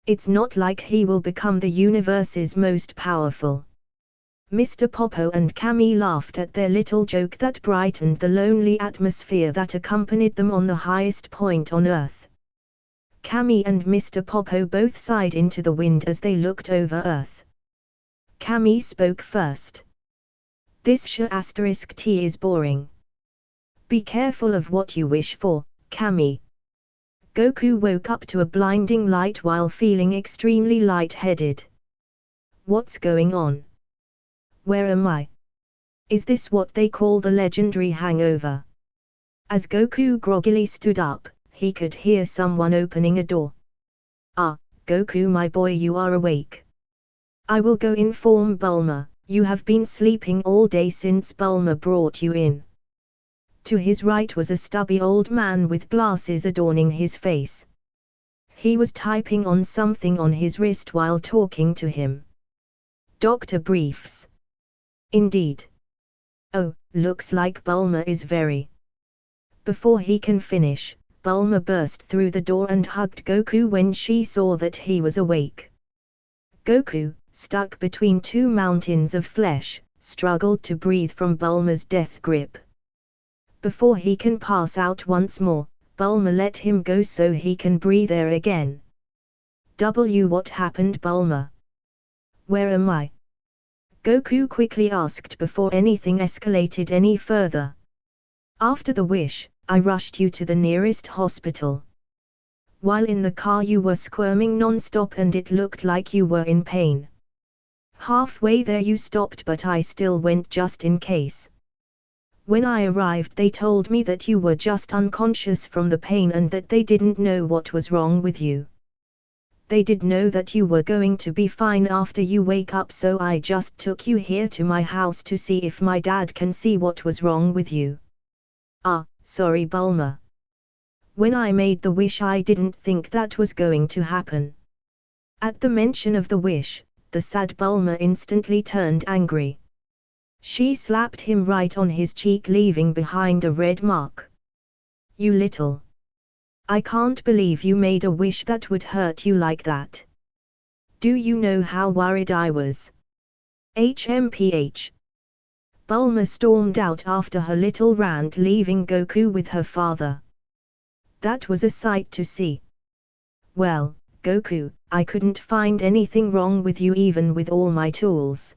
It's not like he will become the universe's most powerful. Mr. Popo and Cammy laughed at their little joke that brightened the lonely atmosphere that accompanied them on the highest point on Earth. Cammy and Mr. Popo both sighed into the wind as they looked over Earth. Cammy spoke first. This *T is boring. Be careful of what you wish for, Cammy. Goku woke up to a blinding light while feeling extremely light-headed. What's going on? Where am I? Is this what they call the legendary hangover? As Goku groggily stood up, he could hear someone opening a door. Ah, Goku my boy, you are awake. I will go inform Bulma, you have been sleeping all day since Bulma brought you in. To his right was a stubby old man with glasses adorning his face. He was typing on something on his wrist while talking to him. Dr. Briefs. Indeed. Oh, looks like Bulma is very. Before he can finish, Bulma burst through the door and hugged Goku when she saw that he was awake. Goku, stuck between two mountains of flesh, struggled to breathe from Bulma's death grip. Before he can pass out once more, Bulma let him go so he can breathe air again. What happened, Bulma? Where am I? Goku quickly asked before anything escalated any further. After the wish, I rushed you to the nearest hospital. While in the car you were squirming non-stop and it looked like you were in pain. Halfway there you stopped, but I still went just in case. When I arrived they told me that you were just unconscious from the pain and that they didn't know what was wrong with you. They did know that you were going to be fine after you wake up, so I just took you here to my house to see if my dad can see what was wrong with you. Ah, sorry Bulma. When I made the wish I didn't think that was going to happen. At the mention of the wish, the sad Bulma instantly turned angry. She slapped him right on his cheek, leaving behind a red mark. You little. I can't believe you made a wish that would hurt you like that. Do you know how worried I was? HMPH. Bulma stormed out after her little rant, leaving Goku with her father. That was a sight to see. Well, Goku, I couldn't find anything wrong with you even with all my tools.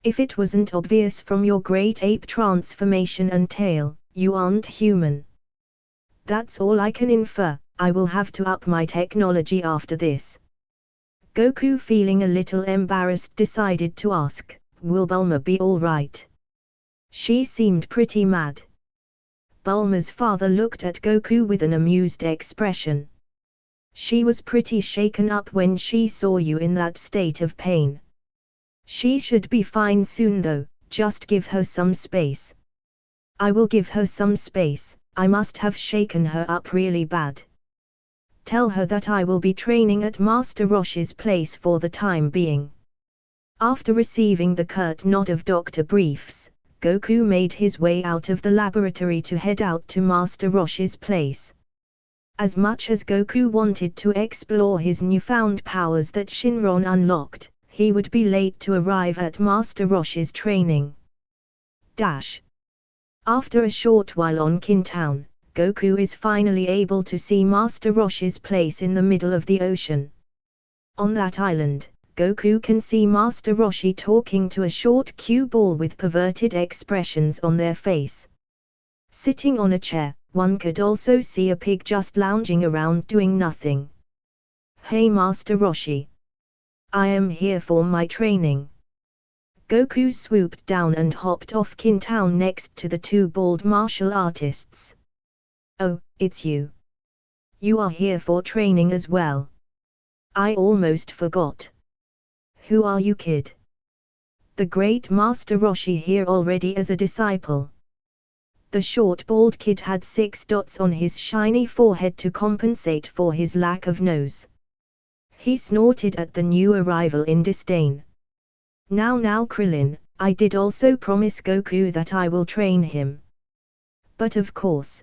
If it wasn't obvious from your great ape transformation and tail, you aren't human. That's all I can infer. I will have to up my technology after this. Goku, feeling a little embarrassed, decided to ask, will Bulma be alright? She seemed pretty mad. Bulma's father looked at Goku with an amused expression. She was pretty shaken up when she saw you in that state of pain. She should be fine soon though, just give her some space. I will give her some space. I must have shaken her up really bad. Tell her that I will be training at Master Roshi's place for the time being. After receiving the curt nod of Dr. Briefs, Goku made his way out of the laboratory to head out to Master Roshi's place. As much as Goku wanted to explore his newfound powers that Shinron unlocked, he would be late to arrive at Master Roshi's training. After a short while on Kin Town, Goku is finally able to see Master Roshi's place in the middle of the ocean. On that island, Goku can see Master Roshi talking to a short cue ball with perverted expressions on their face. Sitting on a chair, one could also see a pig just lounging around doing nothing. Hey Master Roshi. I am here for my training. Goku swooped down and hopped off Kin Town next to the two bald martial artists. Oh, it's you. You are here for training as well. I almost forgot. Who are you, kid? The great Master Roshi here already as a disciple. The short bald kid had 6 dots on his shiny forehead to compensate for his lack of nose. He snorted at the new arrival in disdain. Now Krillin, I did also promise Goku that I will train him. But of course,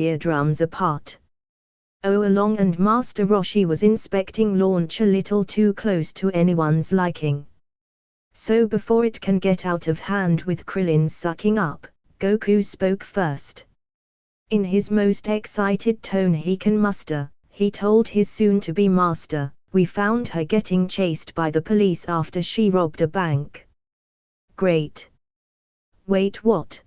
eardrums apart. Oh along, and Master Roshi was inspecting Launch a little too close to anyone's liking. So before it can get out of hand with Krillin's sucking up, Goku spoke first. In his most excited tone he can muster, he told his soon-to-be master, "We found her getting chased by the police after she robbed a bank." Great. Wait, what?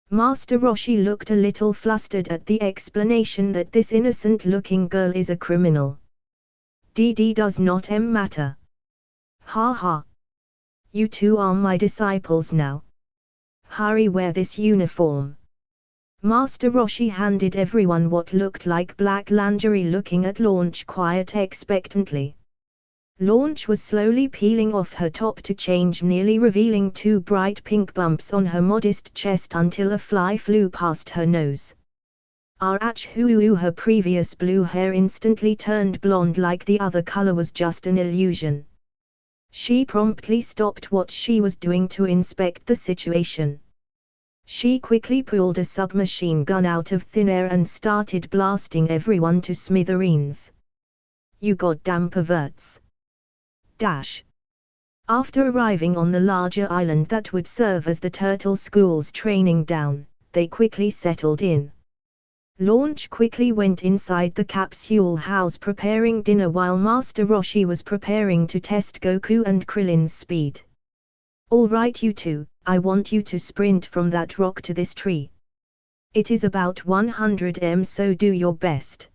Master Roshi looked a little flustered at the explanation that this innocent-looking girl is a criminal. DD does not matter. Ha ha. You two are my disciples now. Hurry, wear this uniform. Master Roshi handed everyone what looked like black lingerie, looking at Launch quite expectantly. Launch was slowly peeling off her top to change, nearly revealing two bright pink bumps on her modest chest until a fly flew past her nose. Achoo! Her previous blue hair instantly turned blonde, like the other color was just an illusion. She promptly stopped what she was doing to inspect the situation. She quickly pulled a submachine gun out of thin air and started blasting everyone to smithereens. You goddamn perverts! Dash. After arriving on the larger island that would serve as the Turtle School's training down, they quickly settled in. Launch quickly went inside the capsule house preparing dinner, while Master Roshi was preparing to test Goku and Krillin's speed. All right, you two, I want you to sprint from that rock to this tree. It is about 100 m, so do your best.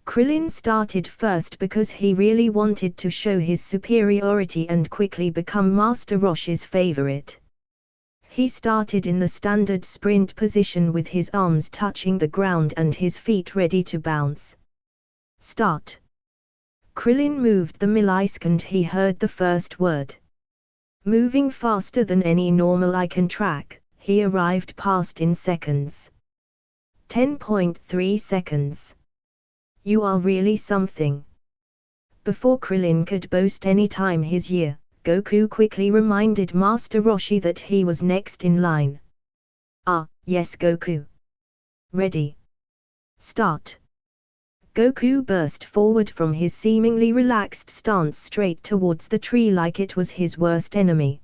Krillin started first because he really wanted to show his superiority and quickly become Master Roshi's favorite. He started in the standard sprint position with his arms touching the ground and his feet ready to bounce. Start. Krillin moved the millisecond he heard the first word. Moving faster than any normal eye can track, he arrived past in seconds. 10.3 seconds. You are really something. Before Krillin could boast any time his year, Goku quickly reminded Master Roshi that he was next in line. Ah, yes Goku. Ready. Start. Goku burst forward from his seemingly relaxed stance straight towards the tree like it was his worst enemy.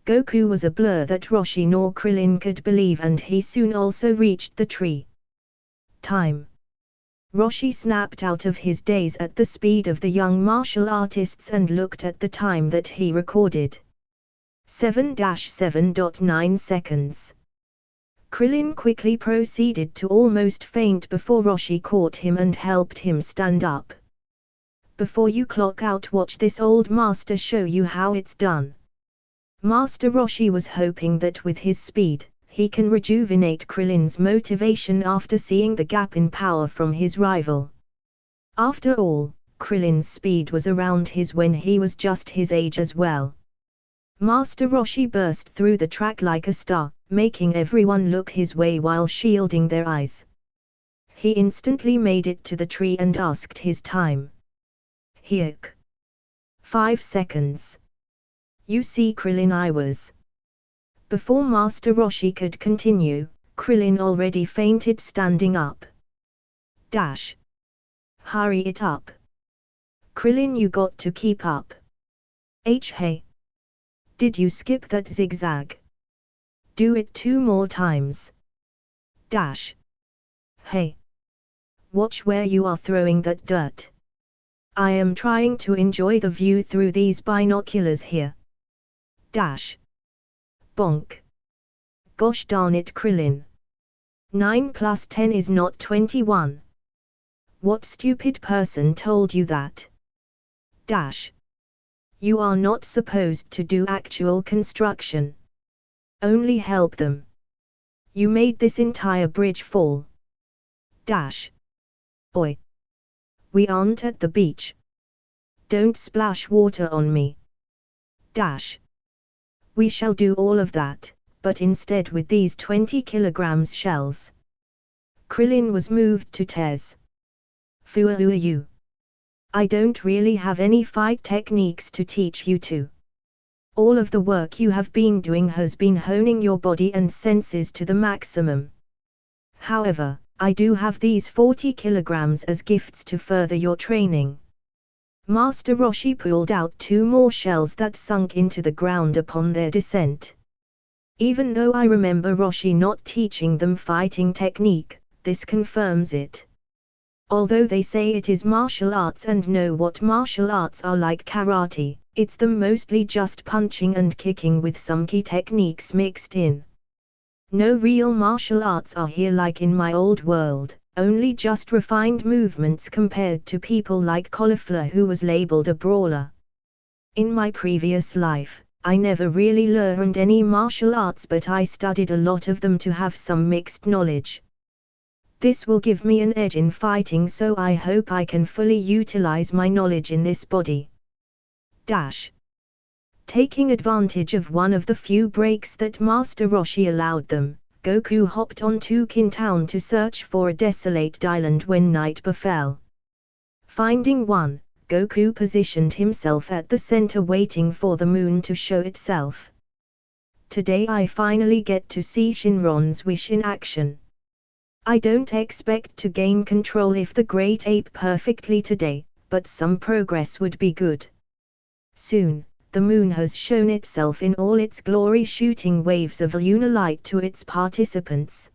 Goku was a blur that Roshi nor Krillin could believe, and he soon also reached the tree. Time. Roshi snapped out of his daze at the speed of the young martial artists and looked at the time that he recorded. 7-7.9 seconds. Krillin quickly proceeded to almost faint before Roshi caught him and helped him stand up. Before you clock out, watch this old master show you how it's done. Master Roshi was hoping that with his speed, he can rejuvenate Krillin's motivation after seeing the gap in power from his rival. After all, Krillin's speed was around his when he was just his age as well. Master Roshi burst through the track like a star, making everyone look his way while shielding their eyes. He instantly made it to the tree and asked his time. Hyuk. 5 seconds. You see Krillin, I was. Before Master Roshi could continue, Krillin already fainted standing up. Dash. Hurry it up. Krillin, you got to keep up. Hey. Did you skip that zigzag? Do it 2 more times. Dash. Hey. Watch where you are throwing that dirt. I am trying to enjoy the view through these binoculars here. Dash. Bonk. Gosh darn it, Krillin. 9 plus 10 is not 21. What stupid person told you that? Dash. You are not supposed to do actual construction. Only help them. You made this entire bridge fall. Dash. Oi. We aren't at the beach. Don't splash water on me. Dash. We shall do all of that, but instead with these 20 kilograms shells. Krillin was moved to tears. Who are you? I don't really have any fight techniques to teach you to. All of the work you have been doing has been honing your body and senses to the maximum. However, I do have these 40 kilograms as gifts to further your training. Master Roshi pulled out 2 more shells that sunk into the ground upon their descent. Even though I remember Roshi not teaching them fighting technique, this confirms it. Although they say it is martial arts and know what martial arts are like karate, it's them mostly just punching and kicking with some key techniques mixed in. No real martial arts are here like in my old world, only just refined movements compared to people like Cauliflower who was labeled a brawler. In my previous life, I never really learned any martial arts, but I studied a lot of them to have some mixed knowledge. This will give me an edge in fighting, so I hope I can fully utilize my knowledge in this body. Dash. Taking advantage of one of the few breaks that Master Roshi allowed them, Goku hopped onto Kintown to search for a desolate island when night befell. Finding one, Goku positioned himself at the center waiting for the moon to show itself. Today I finally get to see Shinron's wish in action. I don't expect to gain control if the Great Ape perfectly today, but some progress would be good. Soon, the moon has shown itself in all its glory, shooting waves of lunar light to its participants.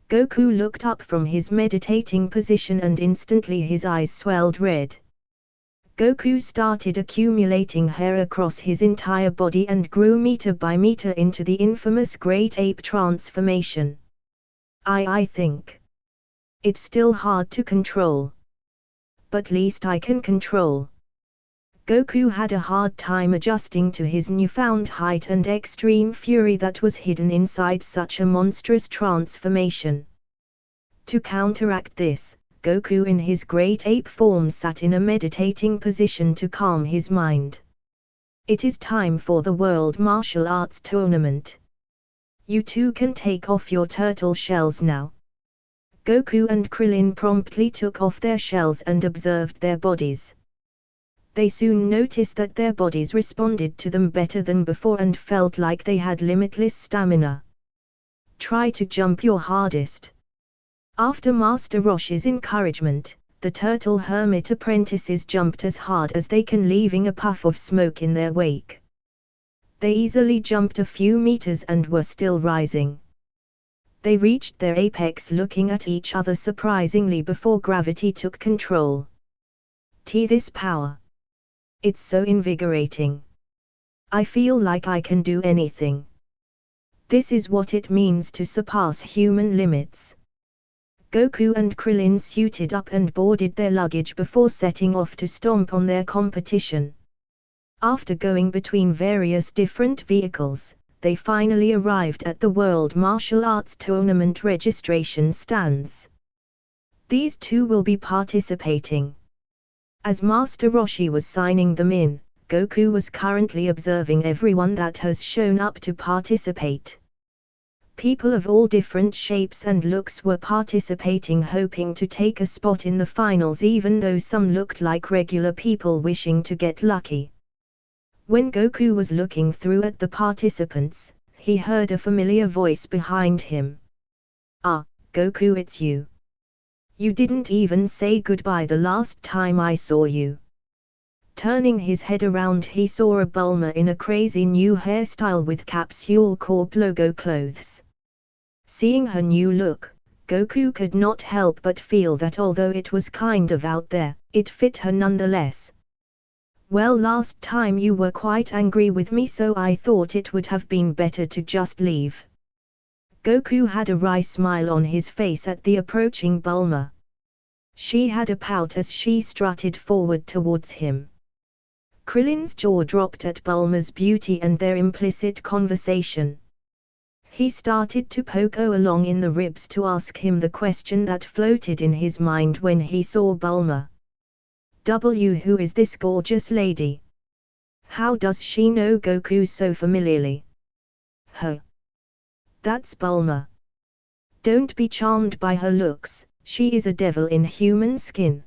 Goku looked up from his meditating position and instantly his eyes swelled red. Goku started accumulating hair across his entire body and grew meter by meter into the infamous Great Ape transformation. I think it's still hard to control. But least I can control. Goku had a hard time adjusting to his newfound height and extreme fury that was hidden inside such a monstrous transformation. To counteract this, Goku in his Great Ape form sat in a meditating position to calm his mind. It is time for the World Martial Arts Tournament. You two can take off your turtle shells now. Goku and Krillin promptly took off their shells and observed their bodies. They soon noticed that their bodies responded to them better than before and felt like they had limitless stamina. Try to jump your hardest. After Master Roshi's encouragement, the turtle hermit apprentices jumped as hard as they can, leaving a puff of smoke in their wake. They easily jumped a few meters and were still rising. They reached their apex looking at each other surprisingly before gravity took control. This power. It's so invigorating. I feel like I can do anything. This is what it means to surpass human limits. Goku and Krillin suited up and boarded their luggage before setting off to stomp on their competition. After going between various different vehicles, they finally arrived at the World Martial Arts Tournament registration stands. These two will be participating. As Master Roshi was signing them in, Goku was currently observing everyone that has shown up to participate. People of all different shapes and looks were participating, hoping to take a spot in the finals, even though some looked like regular people wishing to get lucky. When Goku was looking through at the participants, he heard a familiar voice behind him. "Ah, Goku, it's you. You didn't even say goodbye the last time I saw you." Turning his head around, he saw a Bulma in a crazy new hairstyle with Capsule Corp logo clothes. Seeing her new look, Goku could not help but feel that although it was kind of out there, it fit her nonetheless. Well, last time you were quite angry with me, so I thought it would have been better to just leave. Goku had a wry smile on his face at the approaching Bulma. She had a pout as she strutted forward towards him. Krillin's jaw dropped at Bulma's beauty and their implicit conversation. He started to poke O along in the ribs to ask him the question that floated in his mind when he saw Bulma. Who is this gorgeous lady? How does she know Goku so familiarly? Huh. That's Bulma. Don't be charmed by her looks, she is a devil in human skin.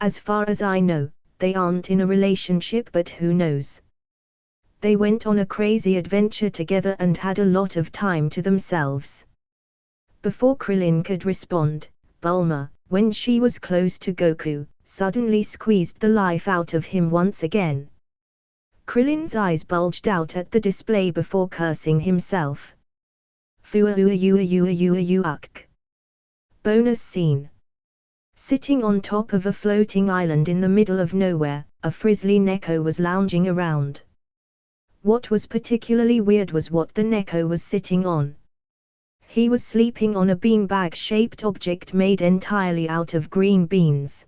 As far as I know, they aren't in a relationship, but who knows? They went on a crazy adventure together and had a lot of time to themselves. Before Krillin could respond, Bulma, when she was close to Goku, suddenly squeezed the life out of him once again. Krillin's eyes bulged out at the display before cursing himself. Bonus scene. Sitting on top of a floating island in the middle of nowhere, a frizzly Neko was lounging around. What was particularly weird was what the Neko was sitting on. He was sleeping on a beanbag-shaped object made entirely out of green beans.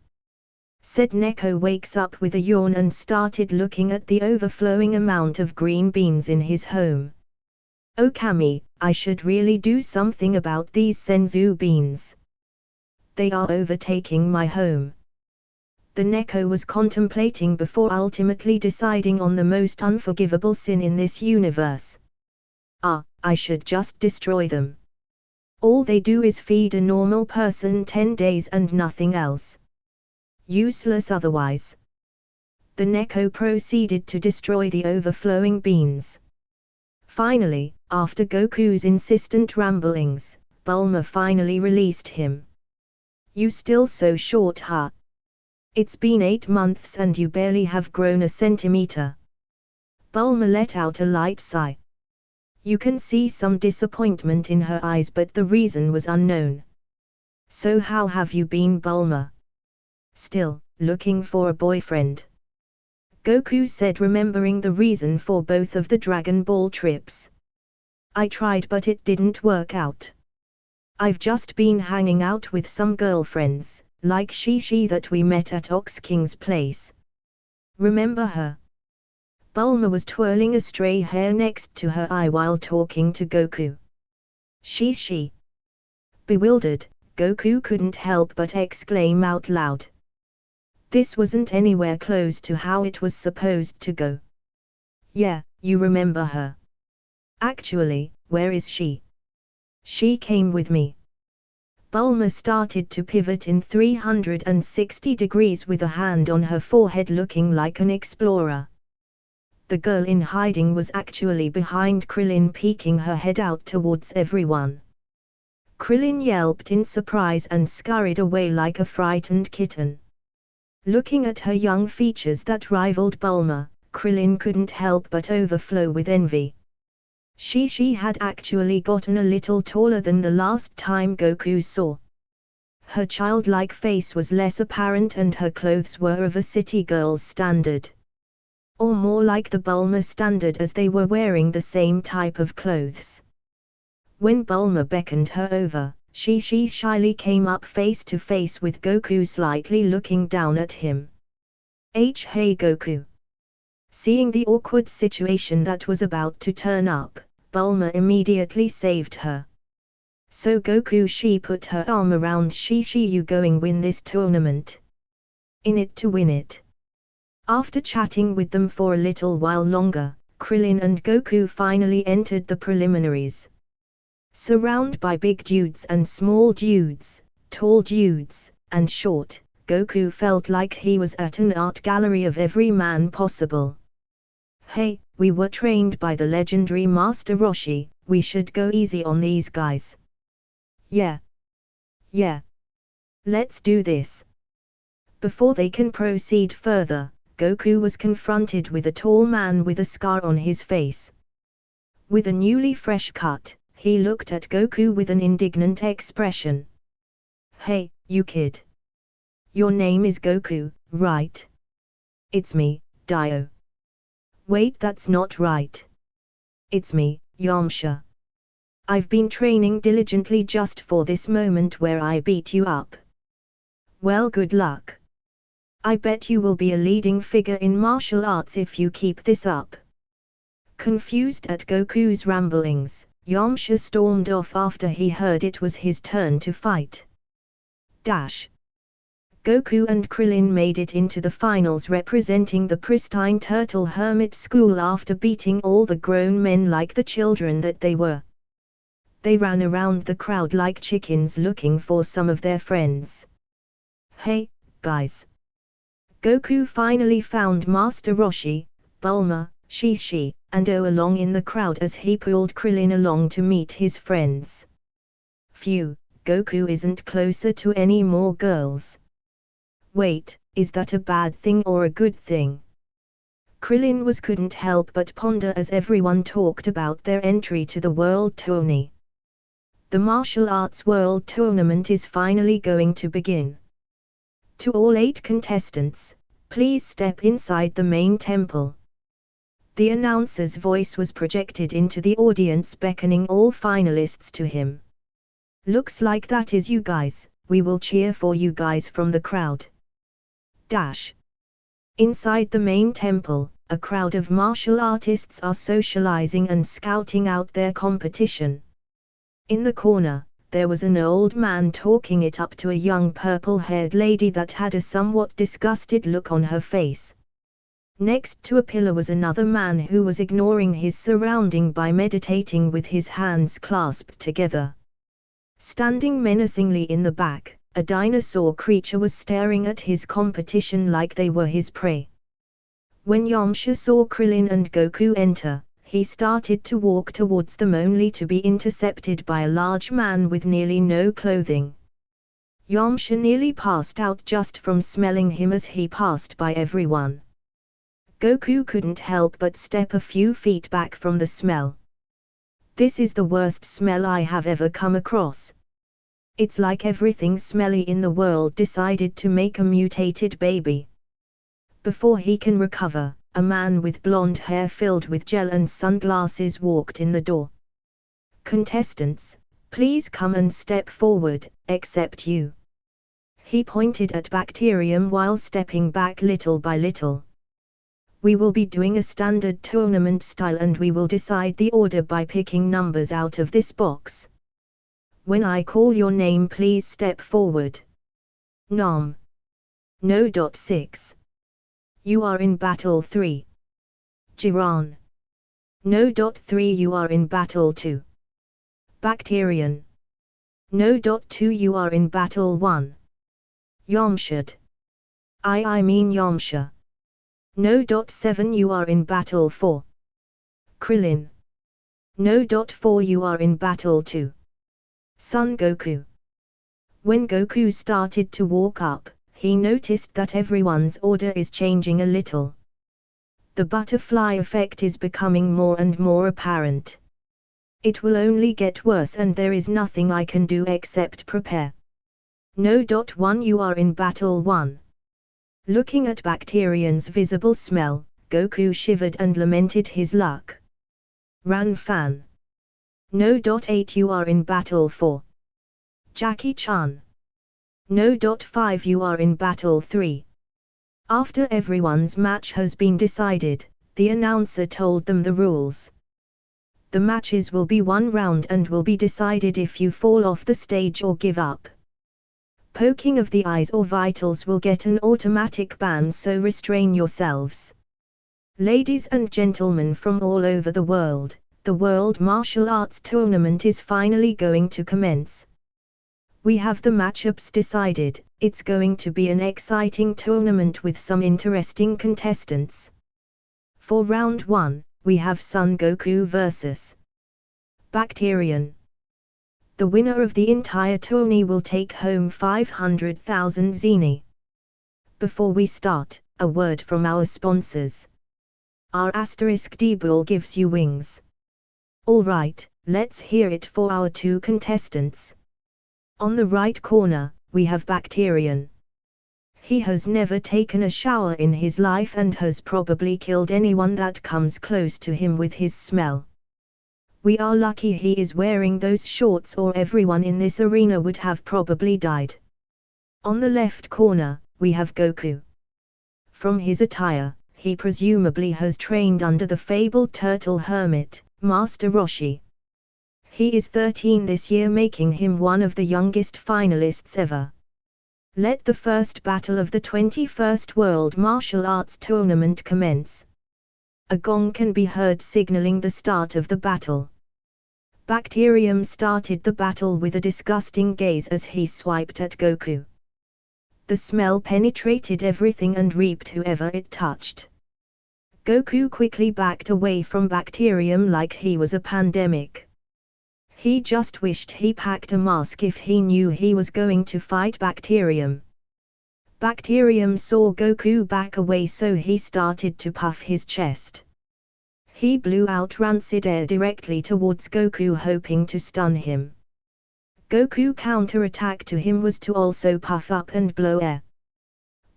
Said Neko wakes up with a yawn and started looking at the overflowing amount of green beans in his home. Oh Kami, I should really do something about these senzu beans. They are overtaking my home. The Neko was contemplating before ultimately deciding on the most unforgivable sin in this universe. I should just destroy them. All they do is feed a normal person 10 days and nothing else. Useless otherwise. The Neko proceeded to destroy the overflowing beans. Finally, after Goku's insistent ramblings, Bulma finally released him. You still so short, huh? It's been 8 months and you barely have grown a centimeter. Bulma let out a light sigh. You can see some disappointment in her eyes, but the reason was unknown. So how have you been, Bulma? Still, looking for a boyfriend? Goku said, remembering the reason for both of the Dragon Ball trips. I tried, but it didn't work out. I've just been hanging out with some girlfriends, like Shishi that we met at Ox King's place. Remember her? Bulma was twirling a stray hair next to her eye while talking to Goku. Shishi. Bewildered, Goku couldn't help but exclaim out loud. This wasn't anywhere close to how it was supposed to go. Yeah, you remember her. Actually, where is she? She came with me. Bulma started to pivot in 360 degrees with a hand on her forehead, looking like an explorer. The girl in hiding was actually behind Krillin, peeking her head out towards everyone. Krillin yelped in surprise and scurried away like a frightened kitten. Looking at her young features that rivaled Bulma, Krillin couldn't help but overflow with envy. She had actually gotten a little taller than the last time Goku saw. Her childlike face was less apparent and her clothes were of a city girl's standard. Or more like the Bulma standard, as they were wearing the same type of clothes. When Bulma beckoned her over, she shyly came up face to face with Goku, slightly looking down at him. Hey Goku. Seeing the awkward situation that was about to turn up, Bulma immediately saved her. So Goku, she put her arm around Shishi. You going win this tournament? In it to win it. After chatting with them for a little while longer, Krillin and Goku finally entered the preliminaries. Surrounded by big dudes and small dudes, tall dudes, and short, Goku felt like he was at an art gallery of every man possible. Hey, we were trained by the legendary Master Roshi, we should go easy on these guys. Yeah. Let's do this. Before they can proceed further, Goku was confronted with a tall man with a scar on his face. With a newly fresh cut, he looked at Goku with an indignant expression. Hey, you kid. Your name is Goku, right? It's me, Dio. Wait, that's not right. It's me, Yamcha. I've been training diligently just for this moment where I beat you up. Well, good luck. I bet you will be a leading figure in martial arts if you keep this up. Confused at Goku's ramblings, Yamcha stormed off after he heard it was his turn to fight. Goku and Krillin made it into the finals representing the pristine Turtle Hermit School after beating all the grown men like the children that they were. They ran around the crowd like chickens looking for some of their friends. Hey, guys. Goku finally found Master Roshi, Bulma, Shishi, and O along in the crowd as he pulled Krillin along to meet his friends. Phew, Goku isn't closer to any more girls. Wait, is that a bad thing or a good thing? Krillin couldn't help but ponder as everyone talked about their entry to the World Tourney. The Martial Arts World Tournament is finally going to begin. To all 8 contestants, please step inside the main temple. The announcer's voice was projected into the audience beckoning all finalists to him. Looks like that is you guys, we will cheer for you guys from the crowd. Inside the main temple, a crowd of martial artists are socializing and scouting out their competition. In the corner, there was an old man talking it up to a young purple-haired lady that had a somewhat disgusted look on her face. Next to a pillar was another man who was ignoring his surrounding by meditating with his hands clasped together. Standing menacingly in the back, a dinosaur creature was staring at his competition like they were his prey. When Yamcha saw Krillin and Goku enter, he started to walk towards them only to be intercepted by a large man with nearly no clothing. Yamcha nearly passed out just from smelling him as he passed by everyone. Goku couldn't help but step a few feet back from the smell. This is the worst smell I have ever come across. It's like everything smelly in the world decided to make a mutated baby. Before he can recover, a man with blonde hair filled with gel and sunglasses walked in the door. Contestants, please come and step forward, except you. He pointed at Bacterium while stepping back little by little. We will be doing a standard tournament style and we will decide the order by picking numbers out of this box. When I call your name, please step forward. Nom. No. 6. You are in battle 3. Jiran. No. 3. You are in battle 2. Bacterian. No. 2. You are in battle 1. Yamcha. I mean Yamcha. No. 7. You are in battle 4. Krillin. No. 4. You are in battle 2. Son Goku. When Goku started to walk up, he noticed that everyone's order is changing a little. The butterfly effect is becoming more and more apparent. It will only get worse and there is nothing I can do except prepare. No. 1. You are in battle 1. Looking at Bacterian's visible smell, Goku shivered and lamented his luck. Ran Fan. No. 8. You are in battle 4. Jackie Chan. No. 5. You are in battle 3. After everyone's match has been decided, the announcer told them the rules. The matches will be 1 round and will be decided if you fall off the stage or give up. Poking of the eyes or vitals will get an automatic ban, so restrain yourselves. Ladies and gentlemen from all over the World Martial Arts Tournament is finally going to commence. We have the matchups decided. It's going to be an exciting tournament with some interesting contestants. For round 1, we have Son Goku vs. Bacterian. The winner of the entire tourney will take home 500,000 zeni. Before we start, a word from our sponsors. Our *D-Bull gives you wings. Alright, let's hear it for our 2 contestants. On the right corner, we have Bacterian. He has never taken a shower in his life and has probably killed anyone that comes close to him with his smell. We are lucky he is wearing those shorts, or everyone in this arena would have probably died. On the left corner, we have Goku. From his attire, he presumably has trained under the fabled turtle hermit, Master Roshi. He is 13 this year, making him one of the youngest finalists ever. Let the first battle of the 21st World Martial Arts Tournament commence. A gong can be heard signaling the start of the battle. Bacterium started the battle with a disgusting gaze as he swiped at Goku. The smell penetrated everything and reaped whoever it touched. Goku quickly backed away from Bacterium like he was a pandemic. He just wished he packed a mask if he knew he was going to fight Bacterium. Bacterium saw Goku back away, so he started to puff his chest. He blew out rancid air directly towards Goku, hoping to stun him. Goku's counterattack to him was to also puff up and blow air.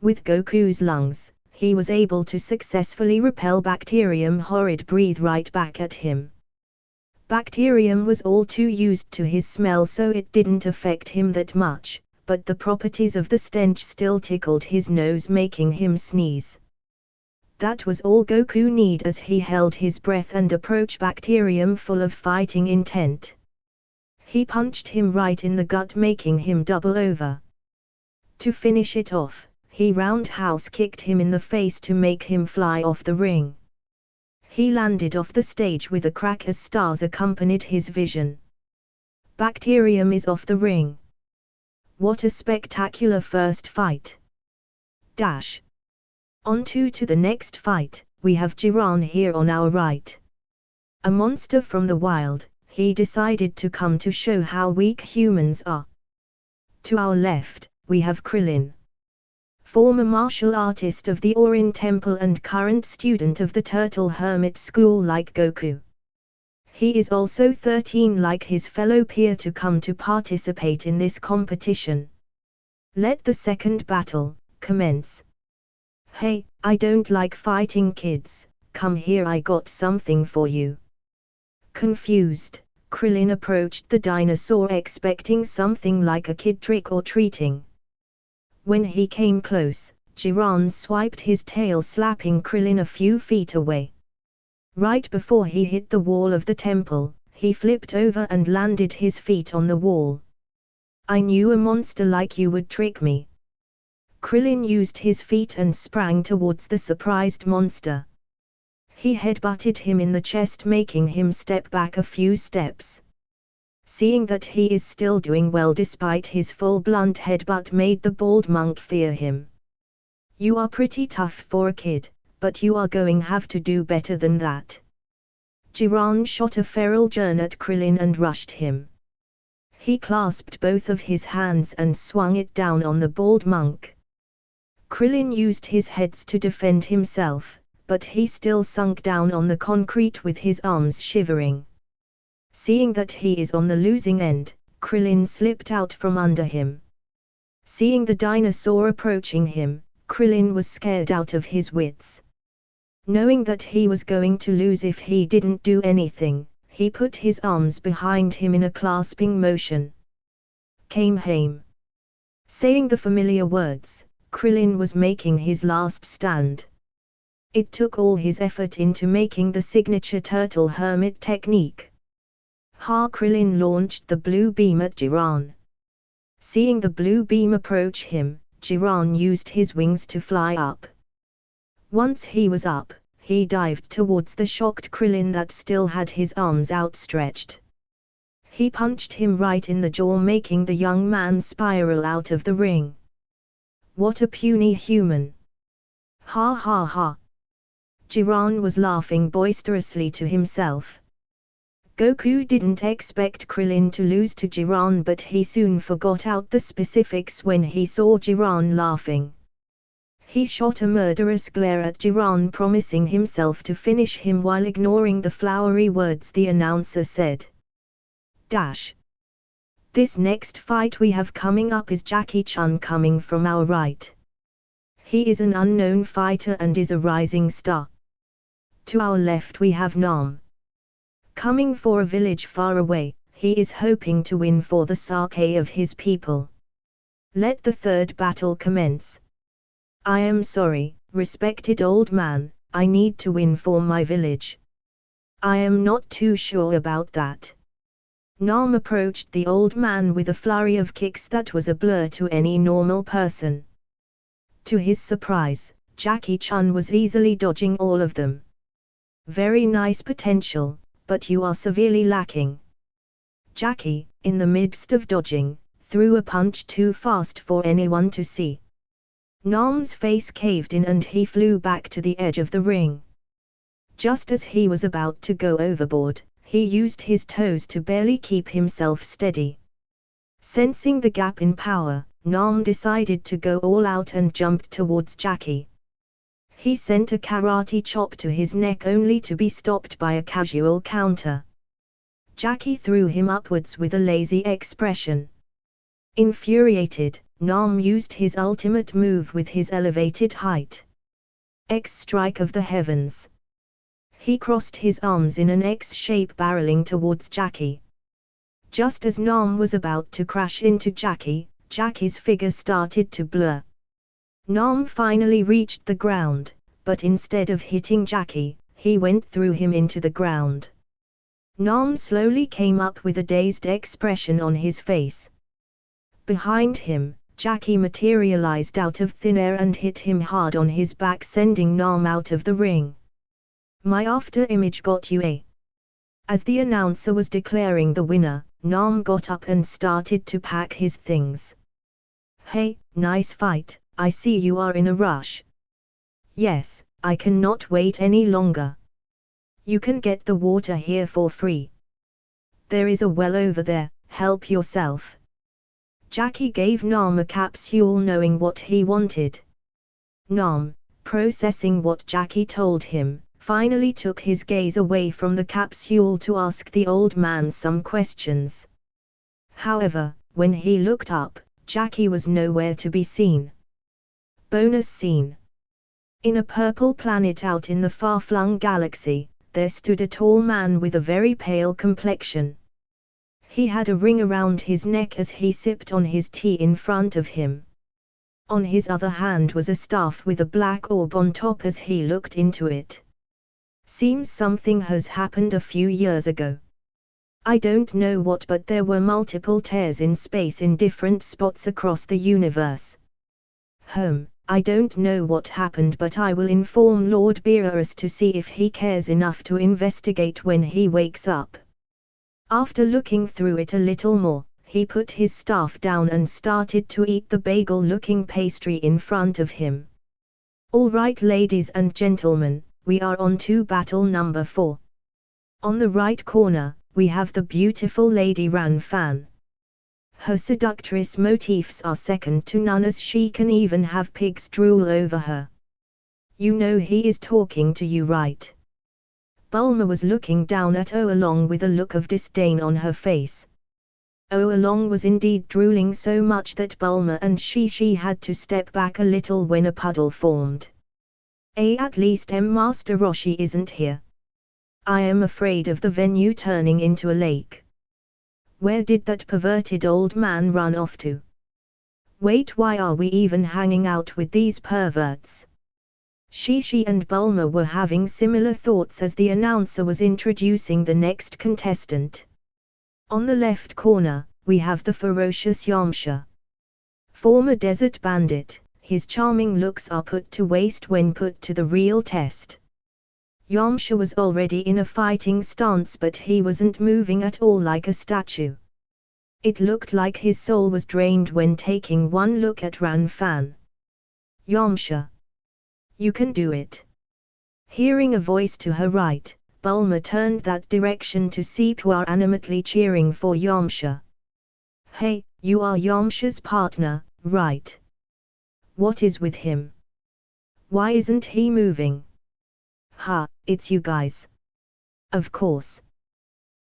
With Goku's lungs, he was able to successfully repel Bacterium horrid breathe right back at him. Bacterium was all too used to his smell, so it didn't affect him that much, but the properties of the stench still tickled his nose, making him sneeze. That was all Goku needed as he held his breath and approached Bacterium full of fighting intent. He punched him right in the gut, making him double over. To finish it off, he roundhouse kicked him in the face to make him fly off the ring. He landed off the stage with a crack as stars accompanied his vision. Bacterium is off the ring. What a spectacular first fight! On to the next fight, we have Jiran here on our right. A monster from the wild, he decided to come to show how weak humans are. To our left, we have Krillin. Former martial artist of the Orin Temple and current student of the Turtle Hermit School like Goku. He is also 13 like his fellow peer to come to participate in this competition. Let the second battle commence. Hey, I don't like fighting kids, come here, I got something for you. Confused, Krillin approached the dinosaur expecting something like a kid trick or treating. When he came close, Jiran swiped his tail, slapping Krillin a few feet away. Right before he hit the wall of the temple, he flipped over and landed his feet on the wall. I knew a monster like you would trick me. Krillin used his feet and sprang towards the surprised monster. He headbutted him in the chest, making him step back a few steps. Seeing that he is still doing well despite his full blunt headbutt made the bald monk fear him. You are pretty tough for a kid, but you are going have to do better than that. Jiran shot a feral grin at Krillin and rushed him. He clasped both of his hands and swung it down on the bald monk. Krillin used his heads to defend himself, but he still sunk down on the concrete with his arms shivering. Seeing that he is on the losing end, Krillin slipped out from under him. Seeing the dinosaur approaching him, Krillin was scared out of his wits. Knowing that he was going to lose if he didn't do anything, he put his arms behind him in a clasping motion. Came home. Saying the familiar words, Krillin was making his last stand. It took all his effort into making the signature turtle hermit technique. Krillin launched the blue beam at Jiran. Seeing the blue beam approach him, Jiran used his wings to fly up. Once he was up, he dived towards the shocked Krillin that still had his arms outstretched. He punched him right in the jaw, making the young man spiral out of the ring. What a puny human! Ha ha ha! Jiran was laughing boisterously to himself. Goku didn't expect Krillin to lose to Jiran, but he soon forgot out the specifics when he saw Jiran laughing. He shot a murderous glare at Jiran, promising himself to finish him while ignoring the flowery words the announcer said. This next fight we have coming up is Jackie Chun coming from our right. He is an unknown fighter and is a rising star. To our left we have Nam. Coming for a village far away, he is hoping to win for the sake of his people. Let the third battle commence. I am sorry, respected old man, I need to win for my village. I am not too sure about that. Nam approached the old man with a flurry of kicks that was a blur to any normal person. To his surprise, Jackie Chun was easily dodging all of them. Very nice potential, but you are severely lacking. Jackie, in the midst of dodging, threw a punch too fast for anyone to see. Nam's face caved in and he flew back to the edge of the ring. Just as he was about to go overboard, he used his toes to barely keep himself steady. Sensing the gap in power, Nam decided to go all out and jumped towards Jackie. He sent a karate chop to his neck only to be stopped by a casual counter. Jackie threw him upwards with a lazy expression. Infuriated, Nam used his ultimate move with his elevated height. X strike of the heavens. He crossed his arms in an X shape barreling towards Jackie. Just as Nam was about to crash into Jackie, Jackie's figure started to blur. Nam finally reached the ground, but instead of hitting Jackie, he went through him into the ground. Nam slowly came up with a dazed expression on his face. Behind him, Jackie materialized out of thin air and hit him hard on his back, sending Nam out of the ring. My after image got you a. As the announcer was declaring the winner, Nam got up and started to pack his things. Hey, nice fight, I see you are in a rush. Yes, I cannot wait any longer. You can get the water here for free. There is a well over there, help yourself. Jackie gave Nam a capsule knowing what he wanted. Nam, processing what Jackie told him, finally took his gaze away from the capsule to ask the old man some questions. However, when he looked up, Jackie was nowhere to be seen. Bonus scene. In a purple planet out in the far-flung galaxy, there stood a tall man with a very pale complexion. He had a ring around his neck as he sipped on his tea in front of him. On his other hand was a staff with a black orb on top as he looked into it. Seems something has happened a few years ago. I don't know what, but there were multiple tears in space in different spots across the universe. I don't know what happened, but I will inform Lord Beerus to see if he cares enough to investigate when he wakes up. After looking through it a little more, he put his staff down and started to eat the bagel-looking pastry in front of him. All right, ladies and gentlemen, we are on to battle number 4. On the right corner, we have the beautiful Lady Ran Fan. Her seductress motifs are second to none, as she can even have pigs drool over her. You know he is talking to you, right? Bulma was looking down at Oolong with a look of disdain on her face. Oolong was indeed drooling so much that Bulma and Shi had to step back a little when a puddle formed. At least Master Roshi isn't here. I am afraid of the venue turning into a lake. Where did that perverted old man run off to? Wait, why are we even hanging out with these perverts? Shi and Bulma were having similar thoughts as the announcer was introducing the next contestant. On the left corner, we have the ferocious Yamcha. Former desert bandit, his charming looks are put to waste when put to the real test. Yamcha was already in a fighting stance, but he wasn't moving at all like a statue. It looked like his soul was drained when taking one look at Ran Fan. Yamcha, you can do it. Hearing a voice to her right, Bulma turned that direction to see Puar animately cheering for Yamcha. Hey, you are Yamcha's partner, right? What is with him? Why isn't he moving? Ha, it's you guys. Of course.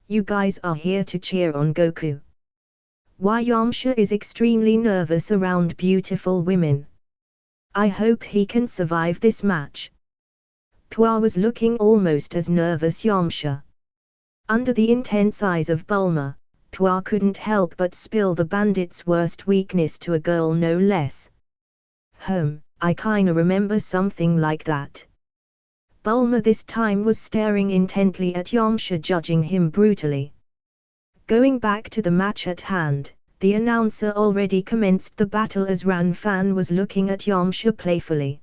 You guys are here to cheer on Goku. Why Yamcha is extremely nervous around beautiful women. I hope he can survive this match. Pua was looking almost as nervous Yamcha. Under the intense eyes of Bulma, Pua couldn't help but spill the bandit's worst weakness to a girl no less. I kinda remember something like that. Bulma this time was staring intently at Yamcha, judging him brutally. Going back to the match at hand, the announcer already commenced the battle as Ran Fan was looking at Yamcha playfully.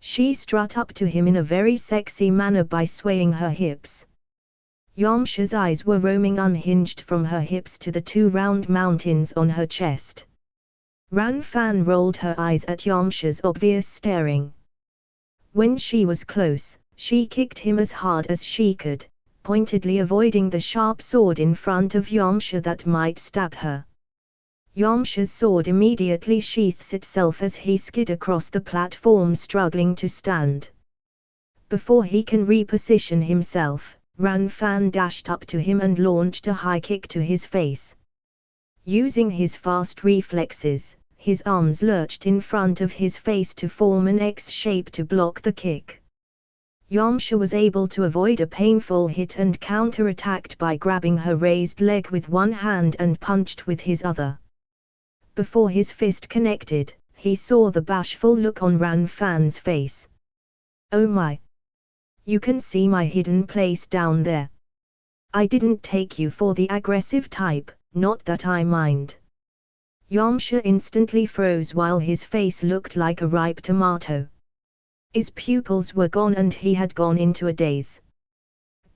She strut up to him in a very sexy manner by swaying her hips. Yamcha's eyes were roaming unhinged from her hips to the two round mountains on her chest. Ran Fan rolled her eyes at Yamcha's obvious staring. When she was close, she kicked him as hard as she could, pointedly avoiding the sharp sword in front of Yamcha that might stab her. Yamcha's sword immediately sheaths itself as he skid across the platform, struggling to stand. Before he can reposition himself, Ran Fan dashed up to him and launched a high kick to his face. Using his fast reflexes, his arms lurched in front of his face to form an X shape to block the kick. Yamcha was able to avoid a painful hit and counter-attacked by grabbing her raised leg with one hand and punched with his other. Before his fist connected, he saw the bashful look on Ran Fan's face. "Oh my! You can see my hidden place down there. I didn't take you for the aggressive type, not that I mind." Yamcha instantly froze while his face looked like a ripe tomato. His pupils were gone and he had gone into a daze.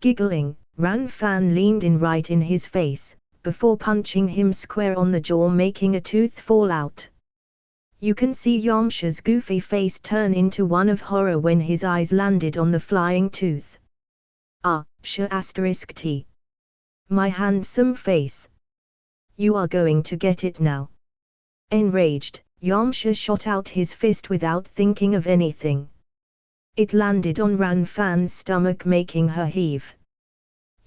Giggling, Ran Fan leaned in right in his face, before punching him square on the jaw, making a tooth fall out. You can see Yamcha's goofy face turn into one of horror when his eyes landed on the flying tooth. *T. My handsome face. You are going to get it now. Enraged, Yamcha shot out his fist without thinking of anything. It landed on Ran Fan's stomach, making her heave.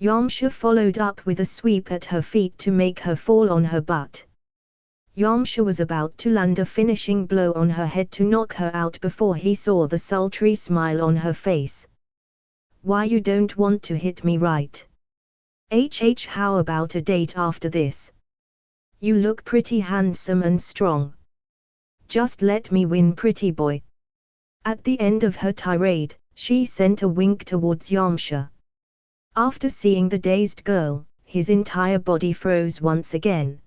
Yamcha followed up with a sweep at her feet to make her fall on her butt. Yamcha was about to land a finishing blow on her head to knock her out before he saw the sultry smile on her face. "Why you don't want to hit me right? How about a date after this? You look pretty handsome and strong. Just let me win, pretty boy." At the end of her tirade, she sent a wink towards Yamcha. After seeing the dazed girl, his entire body froze once again.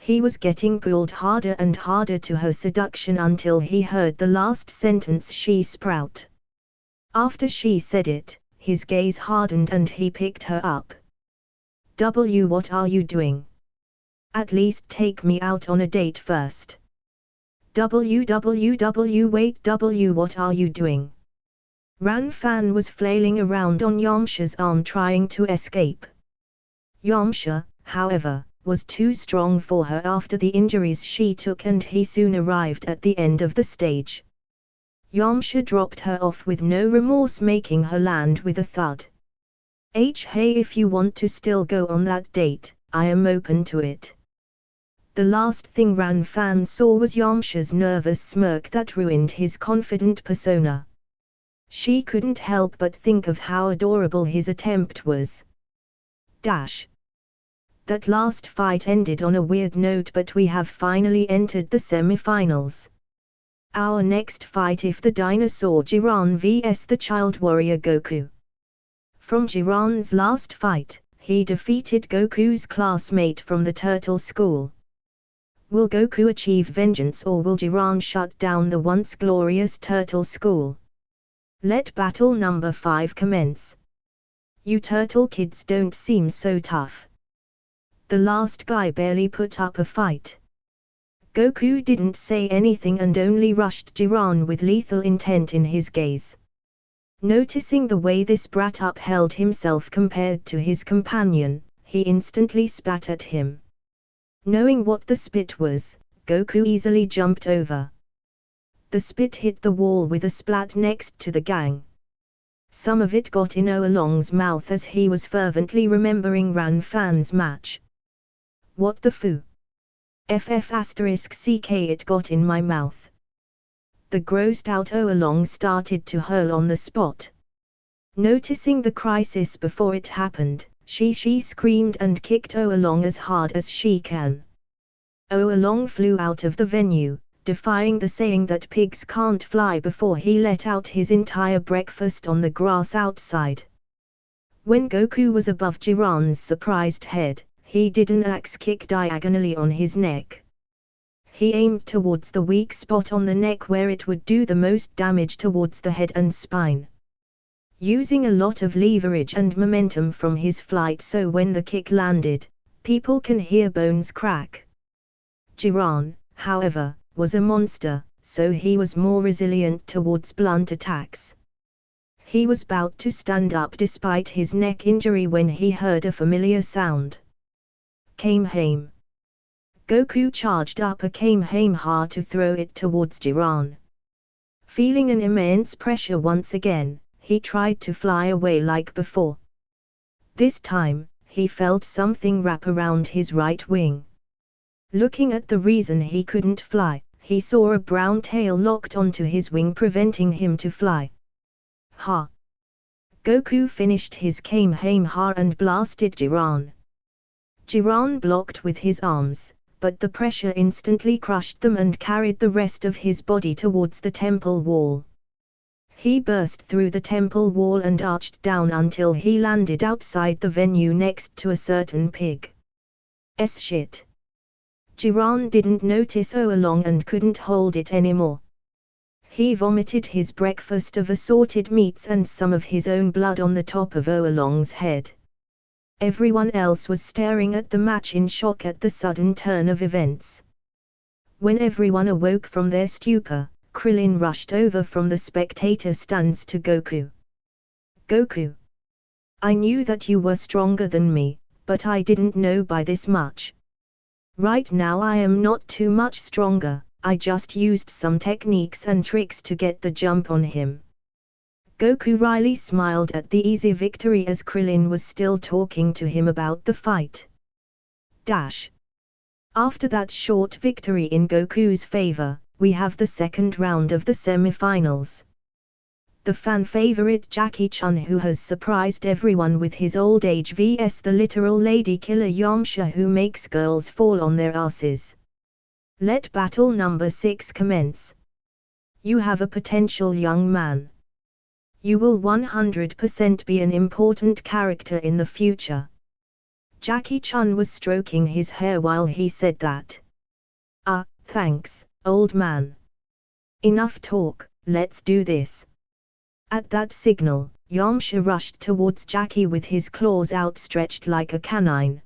He was getting pulled harder and harder to her seduction until he heard the last sentence she sprout. After she said it, his gaze hardened and he picked her up. What are you doing? At least take me out on a date first." Wait, what are you doing? Ran Fan was flailing around on Yamcha's arm trying to escape. Yamcha, however, was too strong for her after the injuries she took, and he soon arrived at the end of the stage. Yamcha dropped her off with no remorse, making her land with a thud. Hey, if you want to still go on that date, I am open to it." The last thing Ran Fan saw was Yamcha's nervous smirk that ruined his confident persona. She couldn't help but think of how adorable his attempt was. That last fight ended on a weird note, but we have finally entered the semi-finals. Our next fight is the dinosaur Jiran vs the child warrior Goku. From Jiran's last fight, he defeated Goku's classmate from the Turtle School. Will Goku achieve vengeance, or will Jiran shut down the once glorious Turtle School? Let battle number 5 commence. You turtle kids don't seem so tough. The last guy barely put up a fight. Goku didn't say anything and only rushed Jiran with lethal intent in his gaze. Noticing the way this brat upheld himself compared to his companion, he instantly spat at him. Knowing what the spit was, Goku easily jumped over. The spit hit the wall with a splat next to the gang. Some of it got in Oolong's mouth as he was fervently remembering Ran Fan's match. What the foo? *CK, it got in my mouth. the grossed out Oolong started to hurl on the spot. Noticing the crisis before it happened, she screamed and kicked Oolong as hard as she can. Oolong flew out of the venue, defying the saying that pigs can't fly, before he let out his entire breakfast on the grass outside. When Goku was above Jiran's surprised head, he did an axe kick diagonally on his neck. He aimed towards the weak spot on the neck where it would do the most damage, towards the head and spine. Using a lot of leverage and momentum from his flight, so when the kick landed, people can hear bones crack. Jiran, however, was a monster, so he was more resilient towards blunt attacks. He was about to stand up despite his neck injury when he heard a familiar sound. Kamehameha. Goku charged up a Kamehameha to throw it towards Jiran. Feeling an immense pressure once again, he tried to fly away like before. This time, he felt something wrap around his right wing. Looking at the reason he couldn't fly, he saw a brown tail locked onto his wing, preventing him to fly. Ha! Goku finished his Kamehameha and blasted Jiran. Jiran blocked with his arms, but the pressure instantly crushed them and carried the rest of his body towards the temple wall. He burst through the temple wall and arched down until he landed outside the venue next to a certain pig's shit. Jiran didn't notice Oolong and couldn't hold it anymore. He vomited his breakfast of assorted meats and some of his own blood on the top of Oolong's head. Everyone else was staring at the match in shock at the sudden turn of events. When everyone awoke from their stupor, Krillin rushed over from the spectator stands to Goku. Goku! I knew that you were stronger than me, but I didn't know by this much. Right now I am not too much stronger, I just used some techniques and tricks to get the jump on him. Goku wryly smiled at the easy victory as Krillin was still talking to him about the fight. After that short victory in Goku's favor, we have the second round of the semi-finals. The fan favorite Jackie Chun, who has surprised everyone with his old age, vs the literal lady killer Yamcha, who makes girls fall on their asses. Let battle number 6 commence. You have a potential young man. You will 100% be an important character in the future. Jackie Chun was stroking his hair while he said that. Thanks, old man. Enough talk, let's do this. At that signal, Yamcha rushed towards Jackie with his claws outstretched like a canine.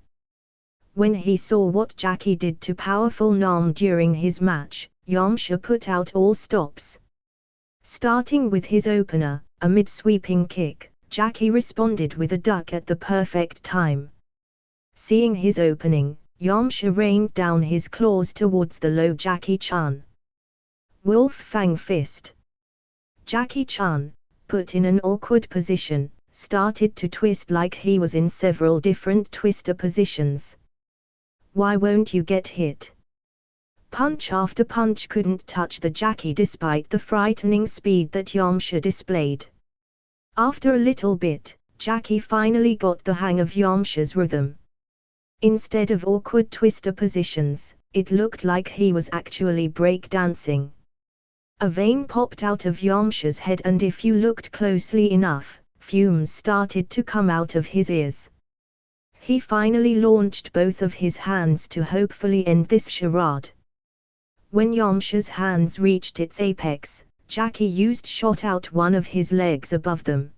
When he saw what Jackie did to powerful Nam during his match, Yamcha put out all stops. Starting with his opener, a mid-sweeping kick, Jackie responded with a duck at the perfect time. Seeing his opening, Yamcha rained down his claws towards the low Jackie Chun. Wolf Fang Fist. Jackie Chun, put in an awkward position, started to twist like he was in several different twister positions. Why won't you get hit? Punch after punch couldn't touch the Jackie despite the frightening speed that Yamcha displayed. After a little bit, Jackie finally got the hang of Yamcha's rhythm. Instead of awkward twister positions, it looked like he was actually breakdancing. A vein popped out of Yamcha's head, and if you looked closely enough, fumes started to come out of his ears. He finally launched both of his hands to hopefully end this charade. When Yamcha's hands reached its apex, Jackie used shot out one of his legs above them.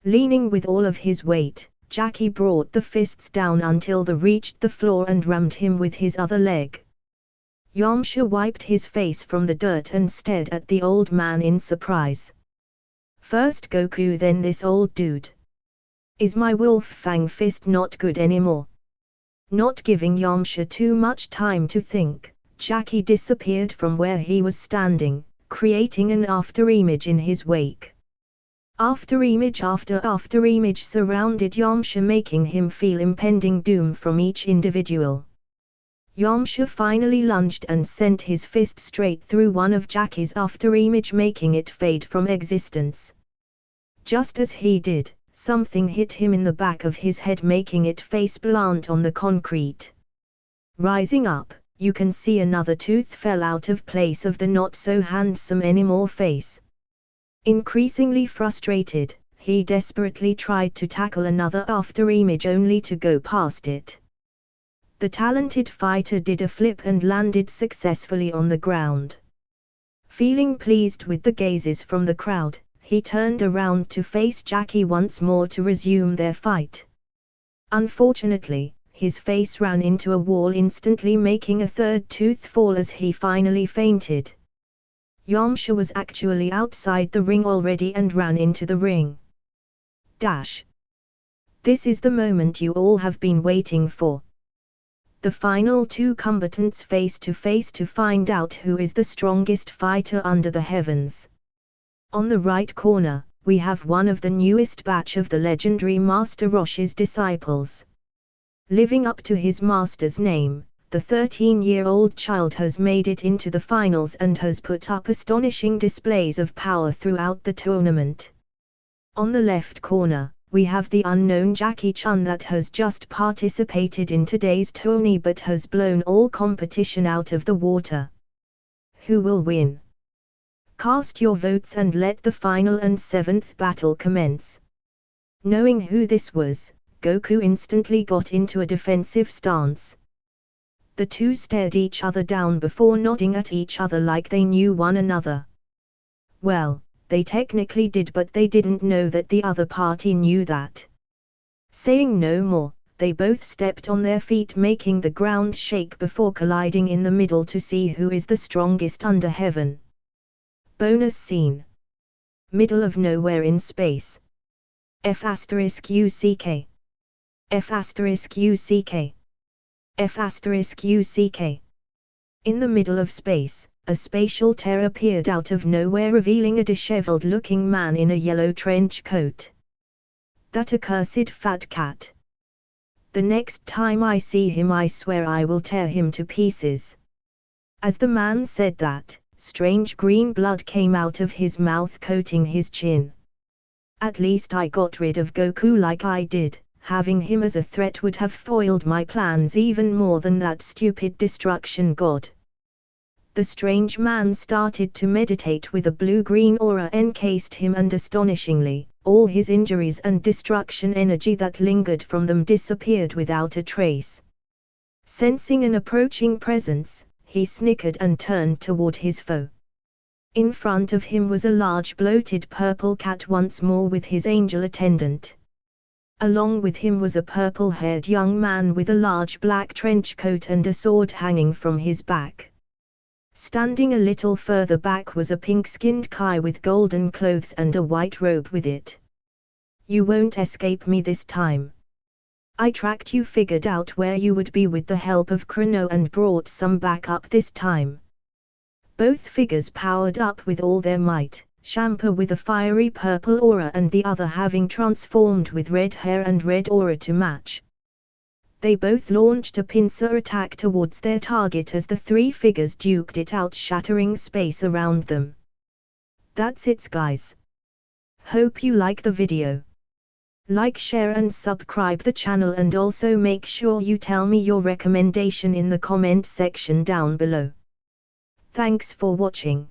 Leaning with all of his weight, Jackie brought the fists down until they reached the floor and rammed him with his other leg. Yamcha wiped his face from the dirt and stared at the old man in surprise. First Goku, then this old dude. Is my Wolf Fang Fist not good anymore? Not giving Yamcha too much time to think, Jackie disappeared from where he was standing, creating an afterimage in his wake. Afterimage after afterimage surrounded Yamcha, making him feel impending doom from each individual. Yamcha finally lunged and sent his fist straight through one of Jackie's afterimage, making it fade from existence. Just as he did, something hit him in the back of his head, making it face plant on the concrete. Rising up, you can see another tooth fell out of place of the not so handsome anymore face. Increasingly frustrated, he desperately tried to tackle another afterimage only to go past it. The talented fighter did a flip and landed successfully on the ground. Feeling pleased with the gazes from the crowd, he turned around to face Jackie once more to resume their fight. Unfortunately, his face ran into a wall, instantly making a third tooth fall as he finally fainted. Yamcha was actually outside the ring already and ran into the ring. Dash. This is the moment you all have been waiting for. The final two combatants face to find out who is the strongest fighter under the heavens. On the right corner, we have one of the newest batch of the legendary Master Roshi's disciples. Living up to his master's name, the 13-year-old child has made it into the finals and has put up astonishing displays of power throughout the tournament. On the left corner, we have the unknown Jackie-chan that has just participated in today's tourney but has blown all competition out of the water. Who will win? Cast your votes and let the final and seventh battle commence. Knowing who this was, Goku instantly got into a defensive stance. The two stared each other down before nodding at each other like they knew one another. Well, they technically did, but they didn't know that the other party knew that. Saying no more, they both stepped on their feet, making the ground shake before colliding in the middle to see who is the strongest under heaven. Bonus scene. Middle of nowhere in space. F*UCK. F*UCK. F*UCK. In the middle of space, a spatial tear appeared out of nowhere, revealing a disheveled-looking man in a yellow trench coat. That accursed fat cat. The next time I see him I swear I will tear him to pieces. As the man said that, strange green blood came out of his mouth, coating his chin. At least I got rid of Goku like I did. Having him as a threat would have foiled my plans even more than that stupid destruction god. The strange man started to meditate with a blue-green aura encased him, and astonishingly, all his injuries and destruction energy that lingered from them disappeared without a trace. Sensing an approaching presence, he snickered and turned toward his foe. In front of him was a large bloated purple cat once more with his angel attendant. Along with him was a purple-haired young man with a large black trench coat and a sword hanging from his back. Standing a little further back was a pink-skinned Kai with golden clothes and a white robe with it. You won't escape me this time. I tracked you, figured out where you would be with the help of Chrono, and brought some back up this time. Both figures powered up with all their might, Champa with a fiery purple aura and the other having transformed with red hair and red aura to match. They both launched a pincer attack towards their target as the three figures duked it out, shattering space around them. That's it, guys. Hope you like the video. Like, share and subscribe the channel, and also make sure you tell me your recommendation in the comment section down below. Thanks for watching.